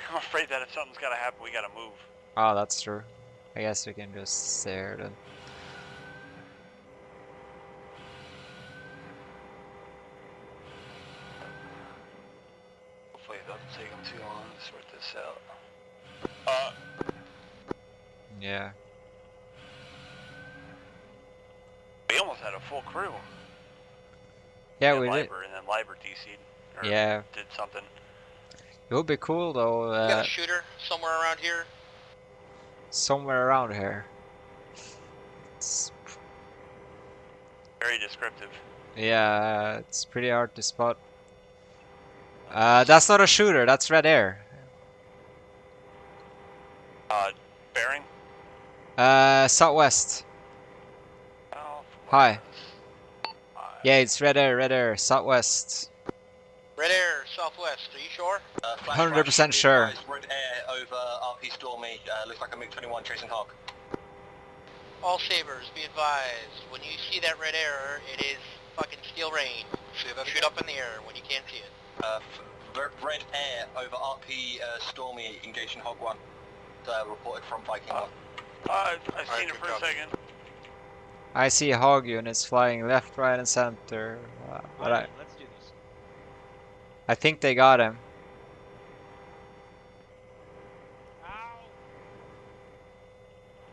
I'm afraid that if something's gotta happen, we gotta move. Oh, that's true. I guess we can just stay here then. Hopefully it doesn't take them too long to sort this out. Yeah. We almost had a full crew. Yeah, and we did. Liber, and then Liber DC'd. Or Yeah. did something. It would be cool though. You got a shooter somewhere around here? Somewhere around here. It's, Very descriptive. yeah, it's pretty hard to spot. That's not a shooter. That's red air. Bearing? Southwest. Oh, Hi. Yeah, it's red air, southwest. Red air, southwest. Are you sure? 100% sure. Red air over RP Stormy. Looks like a MiG-21 chasing Hawk. All Sabers, be advised. When you see that red air, it is fucking steel rain. Shoot up in the air when you can't see it. Red air over RP Stormy engaging Hog 1. Reported from Viking 1. I've seen it for a second. I see hog units flying left, right, and center. But Let's do this. I think they got him.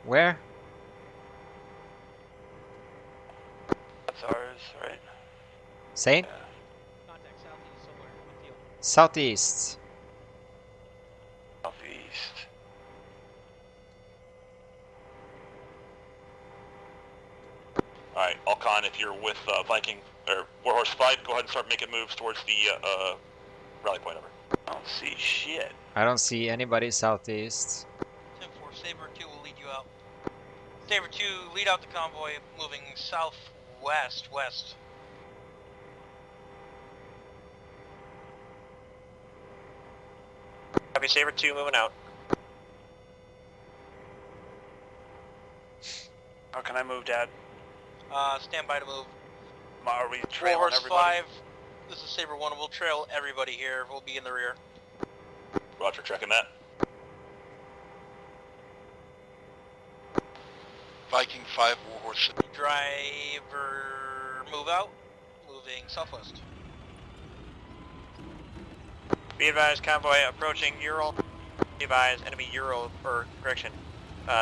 Where? That's ours, right? Saint? Southeast. Southeast. Alright, Alcon, if you're with Viking or Warhorse 5, go ahead and start making moves towards the rally point over. I don't see shit. I don't see anybody southeast. 10-4, Saber 2 will lead you out. Saber 2, lead out the convoy, moving southwest, west. Copy, Saber 2 moving out. How can I move, Dad? Stand by to move. Are we trailing Warhorse everybody? 5, this is Saber 1, we'll trail everybody here, we'll be in the rear. Roger, checking that. Viking 5, Warhorse 6. Driver, move out, moving southwest. Be advised, convoy approaching Ural. Be advised, enemy Ural, or correction,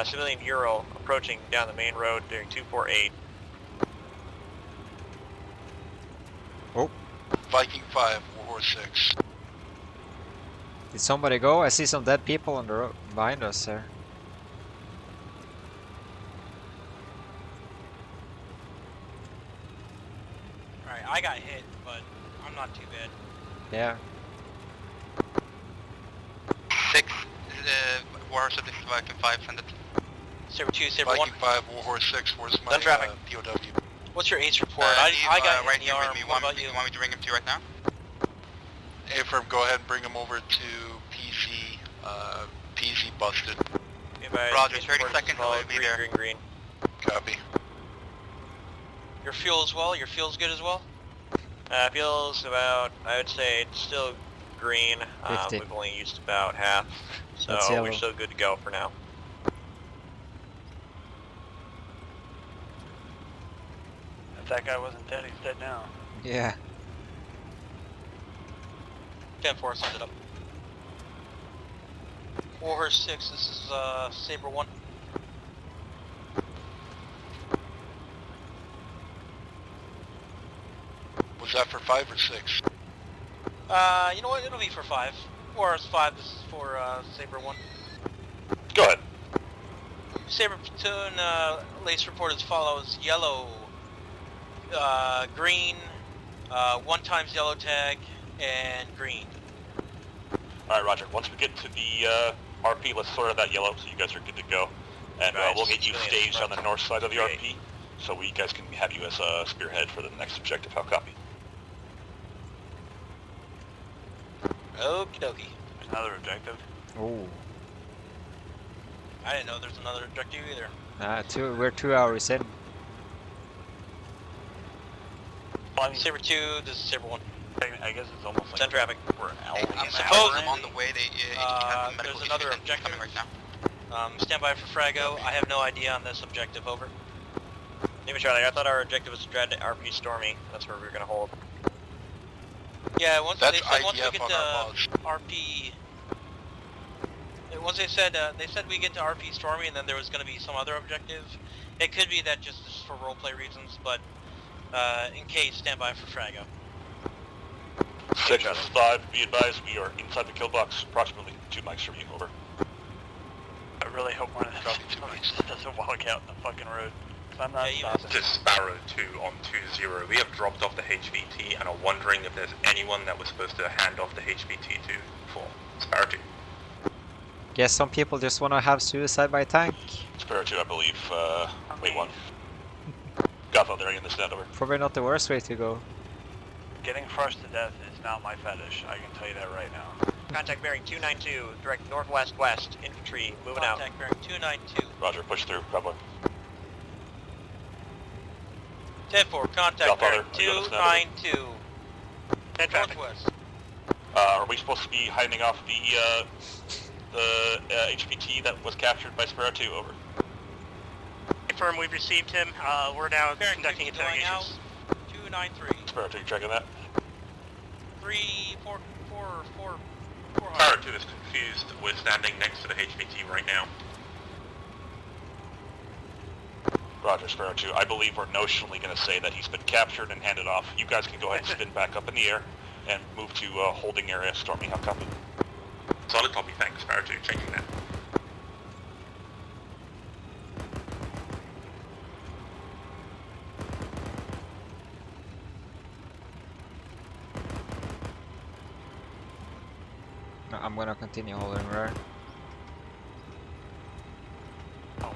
civilian Ural approaching down the main road during 248. Oh. Viking 5, Warhorse 6. Did somebody go? I see some dead people on the road behind us there. Alright, I got hit, but I'm not too bad. Yeah. 6, Warhorse 6, Viking 5, send it. Saber 2, Saber Viking 1. 5, Warhorse 6, where's my Done traffic. POW? What's your ace report? I got right hit in the here arm. with me. What about you? You want me to bring him to you right now? Affirm, go ahead and bring him over to PZ. PZ busted. Be advised, Roger, ace 30 report seconds, follow, I'll be green, there. green, green. Copy. Your fuel as well? Your fuel's good as well? Fuel's about, I would say it's still green. 50. We've only used about half, so That's yellow. we're still good to go for now. If that guy wasn't dead, he's dead now. Yeah. 10-4, send it up. Warhorse 6, this is Saber 1. Was that for 5 or 6? You know what? It'll be for 5. Warhorse 5, this is for Saber 1. Go ahead. Saber platoon, lace report as follows: yellow, green, 1 times yellow tag, and green. Alright, Roger. Once we get to the RP, let's sort out that yellow so you guys are good to go. And Right, we'll get you civilians staged on the front. north side of the Great. RP so we guys can have you as a spearhead for the next objective. How copy? Okie dokie. There's another objective. Oh. I didn't know there's another objective either. We're 2 hours in. Saber 2, this is Saber 1. I guess it's almost like 10 traffic. we're I'm an supposed hour I'm on in. the way. There's another objective coming right now. Stand by for Frago. I have no idea on this objective, over. Name Charlie, I thought our objective was to dread RP Stormy. That's where we were going to hold. Yeah, once That's they said once we IDF get on our to logs. RP, once they said we get to RP Stormy, and then there was going to be some other objective. It could be that just for roleplay reasons, but in case, stand by for Frago. 6 is 5. Be advised, we are inside the kill box, approximately 2 mics from you. Over. I really hope one of the trucks doesn't walk out in the fucking road. I'm not stopping. This is Sparrow 2 on 2-0. We have dropped off the HVT and are wondering if there's anyone that was supposed to hand off the HVT to for Sparrow 2. Guess some people just want to have suicide by tank. Sparrow 2, I believe. Wait, 1. Godfather, in the stand over. Probably not the worst way to go. Getting crushed to death is not my fetish. I can tell you that right now. Contact bearing 292, direct northwest-west, infantry, moving out. Contact bearing 292. Roger, push through. Convoy. 10-4, contact Godfather, bearing are you on the stand 292. Head traffic. Northwest. Are we supposed to be handing off the HVT that was captured by Sparrow 2? Over. Confirm we've received him. We're now Bearing conducting 50 going out. interrogations. 293. Sparrow 2, you checking that? 3, 4, 4, 4, 400. Sparrow 2 is confused. We're standing next to the HVT right now. Roger, Sparrow 2. I believe we're notionally going to say that he's been captured and handed off. You guys can go ahead and spin back up in the air. and move to holding area, storming up copy. Solid copy, thanks. Prior to changing that. I'm gonna continue holding rear. Oh,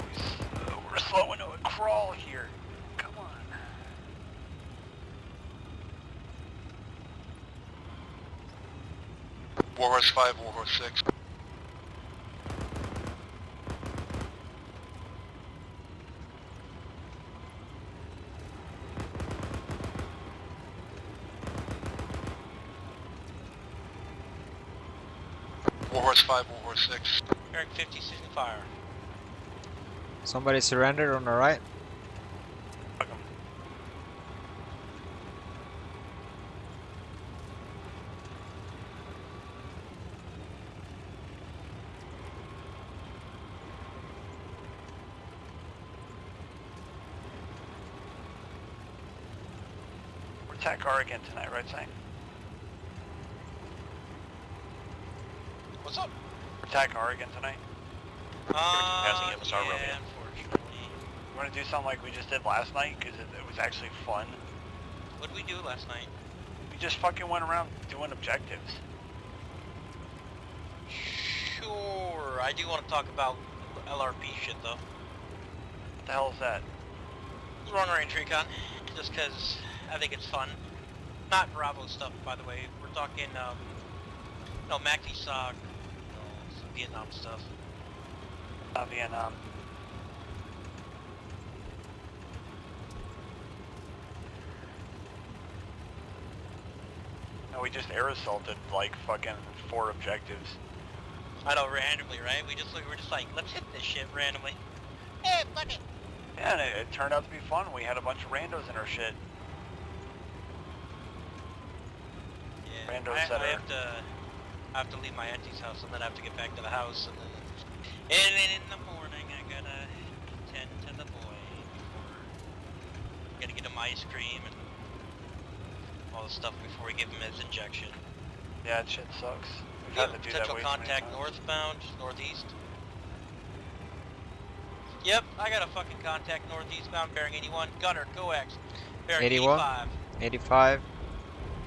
we're slowing to a crawl here. Come on. Warhorse 5, Warhorse 6. Warhorse 5, Warhorse 6. Bearing 50, ceasing fire. Somebody surrendered on the right. We're attack R again tonight, right, Sang? What's up? We're attack R again tonight? Yeah, unfortunately. unfortunately. You want to do something like we just did last night? Because it was actually fun. What did we do last night? We just fucking went around doing objectives. Sure, I do want to talk about LRP shit though. What the hell is that? Long range recon, just because I think it's fun. Not Bravo stuff, by the way. We're talking, no, Maxi SOC, some Vietnam stuff. Vietnam. No, we just air assaulted like fucking 4 objectives. I know, randomly, right? We're just like, let's hit this shit randomly. Hey, fuck it. Yeah, and it turned out to be fun. We had a bunch of randos in our shit. Yeah, Randos I have to leave my auntie's house and then I have to get back to the house and then in the morning I gotta tend to the boy before gotta get him ice cream and all the stuff before we give him his injection. Yeah, that shit sucks. We've Yeah, had to do that potential way too many contact times. northbound, northeast. Yep, I got a fucking contact northeastbound bearing 81. Gunner, coax. Bearing 81. 85. 85.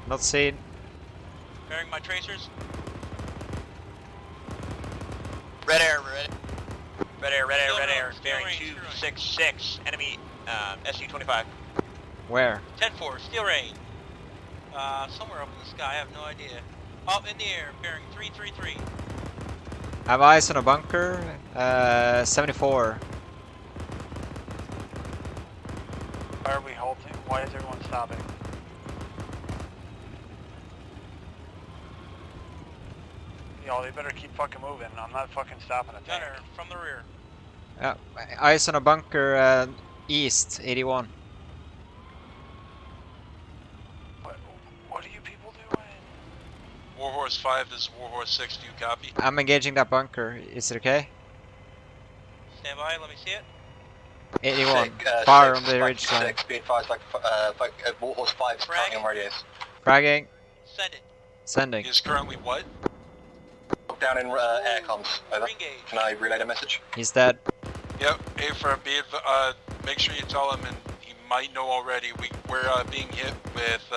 Not seen. Bearing my tracers. Red air, red air, red air, Still red range, air. still Bearing range, still range. 266. Enemy SU-25. Where? 10-4, steel rain. Somewhere up in the sky, I have no idea. Up in the air, bearing 333. Have eyes on a bunker. 74. Why are we halting? Why is everyone stopping? Y'all, they better keep fucking moving. I'm not fucking stopping a tank. Gunner, from the rear. Eyes on a bunker east. 81. What are you people doing? Warhorse 5, this is Warhorse 6, do you copy? I'm engaging that bunker. Is it okay? Stand by, let me see it. 81. Fire on the ridge line. 6, be advised, Warhorse 5 is currently on radios. Fragging. Send it. Sending. Is currently what? Down in air comms. Over. Can I relay the message? He's dead. Yep, make sure you tell him, and he might know already, we're being hit with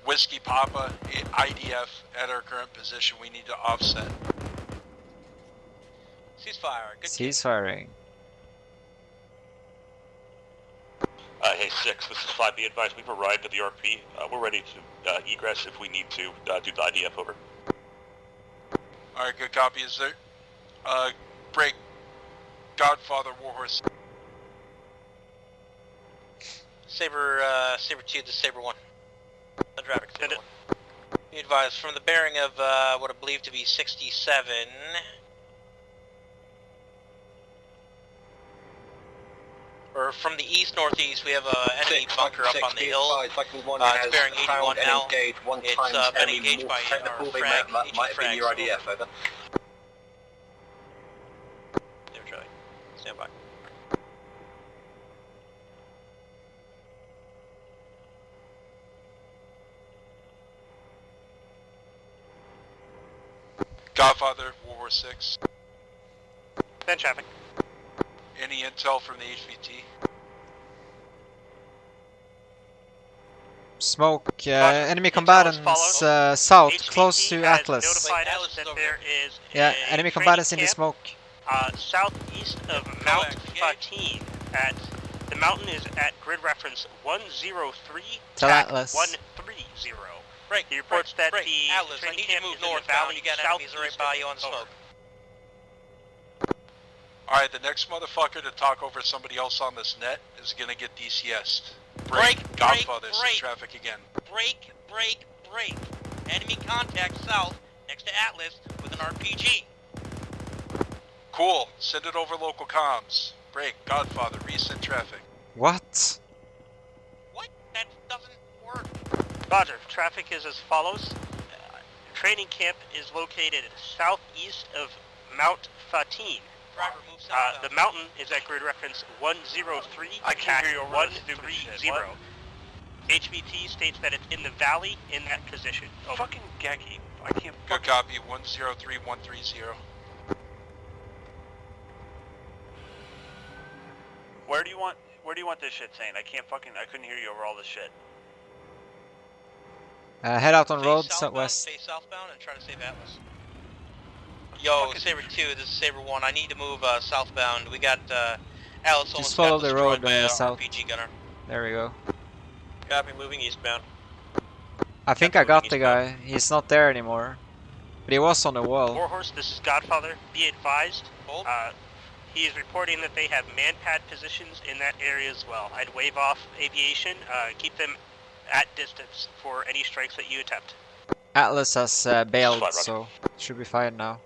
Whiskey Papa, IDF at our current position. We need to offset. Ceasefire. Good Ceasefiring. Hey, 6, this is 5. Be advised, we've arrived at the RP. We're ready to egress if we need to do the IDF over. Alright, good copy. Is there... break. Godfather, Warhorse. Saber 2 to Saber 1. Traffic, Saber 1. Be advised, from the bearing of what I believe to be 67. Or from the east-northeast, we have an enemy bunker up on the hill. It's bearing 81 now. It's been engaged by our frag, HE frag. Your IDF, over. There, Charlie. Stand by. Godfather, War Horse 6. Then traffic. Any intel from the HVT? Smoke. Enemy combatants south, close to Atlas. Notified us that there is Yeah, a enemy training combatants in the camp, smoke. Southeast of Mount Fatin. At the mountain is at grid reference 103. Tell TAC Atlas. 130. Break. He reports that break. the Atlas, I training need you camp to move is in the northbound. valley You got enemies right southeast by of- you on smoke. Alright, the next motherfucker to talk over somebody else on this net is gonna get DCS'd. Break, Godfather, break. see traffic again. Break. Enemy contact south next to Atlas with an RPG. Cool, send it over local comms. Break, Godfather, resend traffic. What? That doesn't work. Roger. Traffic is as follows. Training camp is located southeast of Mount Fatin. Driver, move southbound. The mountain is at grid reference 103. I can't hear you over this 130. stupid shit. What? HVT states that it's in the valley in that position. Over. Fucking Geki. I can't. Good copy, 103130. Where do you want this shit saying? I couldn't hear you over all this shit. Head out on road Stay southwest. southbound and try to save Atlas. Yo, Saber 2, this is Saber 1. I need to move southbound. We got Atlas Just follow the road south. RPG gunner. There we go. Copy, moving eastbound. I think I got the guy. He's not there anymore. But he was on the wall. Warhorse, this is Godfather. Be advised. He is reporting that they have man-pad positions in that area as well. I'd wave off aviation. Keep them at distance for any strikes that you attempt. Atlas has bailed, so should be fine now.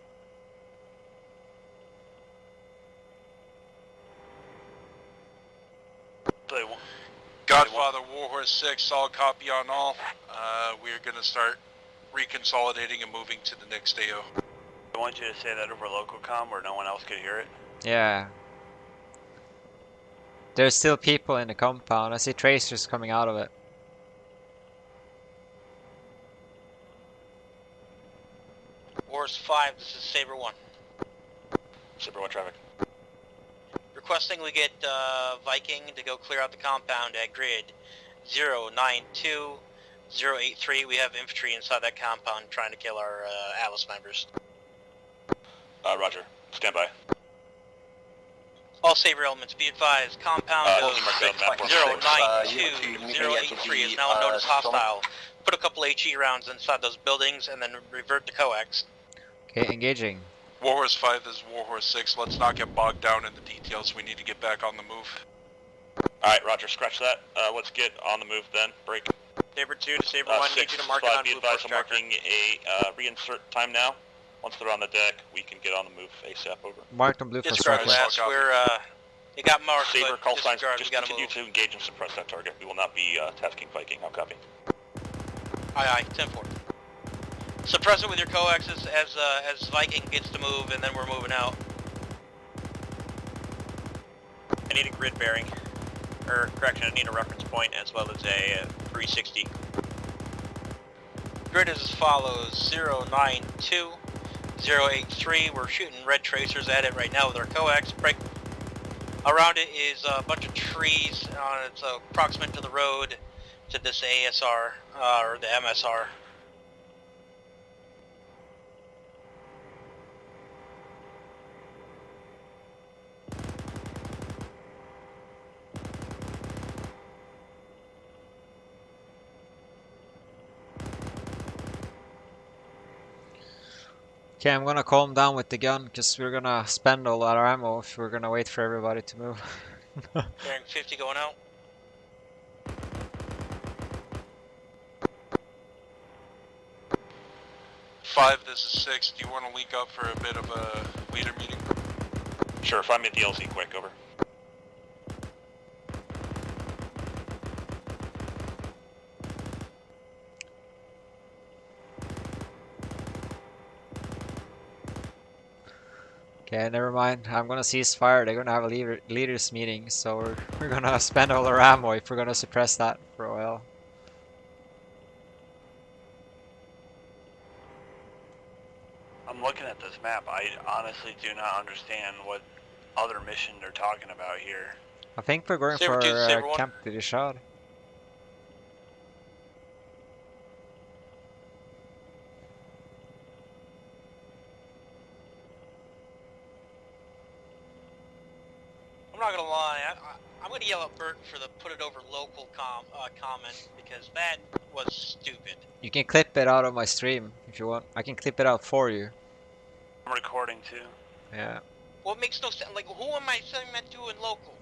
Godfather, Warhorse 6, solid copy on all. We are going to start reconsolidating and moving to the next AO. I want you to say that over local comm where no one else could hear it. Yeah. There's still people in the compound. I see tracers coming out of it. Wars 5, this is Saber 1. Saber 1 traffic. Requesting we get Viking to go clear out the compound at grid 092083. We have infantry inside that compound trying to kill our Atlas members. Roger. Stand by. All Saber elements, be advised, compound 092083 is now known as hostile. Put a couple HE rounds inside those buildings and then revert to coax. Okay, engaging. Warhorse 5, this is Warhorse 6. Let's not get bogged down in the details. We need to get back on the move. Alright, Roger, scratch that. Let's get on the move then. Break. Saber 2 to Saber 1, need you to mark it on be blue advised, post I'm tracker. marking a reinsert time now. Once they're on the deck, we can get on the move ASAP. Over. Marked on blue for Disregard striker. that. We're, it got marked, Saber, but call signs, disregard, just we gotta continue move. to engage and suppress that target. We will not be tasking Viking. I'll copy. Aye, 10-4. Suppress it with your coaxes as Viking gets to move, and then we're moving out. I need a grid bearing. Or, correction, I need a reference point as well as a 360. Grid is as follows, 092083. We're shooting red tracers at it right now with our coax. Break. Around it is a bunch of trees. It's approximate to the road to this ASR, or the MSR. Okay, I'm gonna calm down with the gun because we're gonna spend all our ammo if we're gonna wait for everybody to move. Bearing 50 going out. Five, this is 6. Do you want to link up for a bit of a leader meeting? Sure, find me at the LZ quick, over. Okay, never mind. I'm gonna cease fire. They're gonna have a leaders meeting, so we're gonna spend all our ammo if we're gonna suppress that for a while. I'm looking at this map. I honestly do not understand what other mission they're talking about here. I think we're going Saber for two, Saber one. Camp de Richard. I'm not gonna lie, I'm gonna yell at Bert for the put it over local comment, because that was stupid. You can clip it out of my stream if you want. I can clip it out for you. I'm recording too. Yeah. Well, it makes no sense. Like, who am I saying that to in local?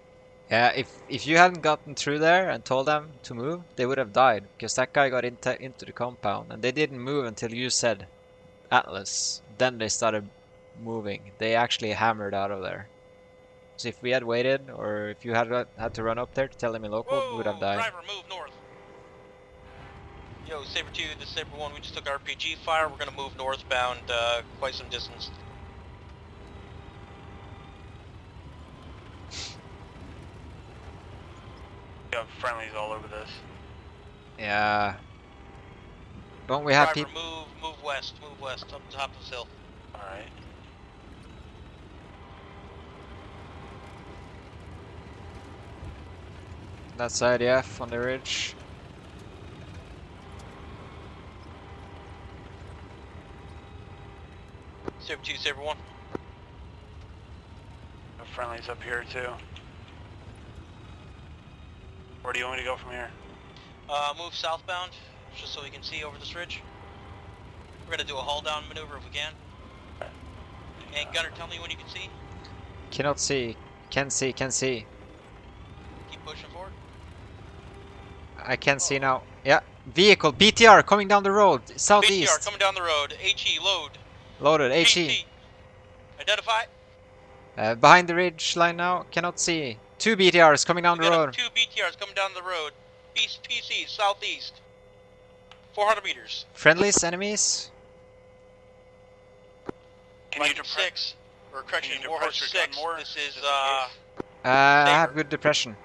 Yeah, if you hadn't gotten through there and told them to move, they would have died, because that guy got into the compound, and they didn't move until you said Atlas. Then they started moving. They actually hammered out of there. So if we had waited, or if you had to run up there to tell them in local, we would have died. Driver, move north. Yo, Saber 2, this is Saber 1, we just took RPG fire. We're gonna move northbound quite some distance. We have friendlies all over this. Yeah. Don't we have Driver, people? move west, up the top of this hill. Alright. That's IDF on the ridge. Saber 2, Saber 1. We have friendlies up here too. Where do you want me to go from here? Move southbound, just so we can see over this ridge. We're gonna do a hull down maneuver if we can. And Gunner, tell me when you can see. Cannot see. Can see. Can see. Keep pushing forward. I can see now. Yeah. Vehicle. BTR coming down the road. Southeast. BTR coming down the road. HE, load. Loaded. HE. Identify. Behind the ridge line now. Cannot see. 2 BTRs coming down the road. 2 BTRs coming down the road. PC, southeast. 400 meters. Friendlies, enemies. Can you 6, or correction, Warhorse 6. This is I have good depression.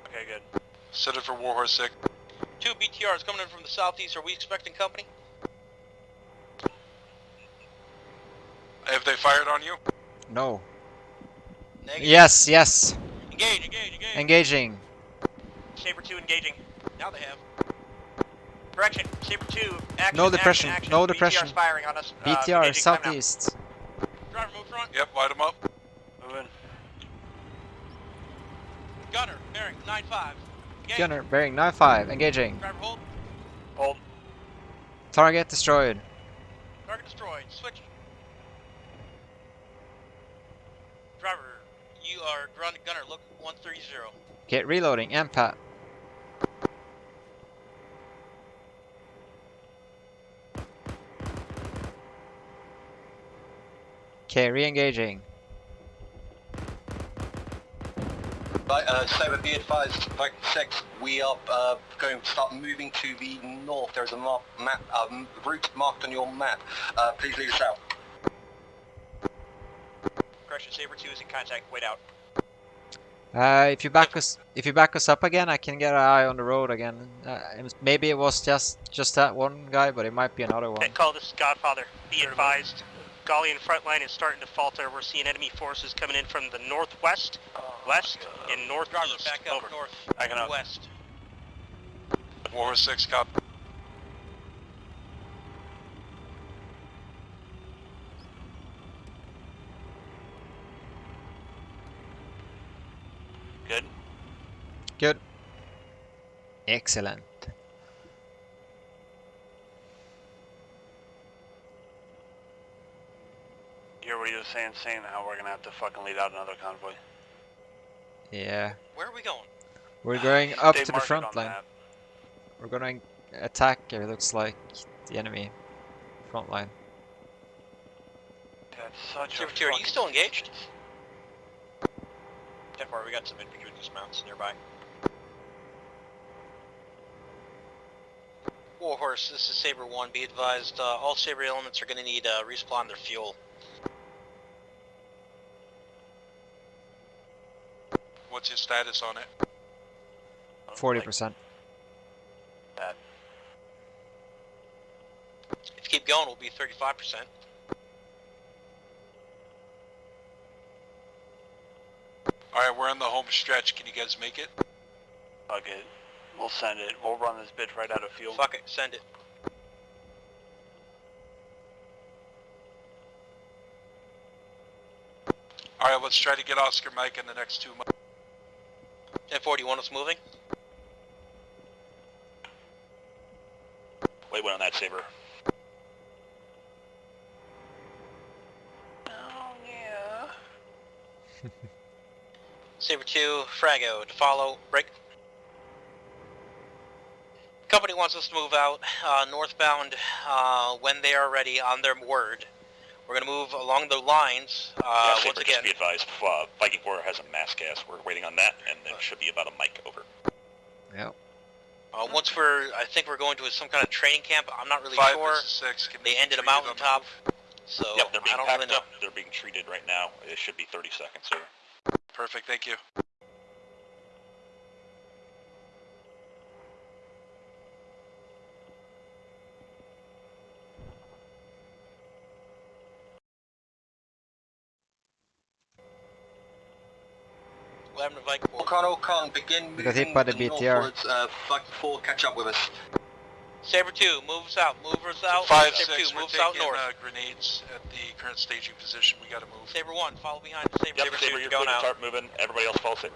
Okay, good. Set it for Warhorse 6. 2 BTRs coming in from the southeast. Are we expecting company? Have they fired on you? No. Negative. Yes, yes. Engage. Engaging. Saber 2 engaging. Now they have. Correction, Saber 2, action, No depression, action. no depression. BTR's firing on us. BTR, engaging, time now. southeast. Driver, move front. Yep, light them up. Moving. Gunner, bearing 9-5. Engage. Gunner, bearing 9-5, engaging. Driver, hold. Hold. Target destroyed. Target destroyed. Switch. Driver, you are Gunner, look 130. Okay, reloading, MPAT. Okay, re-engaging. Right, Saber, be advised, Viking 6, we are going to start moving to the north. There's a route marked on your map. Please lead us out. Correction, Saber 2 is in contact. Wait out. If you back us up again, I can get an eye on the road again. Maybe it was just that one guy, but it might be another one. Call this Godfather. Be advised, Gallian front line is starting to falter. We're seeing enemy forces coming in from the northwest, west, and northeast. Back up Over. north, Backing up. west. Warhorse 6, cop. Good. Good. Excellent. You hear what he was saying how we're gonna have to fucking lead out another convoy. Yeah. Where are we going? We're going up They to the marked it front on line. map. We're gonna attack, it looks like, the enemy front line. That's such Saber a 2, are you fucking- still engaged? Temporary, we got some infantry dismounts nearby. Warhorse, this is Saber 1. Be advised, all Saber elements are going to need to resupply their fuel. What's your status on it? 40%. That. If you keep going, we'll be 35%. Alright, we're on the home stretch. Can you guys make it? Fuck it. We'll send it. We'll run this bitch right out of field. Fuck it, send it. Alright, let's try to get Oscar Mike in the next 2 months. 10-4, do you want us moving? Wait, wait on that, Saber. Oh, yeah. Saber 2, Frago, to follow, break. Company wants us to move out northbound when they are ready on their word. We're going to move along the lines Saber, once again. just be advised, Viking 4 has a mass gas. We're waiting on that, and then should be about a mic over. Yep. Once I think we're going to some kind of training camp. I'm not really 5, sure. this is 6. Can They ended a mountaintop, so Yep, they're being I don't packed really know. up. They're being treated right now. It should be 30 seconds, sir. Perfect, thank you. What happened to Viking 4? O'Connell, begin We got hit moving by the BTR. northwards. Viking 4, catch up with us. Saber 2, move us out. Move us out. 5, Saber 6, 2, we're move us out taking north. grenades at the current staging position. We gotta move. Saber 1, follow behind. Saber, Yep, Saber 2, Saber, you're go clear to now. start moving. Everybody else follow Saber.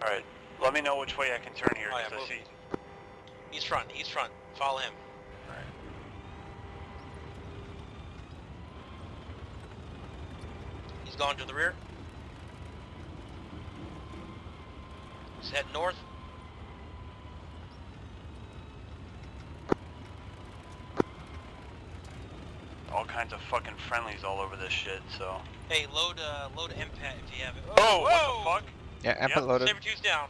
Alright, let me know which way I can turn here. Oh, yeah, 'cause I move. see. East front, east front. Follow him. He's gone to the rear. He's heading north. All kinds of fucking friendlies all over this shit, so. Hey, load MPAT if you have it. Oh, what the fuck? Yeah, amped loaded. Saber 2's down.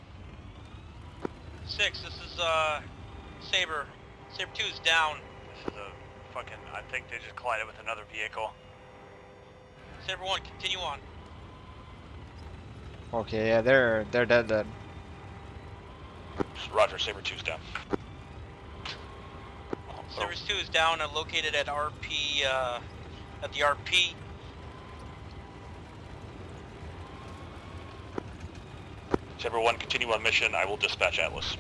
6, this is Saber. Saber 2's down. This is a fucking, I think they just collided with another vehicle. Saber 1, continue on. Okay, yeah, they're dead. Roger, Saber 2's down. Saber 2 is down and located at RP, at the RP. Saber 1, continue on mission. I will dispatch Atlas.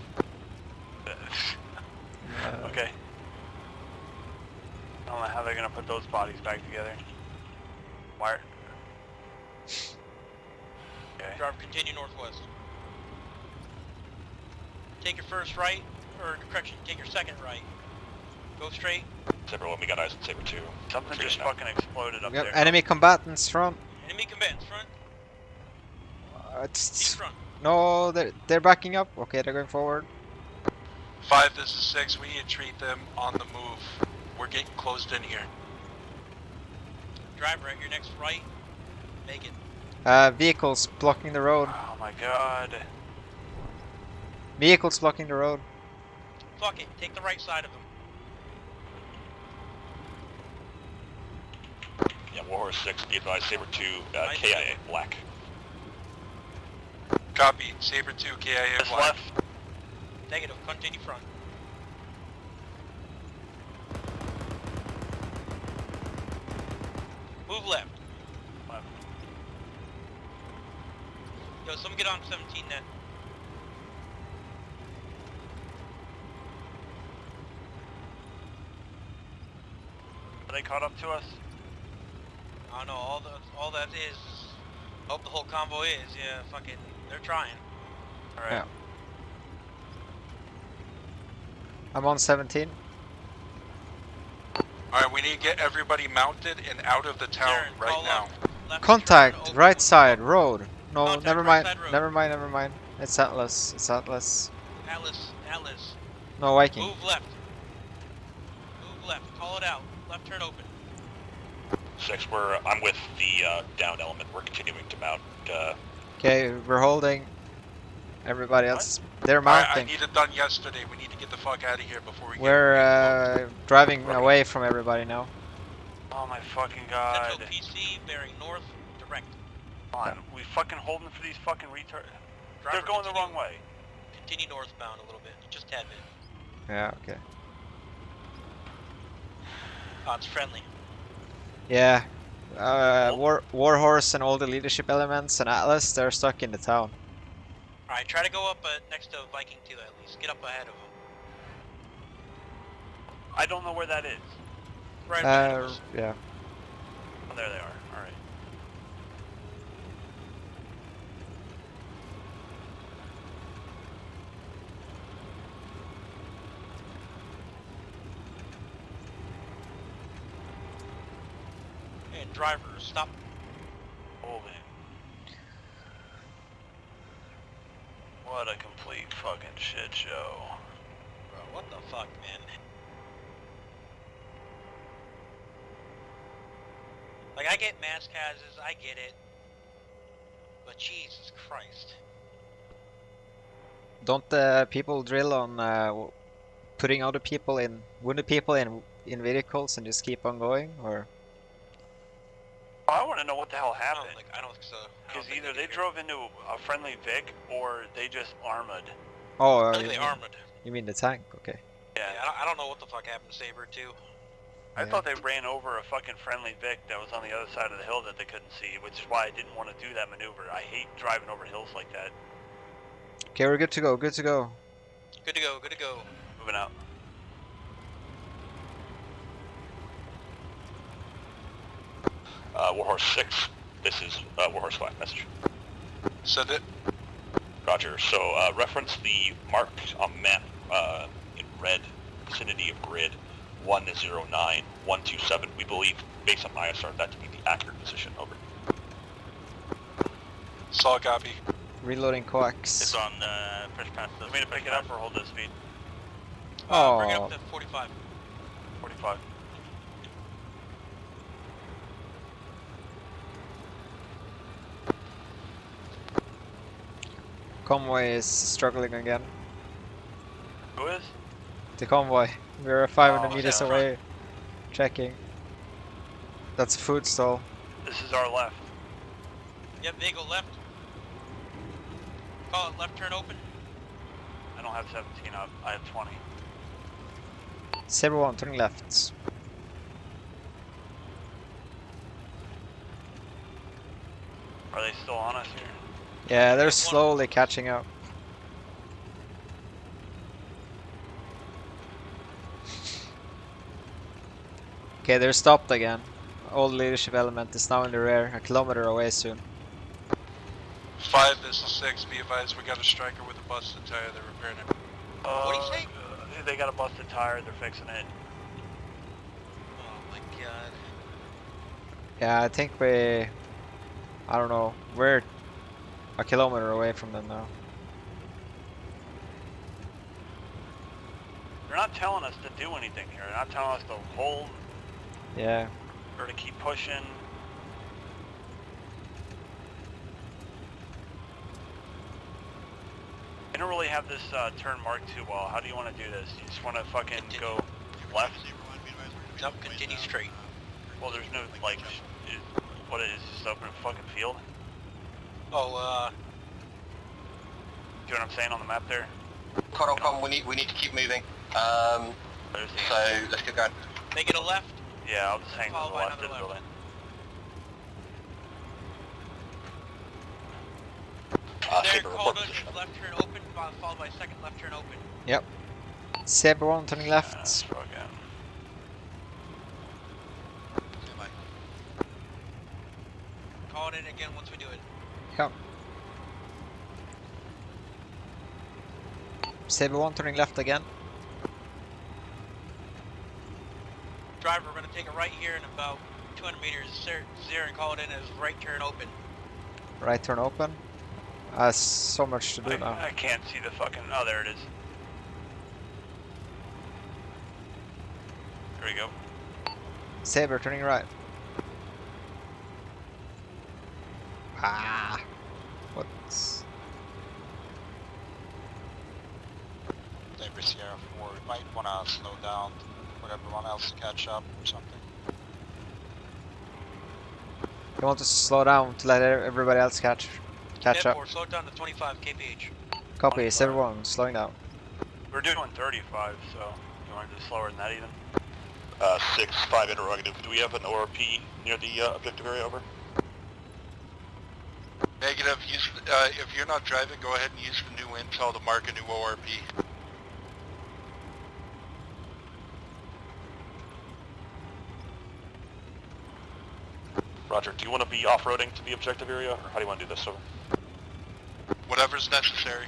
Okay. I don't know how they're gonna put those bodies back together. Wire. Okay. Driver, continue northwest. Take your first right, or correction, take your second right. Go straight. Saber 1, we got eyes on Saber 2. Something just fucking exploded up Yep, there. enemy combatants front. Enemy combatants front. It's, front. no, they're backing up. Okay, they're going forward. 5, this is 6. We need to treat them on the move. We're getting closed in here. Driver, at your next right. Make it. Vehicles blocking the road. Oh my god. Vehicles blocking the road. Fuck it, take the right side of them. Yeah, Warhorse 6, be advised, Saber 2, KIA, black. Copy, Saber 2, KIA, black. Negative, continue front. Move left. Yo, someone get on 17 net. Are they caught up to us? I don't know, all that is, hope the whole convoy is, yeah, fucking, they're trying. Alright. Yeah. I'm on 17. Alright, we need to get everybody mounted and out of the town right now. Contact, right side, road. No, Contact, never right mind, side road. never mind. It's Atlas, it's Atlas. Atlas. No, Viking. Move left. Move left, call it out. Left turn open. 6, I'm with the down element. We're continuing to mount. Okay, we're holding. Everybody else, they're I mounting. need it done yesterday. We need to get the fuck out of here before we We're driving away from everybody now. Oh my fucking god. Central PC, bearing north, direct. Come on, we fucking holding for these fucking retards. They're Driver, going the wrong way. Continue northbound a little bit, just a tad bit. Yeah, okay. Oh, it's friendly. Yeah, Warhorse and all the leadership elements and Atlas, they're stuck in the town. Alright, try to go up next to Viking 2 at least. Get up ahead of them. I don't know where that is. Right ahead of us. Yeah. Oh, there they are. Alright. And driver, stop. Holding. What a complete fucking shit show. Bro, what the fuck, man? Like, I get mass casualties, I get it. But Jesus Christ. Don't people drill on putting other people in, wounded people in vehicles and just keep on going, or? I want to know what the hell happened. I don't think so. Because either they drove into a friendly Vic or they just armored. Oh, I think they armored. You mean the tank? Okay. Yeah. I don't know what the fuck happened to Saber too. I thought they ran over a fucking friendly Vic that was on the other side of the hill that they couldn't see, which is why I didn't want to do that maneuver. I hate driving over hills like that. Okay, we're good to go. Good to go. Good to go. Good to go. Moving out. Warhorse 6, this is Warhorse 5, message. Send it. Roger, so reference the mark on map in red, vicinity of grid 109127. We believe, based on ISR, that to be the accurate position, over. Solid copy. Reloading coax. It's on first pass. You mean to pick it up or hold this speed? Bring it up to 45. 45. Convoy is struggling again. Who is? The convoy. We're 500 Oh, meters yeah. away. Checking. That's a food stall. This is our left. Yep, they go left. Call it left turn open. I don't have 17 up, I have 20. Saber 1, turning left. Are they still on us here? Yeah, they're slowly catching up. Okay, they're stopped again. Old leadership element is now in the rear, a kilometer away soon. 5, this is 6. Be advised, we got a striker with a busted tire. They're repairing it. What do you say? They got a busted tire, they're fixing it. Oh my god. Yeah, I think I don't know, we're a kilometer away from them now. They're not telling us to do anything here. They're not telling us to hold Yeah. or to keep pushing. I don't really have this turn marked too well. How do you want to do this? You just want to fucking go left? Nope, continue straight. Well, there's no, like, what is just open fucking field? Oh, Do you know what I'm saying on the map there? Coralcom, we need to keep moving. So let's get going. make it a left. Yeah, I'll just hang to Followed the by left of the another building. There, called a left turn open, followed by second left turn open. Yep. Saber 1, turning left. Call it in again once we do it. Yep. Saber 1, turning left again. Driver, we're gonna take a right here in about 200 meters. Zero and call it in as right turn open. Right turn open. So much to do now. I can't see the fucking, oh there it is. There we go. Saber turning right. Ah. What's... Saber Sierra 4, we might want to slow down, let everyone else catch up or something. You want to slow down to let everybody else catch up. Slow down to 25 kph. Copy, Saber 1, slowing down. We're doing 35, so you want to do slower than that even? 6-5 interrogative. Do we have an ORP near the objective area? Over. Negative. Use if you're not driving, go ahead and use the new intel to mark a new ORP. Roger. Do you want to be off-roading to the objective area, or how do you want to do this? Over. Whatever's necessary.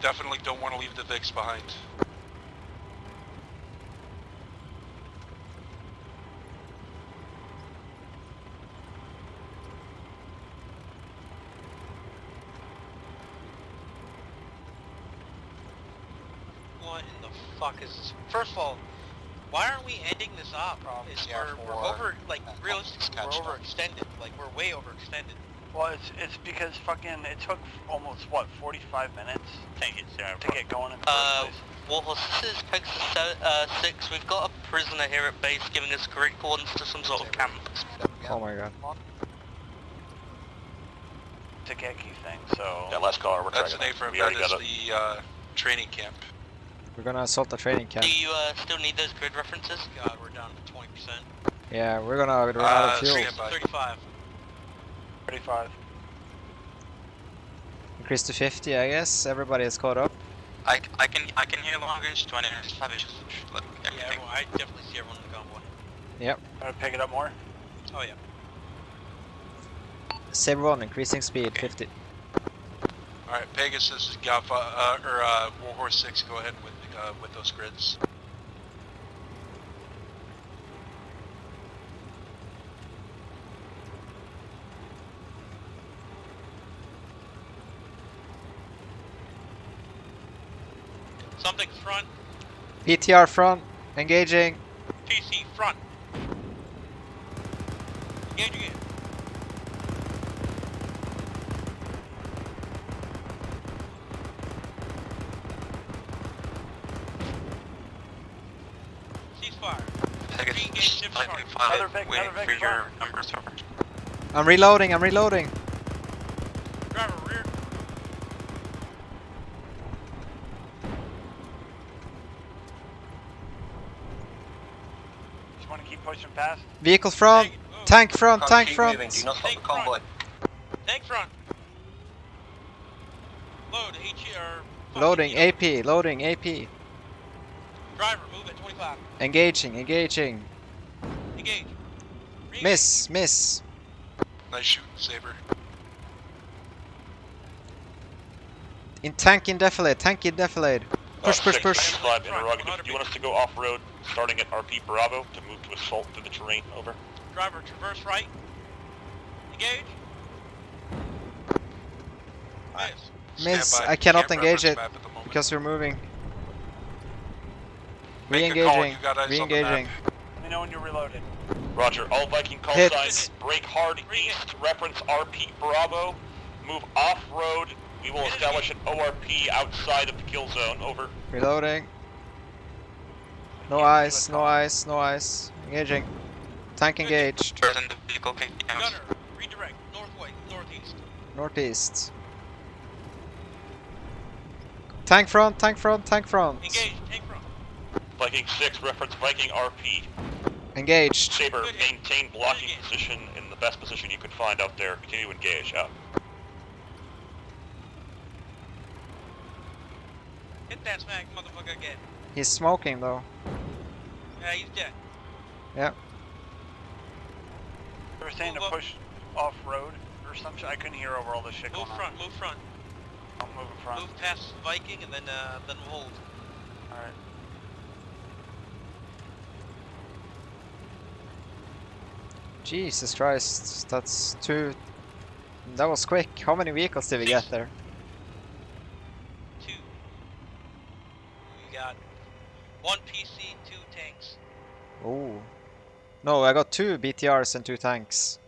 Definitely don't want to leave the VIX behind. What in the fuck is this? First of all, why aren't we ending this up? We're over, like, realistically, we're overextended. Like, we're way overextended. Well, it's because fucking it took almost what 45 minutes to get going in the first place. Well, this is Texas 6. We've got a prisoner here at base giving us correct coordinates to some sort of camp. Oh my god. To get key thing. So yeah, last caller. We're That's tracking. an A-firm. We That already is got the training camp. We're gonna assault the training camp. Do you still need those grid references? God, we're down to 20%. Yeah, we're gonna run out of fuel. 35. 35. Increase to 50, I guess. Everybody is caught up. I can hear long range 20 savage. Yeah, everyone, I definitely see everyone in the convoy. Yep. Wanna pick it up more? Oh yeah. Saber 1, increasing speed, 50. Alright, Pegasus is Warhorse 6, go ahead with those grids. Something's front. PTR front, engaging. TC front. Engaging it. Ceasefire. Another Vic, for your numbers over. I'm reloading, I'm reloading. Driver, rear. Just want to keep pushing past. Vehicle front, tank front, tank Keep front. moving, do not stop the convoy. Tank front. Load, or... Loading, AP, loading, AP. Driver, move at 25. Engaging, engaging. Engage. Miss, miss. Nice shooting, Saber. In tank in defilade, tank in defilade. Push, push, push. 5 interrogative. Do you want us to go off-road, starting at RP Bravo, to move to assault through the terrain? Over. Driver, traverse right. Engage. Miss, I cannot engage it because we're moving. Re-engaging, re-engaging. Let me know when you're reloaded. Roger, all Viking call Hit. signs, break hard east, reference RP Bravo, move off-road, we will establish an ORP outside of the kill zone, over. Reloading. No eyes, no eyes, no eyes. Engaging. Tank engaged. Gunner, redirect, northeast. Northeast. Tank front, tank front, tank front. Engage, tank front. Viking 6, reference Viking RP. Engaged. Saber, maintain blocking position in the best position you could find out there. Continue to engage, out. Hit that smack motherfucker again. He's smoking though. Yeah, he's dead. Yep. They were saying to push off-road or some shit. I couldn't hear over all this shit Move going front, on. move front. I'm moving front. Move past Viking and then hold. Alright. Jesus Christ, that's two. That was quick. How many vehicles did we get there? 2. We got 1 PC, 2 tanks. Oh. No, I got 2 BTRs and 2 tanks.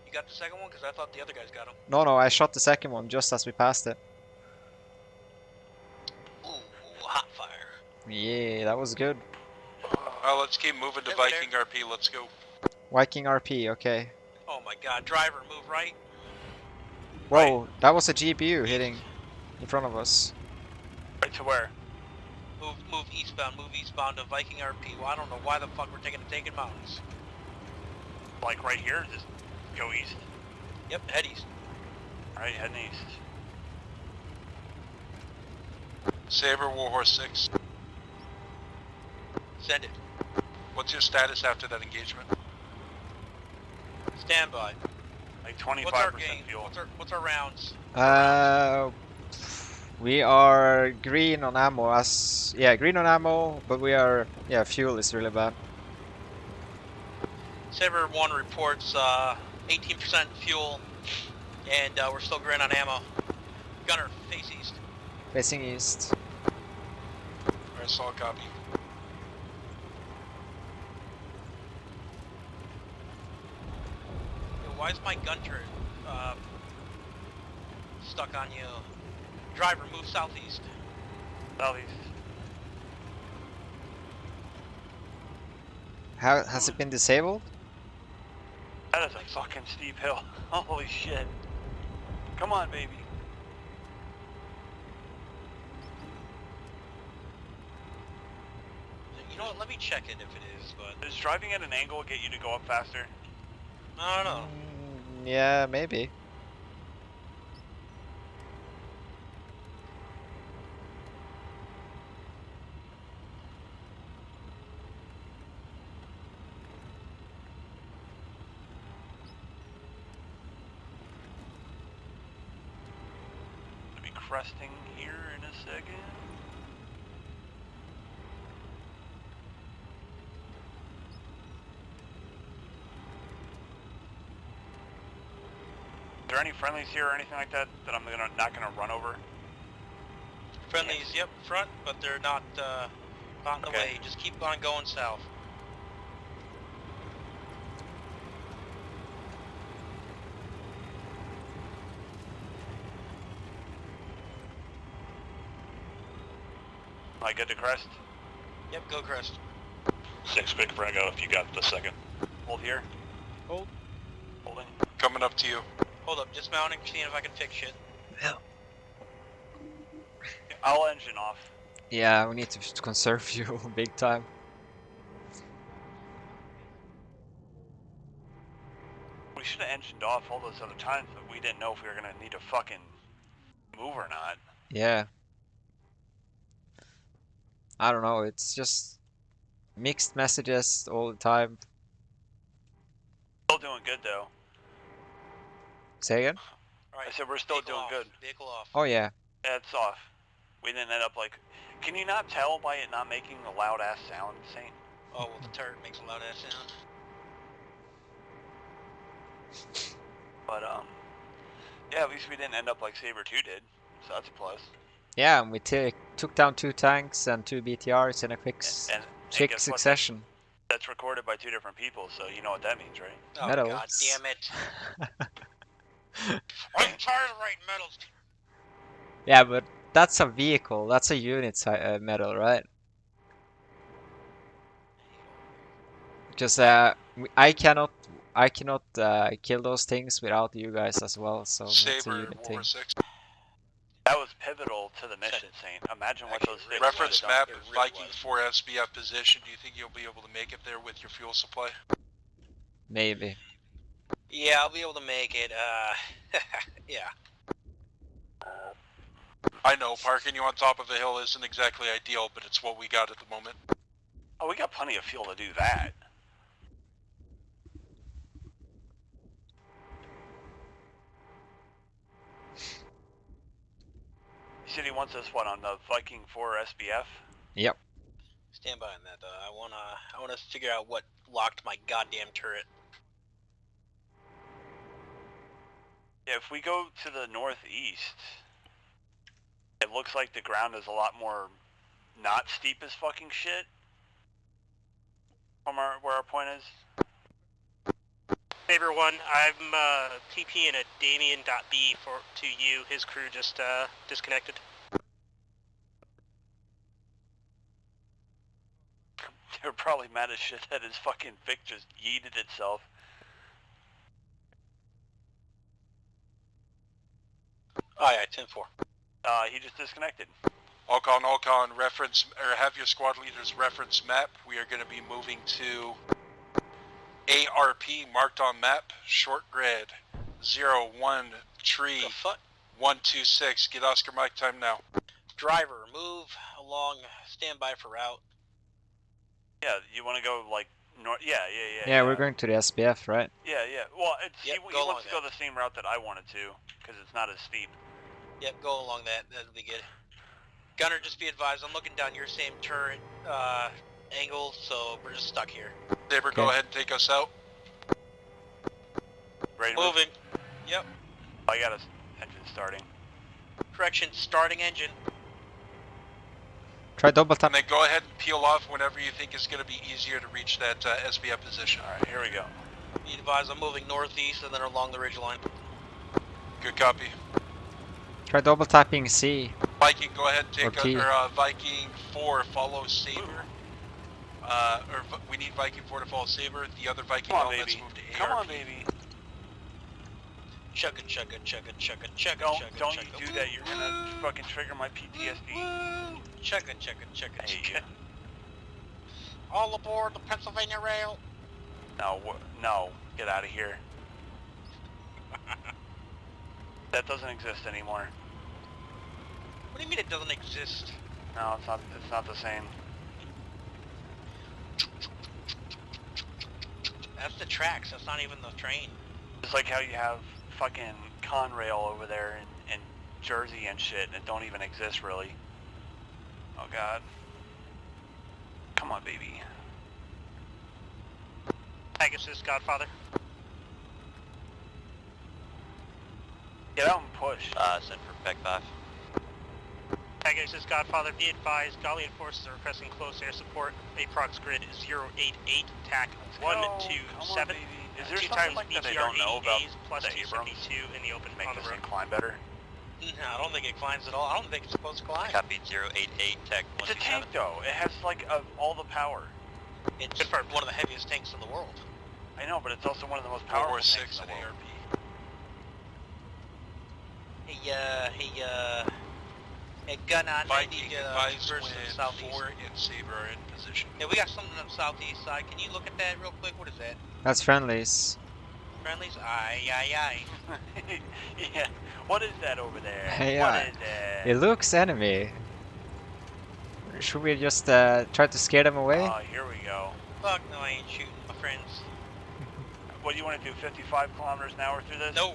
You got the second one? Because I thought the other guys got them. No, no, I shot the second one just as we passed it. Ooh, hot fire. Yeah, that was good. Let's keep moving to Viking RP, let's go. Viking RP, okay. Oh my god, driver, move right. Whoa, that was a GPU hitting in front of us. Right to where? Move eastbound to Viking RP. Well, I don't know why the fuck we're taking mountains. Like right here, just go east. Yep, head east. Alright, heading east. Saber, Warhorse 6. Send it. What's your status after that engagement? Stand by. Like 25% fuel. What's our rounds? We are green on ammo. Green on ammo, but we are fuel is really bad. Saber 1 reports 18% fuel, and we're still green on ammo. Gunner, face east. Facing east. Alright, solid copy. Why is my gun turret stuck on you? Driver, move southeast. Southeast. How has it been disabled? That is a fucking steep hill. Holy shit. Come on, baby. You know what? Let me check it if it is, but... Does driving at an angle get you to go up faster? I don't know. Yeah, maybe. I'll be cresting here in a second. Are there any friendlies here or anything like that that I'm not gonna run over? Friendlies, yep, front, but they're not in the way. Just keep on going south. I get to crest? Yep, go crest. 6 quick Brago if you got the second. Hold here. Hold. Holding. Coming up to you. Hold up, dismounting, seeing if I can fix shit. I'll engine off. Yeah, we need to conserve fuel big time. We should have engined off all those other times, but we didn't know if we were gonna need to fucking move or not. Yeah. I don't know, it's just mixed messages all the time. Still doing good though. Say again? I said we're still doing good. Vehicle off. Oh yeah. Yeah, it's off. We didn't end up like... Can you not tell by it not making a loud ass sound, Saint? Oh, well, the turret makes a loud ass sound. But yeah, at least we didn't end up like Saber 2 did, so that's a plus. Yeah, and we took down 2 tanks and 2 BTRs in a quick guess what? succession. That's recorded by 2 different people, so you know what that means, right? Oh, Medals. God damn it. I'm tired of writing medals. Yeah, but that's a vehicle. That's a unit medal, right? Because I cannot kill those things without you guys as well. So it's a Saber, unit thing. Warhorse 6. That was pivotal to the mission, Saint. Imagine what those things Reference would've done. map of Viking 4 SBF position. Do you think you'll be able to make it there with your fuel supply? Maybe. Yeah, I'll be able to make it, yeah. I know, parking you on top of a hill isn't exactly ideal, but it's what we got at the moment. Oh, we got plenty of fuel to do that. He said he wants us, what, on the Viking 4 SBF? Yep. Stand by on that, I wanna figure out what locked my goddamn turret. Yeah, if we go to the northeast, it looks like the ground is a lot more not steep as fucking shit from where our point is. Saber 1, I'm TPing at Damien.B to you. His crew just disconnected. They're probably mad as shit that his fucking Vic just yeeted itself. Oh yeah, 10-4. He just disconnected. All con, reference, or have your squad leaders reference map. We are going to be moving to ARP, marked on map, short grid, 0-1 tree, 126. Get Oscar Mike time now. Driver, move along, stand by for route. Yeah, you want to go like north? Yeah. Yeah, we're going to the SBF, right? Yeah. Well, he go wants to along go the same route that I wanted to, because it's not as steep. Yep, go along that. That'll be good. Gunner, just be advised, I'm looking down your same turret angle, so we're just stuck here. Saber, go ahead and take us out. Ready to Moving. Yep. I got us engine starting. Correction, starting engine. Try double tap. And then go ahead and peel off whenever you think it's going to be easier to reach that SBF position. Alright, here we go. Be advised, I'm moving northeast and then along the ridgeline. Good copy. Try double tapping C. Viking, go ahead and take T. Viking 4, follow Saber. We need Viking 4 to follow Saber. The other Viking elements move to ARP. Come on, baby. Chugga. Don't you do that, you're gonna fucking trigger my PTSD. Chugga. All aboard the Pennsylvania Rail. No, get out of here. That doesn't exist anymore. What do you mean it doesn't exist? No, it's not the same. That's the tracks, that's not even the train. It's like how you have fucking Conrail over there in Jersey and shit, and it don't even exist really. Oh god. Come on, baby. Pegasus, Godfather. Get out and push. Send for Peg 5. Pegasus, Godfather, be advised, Gallian forces are requesting close air support. Aprox grid 088, TAC 127. Is there 2 something times like that I BTR don't know about 80Ks plus the Abrams 272 in the open make on the this road. thing climb better? No, I don't think it climbs at all. I don't think it's supposed to climb. Copy 088, TAC 127. It's a tank though. It has like all the power. It's good for one of the heaviest tanks in the world. I know, but it's also one of the most powerful tanks in the world. Hey, Gunner, I Viking, need advise versus when southeast. 4 and Saber are in position. Yeah, we got something on the southeast side. Can you look at that real quick? What is that? That's friendlies. Friendlies? Aye. Yeah. What is that over there? Hey, what is that? It looks enemy. Should we just try to scare them away? Oh, here we go. Fuck no, I ain't shooting, my friends. What do you want to do? 55 kilometers an hour through this? No.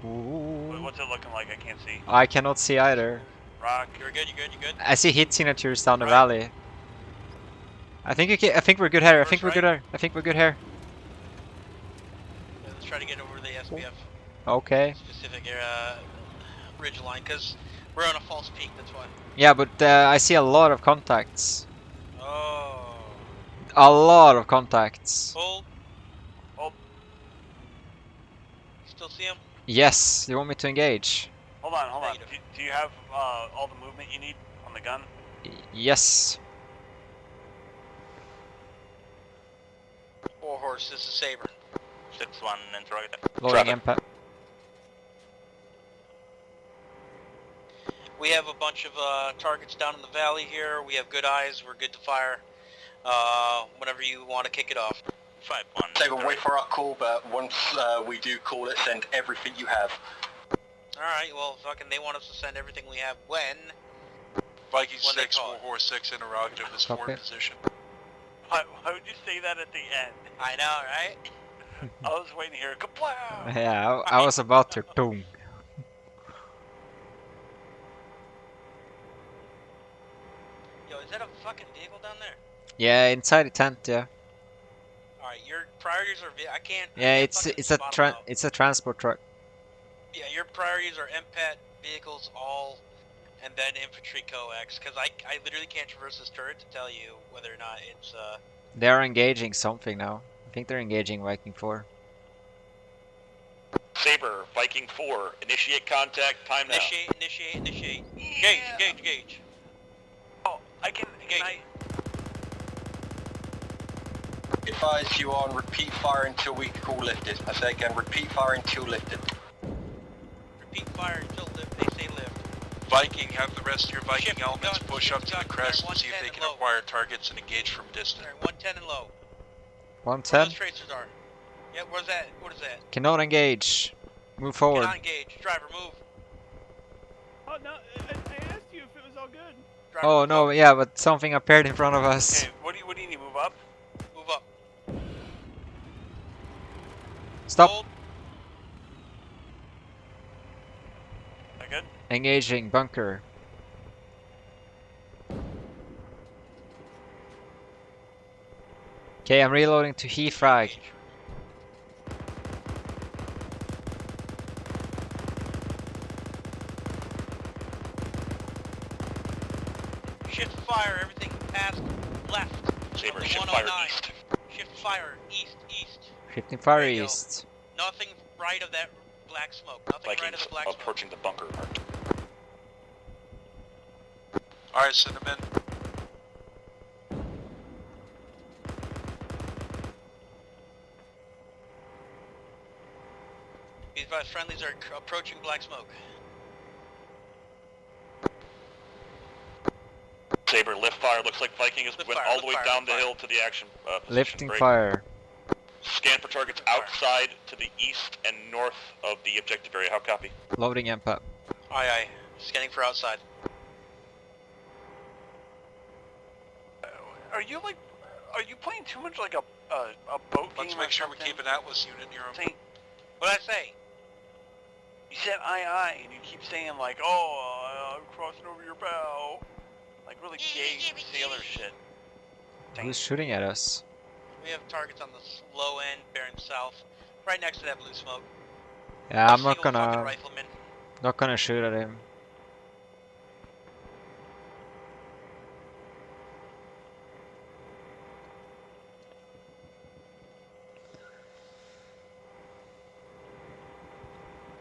What's it looking like? I can't see. I cannot see either. Rock. You're good. I see heat signatures down the valley. I think we're good here. I think we're good here. Let's try to get over the SBF. Okay. Specific ridge line, because we're on a false peak, that's why. Yeah, but I see a lot of contacts. Oh. A lot of contacts. Hold. Still see him? Yes. You want me to engage? Hold on. Do you have all the movement you need on the gun? Yes. Warhorse, this is Saber. 6-1 interrogator. Loading impact. We have a bunch of targets down in the valley here. We have good eyes. We're good to fire. Whenever you want to kick it off. 5-1. Saber, wait for our call, but once we do call it, send everything you have. Alright, well, fucking they want us to send everything we have when? Viking When they 6, call it. Warhorse 6, interrogative is 4 in position. Why would you say that at the end? I know, right? I was waiting here. Kaplow! Yeah, I was about to boom. Yo, is that a fucking vehicle down there? Yeah, inside the tent. Yeah. Alright, your priorities are... I can't... Yeah, it's a transport truck. Yeah, your priorities are MPAT vehicles all, and then infantry coax, because I literally can't traverse this turret to tell you whether or not it's They're engaging something now. I think they're engaging Viking 4. Saber, Viking 4, initiate contact, time now. Initiate. Engage. Oh, I can Advise you on repeat fire until we call lifted. I say again, repeat fire until lifted. Repeat fire until they say lift. Viking, have the rest of your Viking Shift, elements gun, push shift, up to gun, the crest clear, and see if 110 they and can low. acquire targets and engage from distance. Alright, 110 and low. Where 110. those tracers are. Yeah, where's that? What is that? Cannot engage. Move forward. Cannot engage. Driver, move. Oh no, I asked you if it was all good. Driver, Oh move no, up. yeah, but something appeared in front of us. Okay, what do you need? Move up? Move up. Stop. Hold. That good? Engaging bunker. Okay, I'm reloading to he frag. Shift fire, everything past left. Saber, From the shift fire 109. east. Shift fire east, east. Shifting fire There you go. east. Nothing right of that black smoke. Nothing right of Vikings the black smoke. approaching the bunker. Alright, send them in. These guys friendlies are approaching black smoke. Saber, lift fire. Looks like Viking has went all the way down the hill to the action position. Lifting Break. fire. Scan for targets outside to the east and north of the objective area. How copy? Loading MPAP. Aye aye. Scanning for outside. Are you like, are you playing too much like a boat game? Let's make sure we keep an Atlas unit near them. Saying, What'd I say? you said aye, and you keep saying like, oh, I'm crossing over your bow. Like really gay sailor shit. Who's shooting at us? We have targets on the low end, bearing south, right next to that blue smoke. Yeah, I'm not Single fucking gonna rifleman. shoot at him.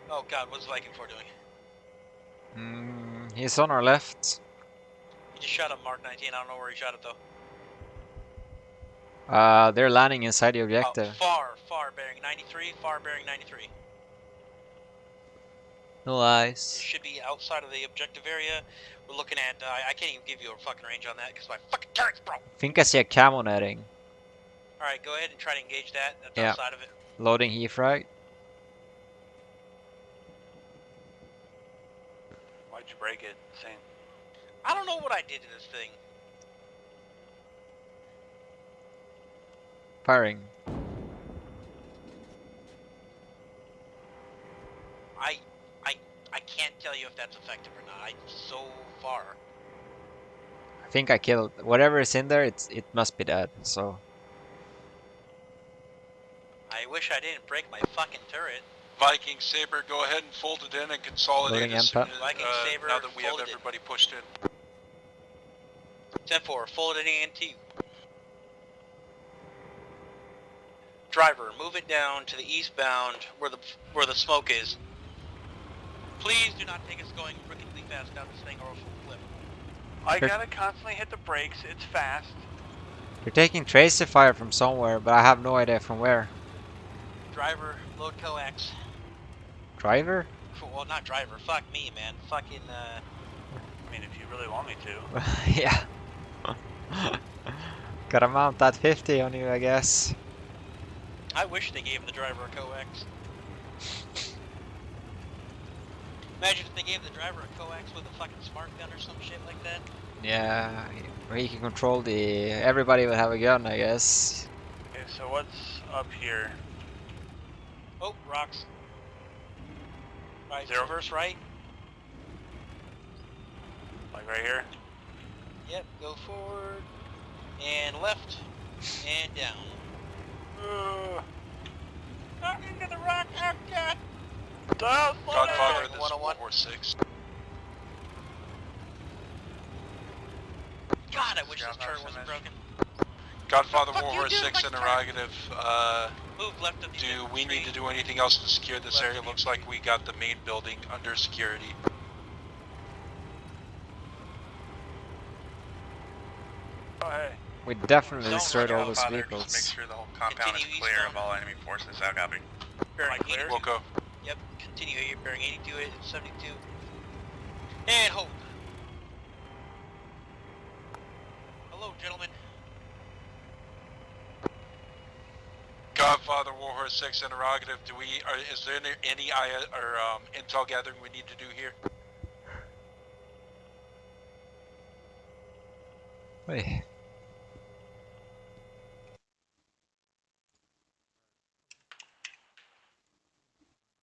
Oh god, what's Viking 4 doing? He's on our left. He just shot a Mark 19, I don't know where he shot it though. They're landing inside the objective. Far bearing 93, far bearing 93. Nice. Should be outside of the objective area. We're looking at, I can't even give you a fucking range on that because my fucking turret's broke. I think I see a camo netting. Alright, go ahead and try to engage that. That's Yeah. outside of it. Loading he frag. Why'd you break it? Saying. I don't know what I did to this thing. Firing. I can't tell you if that's effective or not. So far. I think I killed whatever is in there. It must be dead. So I wish I didn't break my fucking turret. Viking Saber, go ahead and fold it in and consolidate Loading as soon MPAP. as, Viking Saber, now that we have folded it. everybody pushed in. 10-4, folded into. Driver, move it down to the eastbound where the smoke is. Please do not take us going wickedly fast down this thing or else we'll flip. I Sure. gotta constantly hit the brakes. It's fast. you're taking tracer fire from somewhere, but I have no idea from where. Driver, load coax. Driver? Well, not driver. Fuck me, man. Fucking, I mean, if you really want me to. Yeah. Gotta mount that 50 on you, I guess. I wish they gave the driver a coax. Imagine if they gave the driver a coax with a fucking smart gun or some shit like that. Yeah, where you can control the. Everybody would have a gun, I guess. Okay, so what's up here? Oh, rocks. Alright, Zero. reverse right. Like right here? Yep, go forward. And left. And down. Into the rock, oh god! Godfather, this is 101. World War 6. God, I wish this turret wasn't broken. Godfather, Fuck World you, War dude, 6 like interrogative. Move left of the Do we tree. need to do anything else to secure this Left area? of the Looks like we got the main building under security. Oh, hey. We definitely Don't destroyed all run those Father, vehicles. just make sure the whole compound is Continue clear eastbound. of all enemy forces. How copy? Bearing 82. Wilco. Yep, continue here, bearing 82, 72. And hold. Hello, gentlemen. Godfather, Warhorse 6 interrogative. Is there any intel gathering we need to do here? Wait.